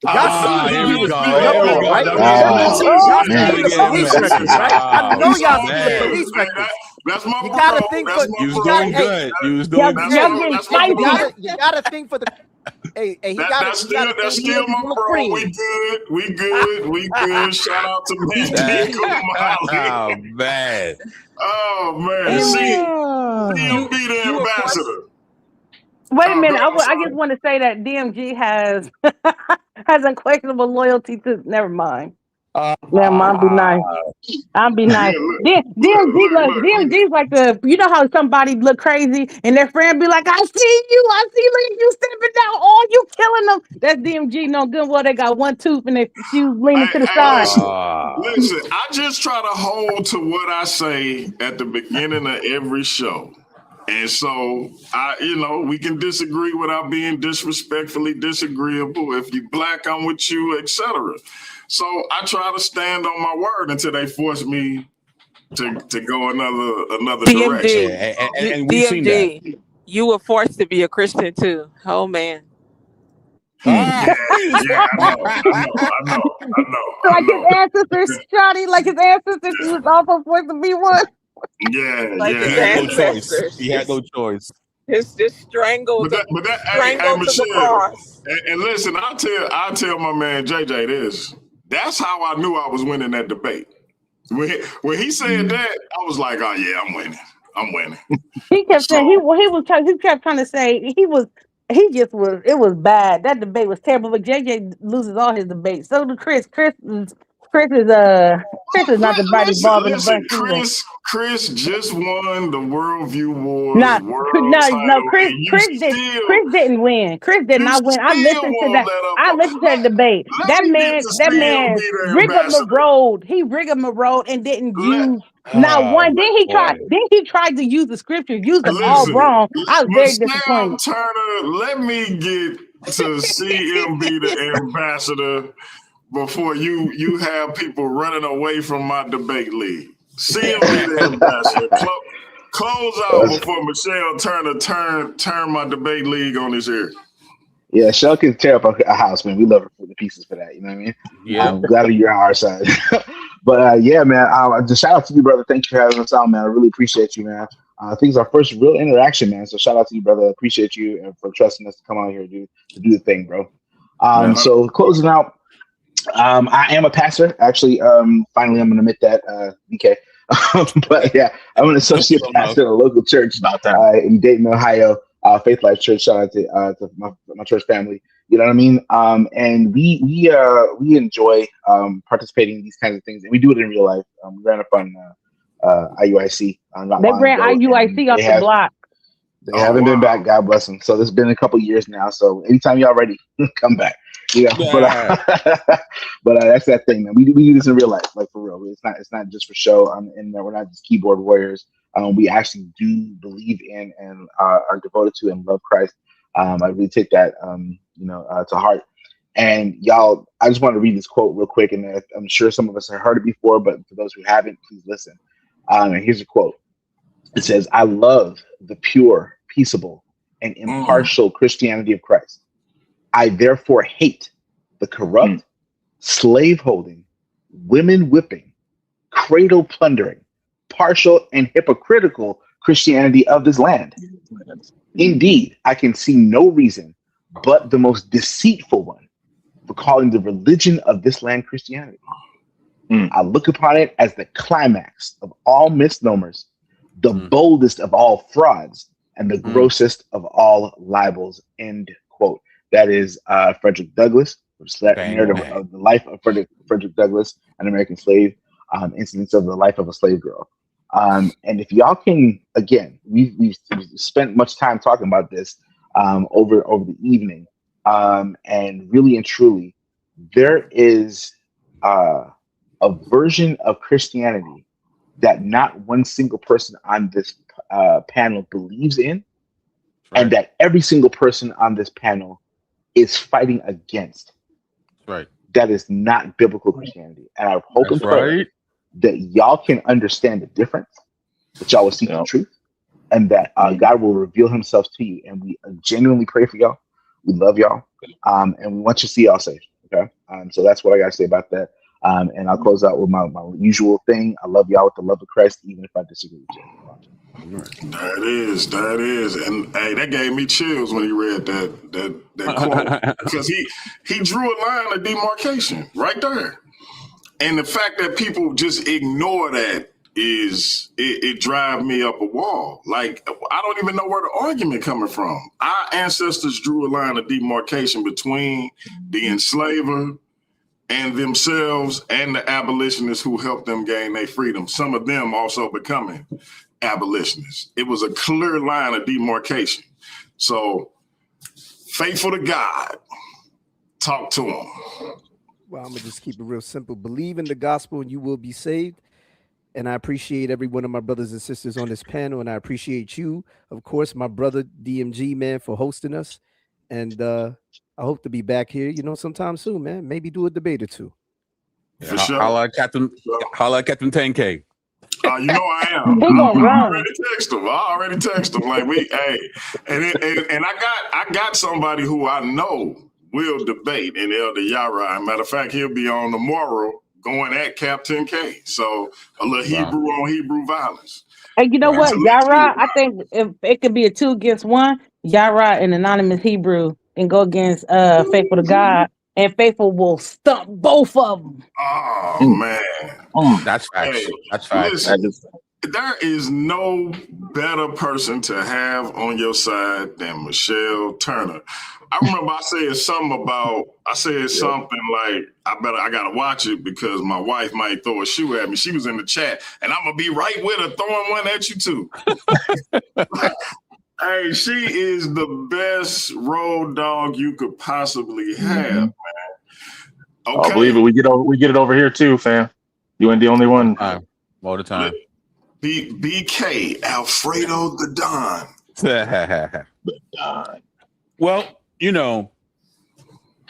Y'all seen here we was go. beaten up on, right? Y'all seen the police records, right? I know y'all seen the police records. That's my You gotta think for You was doing good. You was doing good. You gotta think for the hey, he got that's still my bro. We good. Shout out to Mandinka Molly. Oh man. Oh man. DMB the ambassador. Wait a minute. I just want to say that DMG has has unquestionable loyalty to. Never mind. Never mind. Be nice. I'll be nice. DMG's like you know how somebody look crazy and their friend be like, I see you stepping down, all you killing them. That's DMG. No good. Well, they got one tooth and their shoes leaning to the side. Listen, I just try to hold to what I say at the beginning of every show. And so we can disagree without being disrespectfully disagreeable. If you black, I'm with you, etc. So I try to stand on my word until they force me to go another direction. And we've seen that. You were forced to be a Christian too. Oh man. Yeah, I know. Like his ancestors, Johnny, like his ancestors, he was also forced to be one. Yeah, like yeah. His ancestors. He had no choice. It's just strangled. But that strangled to the cross. And listen, I'll tell my man JJ this. That's how I knew I was winning that debate. When he said that, I was like, oh yeah, I'm winning. He kept saying he kept trying to say it was bad. That debate was terrible, but JJ loses all his debates. So do Chris. Chris is not the body involved in the bunch either. Chris just won the Worldview Wars. Chris didn't win. Chris did not win. I listened to that. I listened to the debate. That man rigged up the road. He rigged up the road and didn't use not one. Then he tried to use the scripture, used them all wrong. I was very disappointed. Turner, let me get to CMB the ambassador before you have people running away from my debate league. CMB the ambassador. Close out before Michelle Turner turn my debate league on his ear. Yeah, Shell can tear up a house, man. We love her for the pieces for that. You know what I mean? Yeah. I'm glad you're on our side. But yeah, man, just shout out to you, brother. Thank you for having us out, man. I really appreciate you, man. I think it's our first real interaction, man. So shout out to you, brother. Appreciate you and for trusting us to come out here to do the thing, bro. So closing out, I am a pastor. Actually, finally, I'm going to admit that, BK. But yeah, I'm an associate pastor at a local church in Dayton, Ohio, Faith Life Church. Shout out to my church family. You know what I mean? And we enjoy participating in these kinds of things, and we do it in real life. We ran up on IUIC. They ran IUIC off the block. They haven't been back. God bless them. So this has been a couple years now. So anytime y'all ready, come back. Yeah, but that's that thing, man. We do this in real life, like for real. It's not just for show. And we're not just keyboard warriors. We actually do believe in and are devoted to and love Christ. I really take that, to heart. And y'all, I just want to read this quote real quick, and I'm sure some of us have heard it before, but for those who haven't, please listen. And here's a quote. It says, "I love the pure, peaceable, and impartial Christianity of Christ. I therefore hate the corrupt, slave-holding, women whipping, cradle plundering, partial and hypocritical Christianity of this land. Indeed, I can see no reason but the most deceitful one for calling the religion of this land Christianity. I look upon it as the climax of all misnomers, the boldest of all frauds, and the grossest of all libels. End quote. That is Frederick Douglass, narrative of the life of Frederick Douglass, an American slave, incidents of the life of a slave girl. And if y'all can, again, we've spent much time talking about this over the evening, and really and truly, there is a version of Christianity that not one single person on this panel believes in, and that every single person on this panel is fighting against. Right. That is not biblical Christianity. And I hope and pray that y'all can understand the difference, that y'all will seek the truth, and that God will reveal himself to you. And we genuinely pray for y'all. We love y'all. And we want to see y'all safe. Okay. So that's what I got to say about that. And I'll close out with my usual thing. I love y'all with the love of Christ, even if I disagree with you. That is. And hey, that gave me chills when he read that quote. Because he drew a line of demarcation right there. And the fact that people just ignore that it drives me up a wall. Like, I don't even know where the argument coming from. Our ancestors drew a line of demarcation between the enslaver and themselves and the abolitionists who helped them gain their freedom. Some of them also becoming abolitionists. It was a clear line of demarcation. So, faithful to God, talk to him. Well, I'm going to just keep it real simple. Believe in the gospel and you will be saved. And I appreciate every one of my brothers and sisters on this panel. And I appreciate you, of course, my brother DMG, man, for hosting us. And I hope to be back here, sometime soon, man. Maybe do a debate or two. Yeah, holla at Captain 10K. You know I am. I already text him. Like and I got somebody who I know will debate in Elder Yara. Matter of fact, he'll be on tomorrow going at Captain K. So a little Hebrew on Hebrew violence. Hey, you know what, Yara? I think if it could be a 2 against 1, Yara and Anonymous Hebrew and go against Faithful to God, and Faithful will stump both of them. Oh man, that's facts. Hey, that's facts. Listen, there is no better person to have on your side than Michelle Turner. I remember I said something like, I gotta watch it because my wife might throw a shoe at me. She was in the chat, and I'm gonna be right with her throwing one at you too. Hey, she is the best road dog you could possibly have, man. Okay. I believe it. We get it over here too, fam. You ain't the only one. All the time. BK Alfredo the Don. The Don. Well,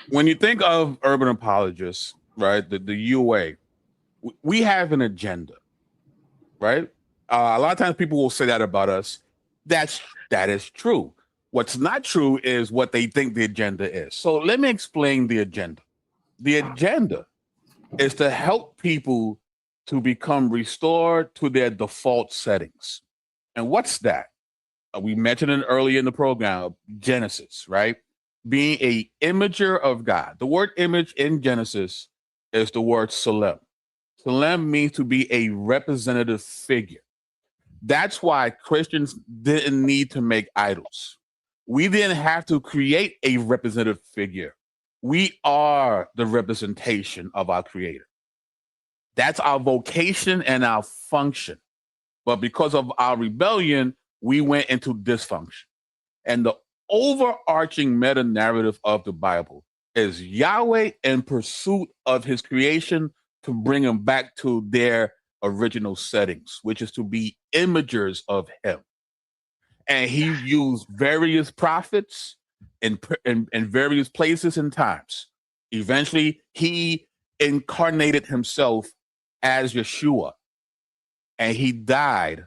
when you think of urban apologists, right, the UA, we have an agenda, right? A lot of times people will say that about us. That is true. What's not true is what they think the agenda is. So let me explain the agenda. The agenda is to help people to become restored to their default settings. And what's that? We mentioned it earlier in the program, Genesis, right? Being a imager of God. The word image in Genesis is the word Salem. Salem means to be a representative figure. That's why Christians didn't need to make idols. We didn't have to create a representative figure. We are the representation of our Creator. That's our vocation and our function. But because of our rebellion, we went into dysfunction. And the overarching meta narrative of the Bible is Yahweh in pursuit of his creation to bring them back to their original settings, which is to be imagers of him. And he used various prophets in various places and times. Eventually, he incarnated himself as Yeshua, and he died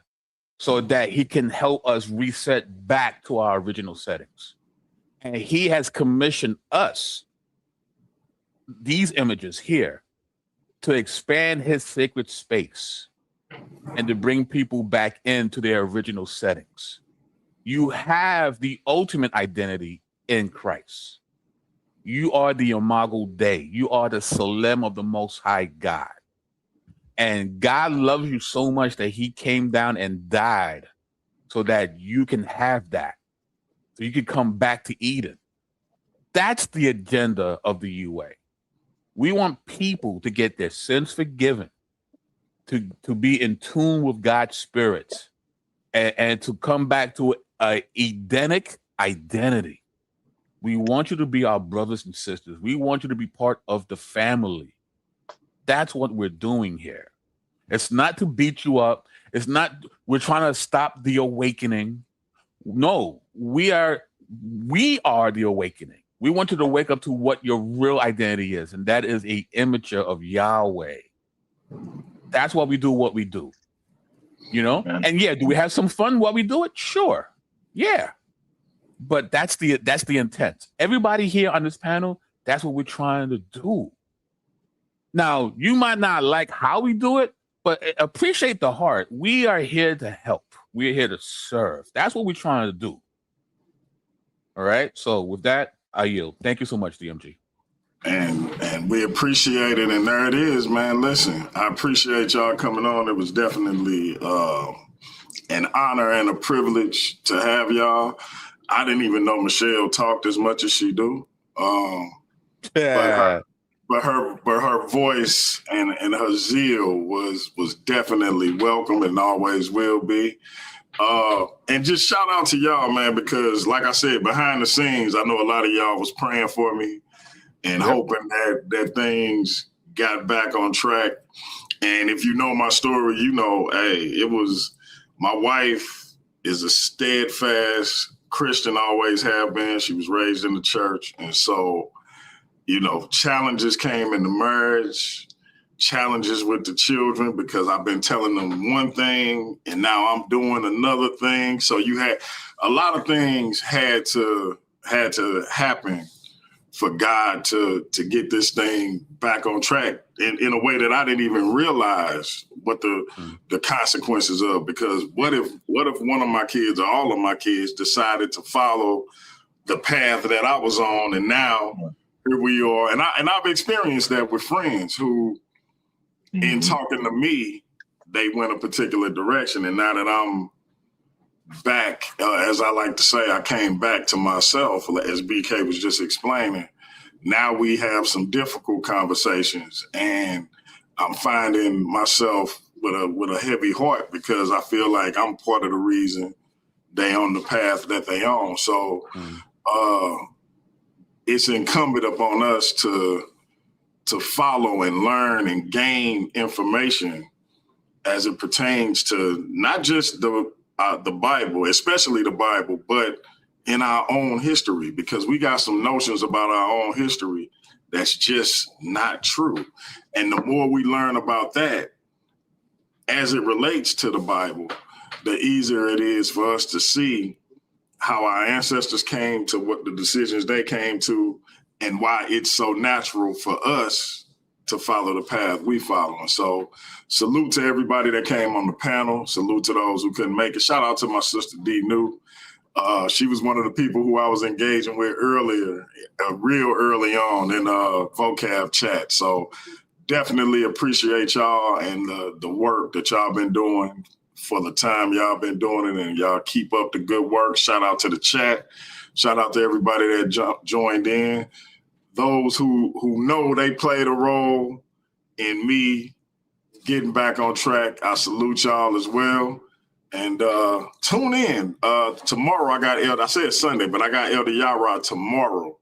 so that he can help us reset back to our original settings. And he has commissioned us, these images here, to expand his sacred space and to bring people back into their original settings. You have the ultimate identity in Christ. You are the Imago Dei. You are the Salem of the Most High God. And God loves you so much that he came down and died so that you can have that. So you can come back to Eden. That's the agenda of the UA. We want people to get their sins forgiven, to be in tune with God's spirit, and to come back to an Edenic identity. We want you to be our brothers and sisters. We want you to be part of the family. That's what we're doing here. It's not to beat you up. It's not, we're trying to stop the awakening. No, we are the awakening. We want you to wake up to what your real identity is, and that is an imager of Yahweh. That's why we do what we do. You know? Man. And yeah, do we have some fun while we do it? Sure. Yeah. But that's the intent. Everybody here on this panel, that's what we're trying to do. Now, you might not like how we do it, but appreciate the heart. We are here to help. We're here to serve. That's what we're trying to do. All right. So with that, I yield. Thank you so much, DMG. And we appreciate it. And there it is, man. Listen, I appreciate y'all coming on. It was definitely an honor and a privilege to have y'all. I didn't even know Michelle talked as much as she do. Yeah. But her voice and her zeal was definitely welcome and always will be. And just shout out to y'all, man, because like I said, behind the scenes, I know a lot of y'all was praying for me and hoping that things got back on track. And if you know my story, you know, hey, it was, my wife is a steadfast Christian, always have been. She was raised in the church. And so, you know, challenges came in the marriage, challenges with the children, because I've been telling them one thing and now I'm doing another thing. So you had a lot of things had to happen for God to get this thing back on track in a way that I didn't even realize what the consequences of. Because what if one of my kids or all of my kids decided to follow the path that I was on, and now here we are. And I've experienced that with friends who, in talking to me, they went a particular direction. And now that I'm back, as I like to say, I came back to myself, as BK was just explaining. Now we have some difficult conversations, and I'm finding myself with a heavy heart because I feel like I'm part of the reason they on the path that they on. So it's incumbent upon us to follow and learn and gain information as it pertains to not just the Bible, especially the Bible, but in our own history, because we got some notions about our own history that's just not true. And the more we learn about that as it relates to the Bible, the easier it is for us to see how our ancestors came to what the decisions they came to, and why it's so natural for us to follow the path we follow. And so salute to everybody that came on the panel. Salute to those who couldn't make it. Shout out to my sister D New. She was one of the people who I was engaging with earlier, real early on in vocab chat. So definitely appreciate y'all and the work that y'all been doing for the time y'all been doing it, and y'all keep up the good work. Shout out to the chat. Shout out to everybody that joined in. Those who know they played a role in me getting back on track, I salute y'all as well. And tune in. Tomorrow I said Sunday, but I got Elder Yara tomorrow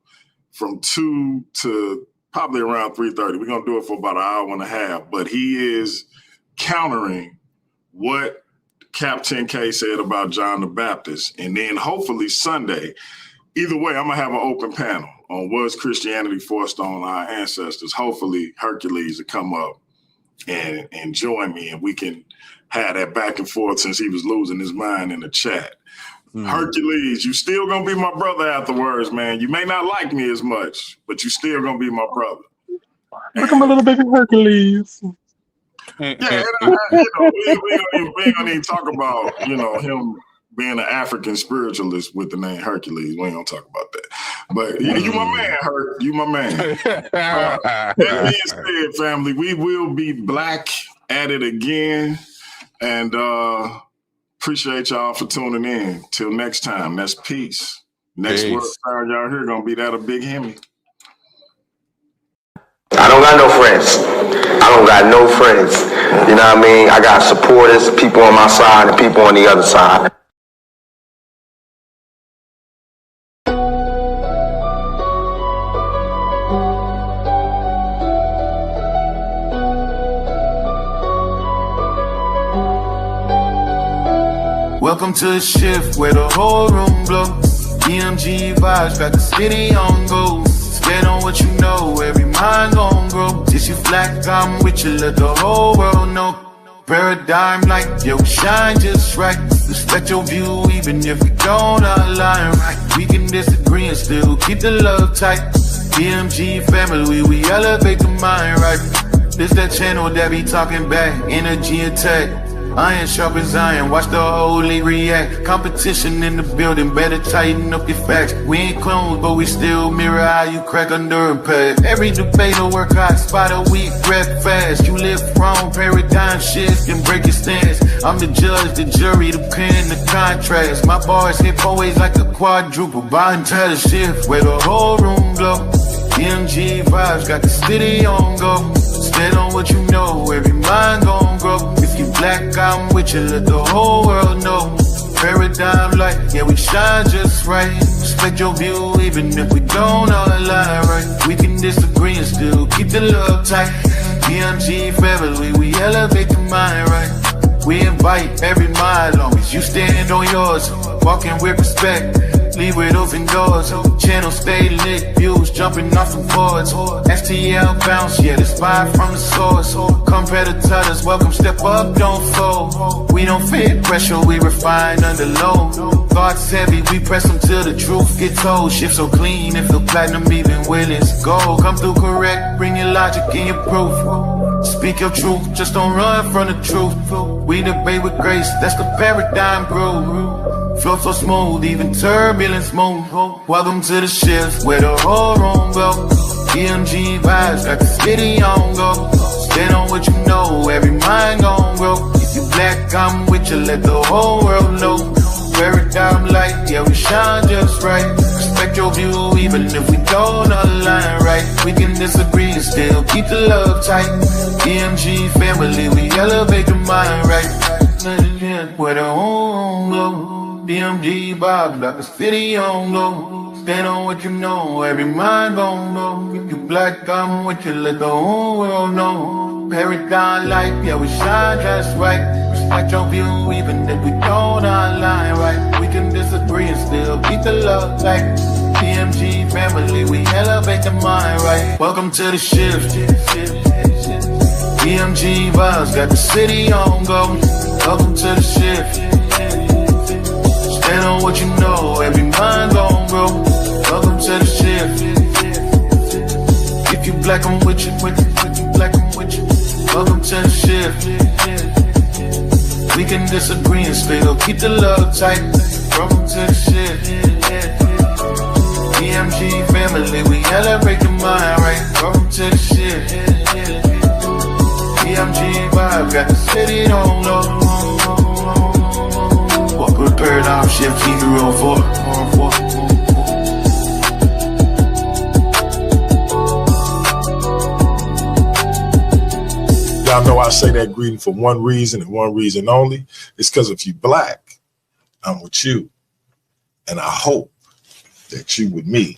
from 2 to probably around 3:30. We're going to do it for about an hour and a half. But he is countering what Captain K said about John the Baptist. And then hopefully Sunday, either way, I'm going to have an open panel on was Christianity forced on our ancestors. Hopefully Hercules will come up and join me, and we can have that back and forth since he was losing his mind in the chat. Hercules, you still gonna be my brother afterwards, man. You may not like me as much, but you still gonna be my brother. Look, I'm a little baby Hercules. Yeah, and we ain't gonna even talk about, him being an African spiritualist with the name Hercules. We ain't gonna talk about that. But you my man, Herc. You my man. That being said, family, we will be back at it again. And appreciate y'all for tuning in. Till next time, that's peace. Next word sound y'all here gonna be that a Big Hemi. I don't got no friends. I don't got no friends. You know what I mean? I got supporters, people on my side and people on the other side. Welcome to the shift where the whole room blows. DMG vibes got the city on go. Stand on what you know, every mind gon' grow. Since you flat, I'm with you, let the whole world know. Paradigm light, yo, shine just right. Respect your view, even if we don't align right. We can disagree and still keep the love tight. DMG family, we elevate the mind right. This that channel that be talking back, energy attack. Iron sharp as iron, watch the whole league react. Competition in the building, better tighten up your facts. We ain't clones, but we still mirror how you crack under impact. Every debater work hard, spot a weak, rep fast. You live wrong, paradigm shift and break your stance. I'm the judge, the jury, the pen, the contrast. My bars hit always like a quadruple, buying the shift where the whole room glow. DMG vibes got the city on go. Stand on what you know, every mind gon' grow. If you black, I'm with you, let the whole world know. Paradigm light, yeah, we shine just right. Respect your view, even if we don't all align right. We can disagree and still keep the love tight. DMG family, we elevate the mind right. We invite every mind, long as you stand on yours. Walking with respect, leave with open doors. Channel stay lit, views jumping off the boards. STL bounce, yeah, the spy from the source. Competitors, welcome, step up, don't fold. We don't fit pressure, we refine under low. Thoughts heavy, we press them till the truth get told. Shift so clean, it feel platinum even when it's gold. Come through correct, bring your logic and your proof. Speak your truth, just don't run from the truth. We debate with grace, that's the paradigm groove. Flow so smooth, even turbulence move. Welcome to the shift where the whole room go. DMG vibes got the city on go. Stand on what you know, every mind gon' grow. If you black, I'm with you, let the whole world know. Paradigm light, yeah, we shine just right. Respect your view, even if we don't align right. We can disagree and still keep the love tight. DMG family, we elevate the mind right. Where the whole go. DMG vibes like a city on go. Stand on what you know, every mind gon' go. If you black, I'm with you, let the whole world know. Paradigm light, yeah, we shine just right. Respect your view, even if we don't align right. We can disagree and still keep the love tight. DMG family, we elevate the mind right. Welcome to the shift. DMG vibes got the city on go. Welcome to the shift. Stand on what you know, every mind gon' grow. Welcome to the shift. If you black, I'm with you, if you black, I'm with you. Welcome to the shift. We can disagree and still keep the love tight. Welcome to the shift. DMG family, we elevate the mind right. Welcome to the shift. DMG vibe got the city on low. Walk with paradigm shift, keep it real for. Y'all know I say that greeting for one reason and one reason only. It's because if you black, I'm with you. And I hope that you with me.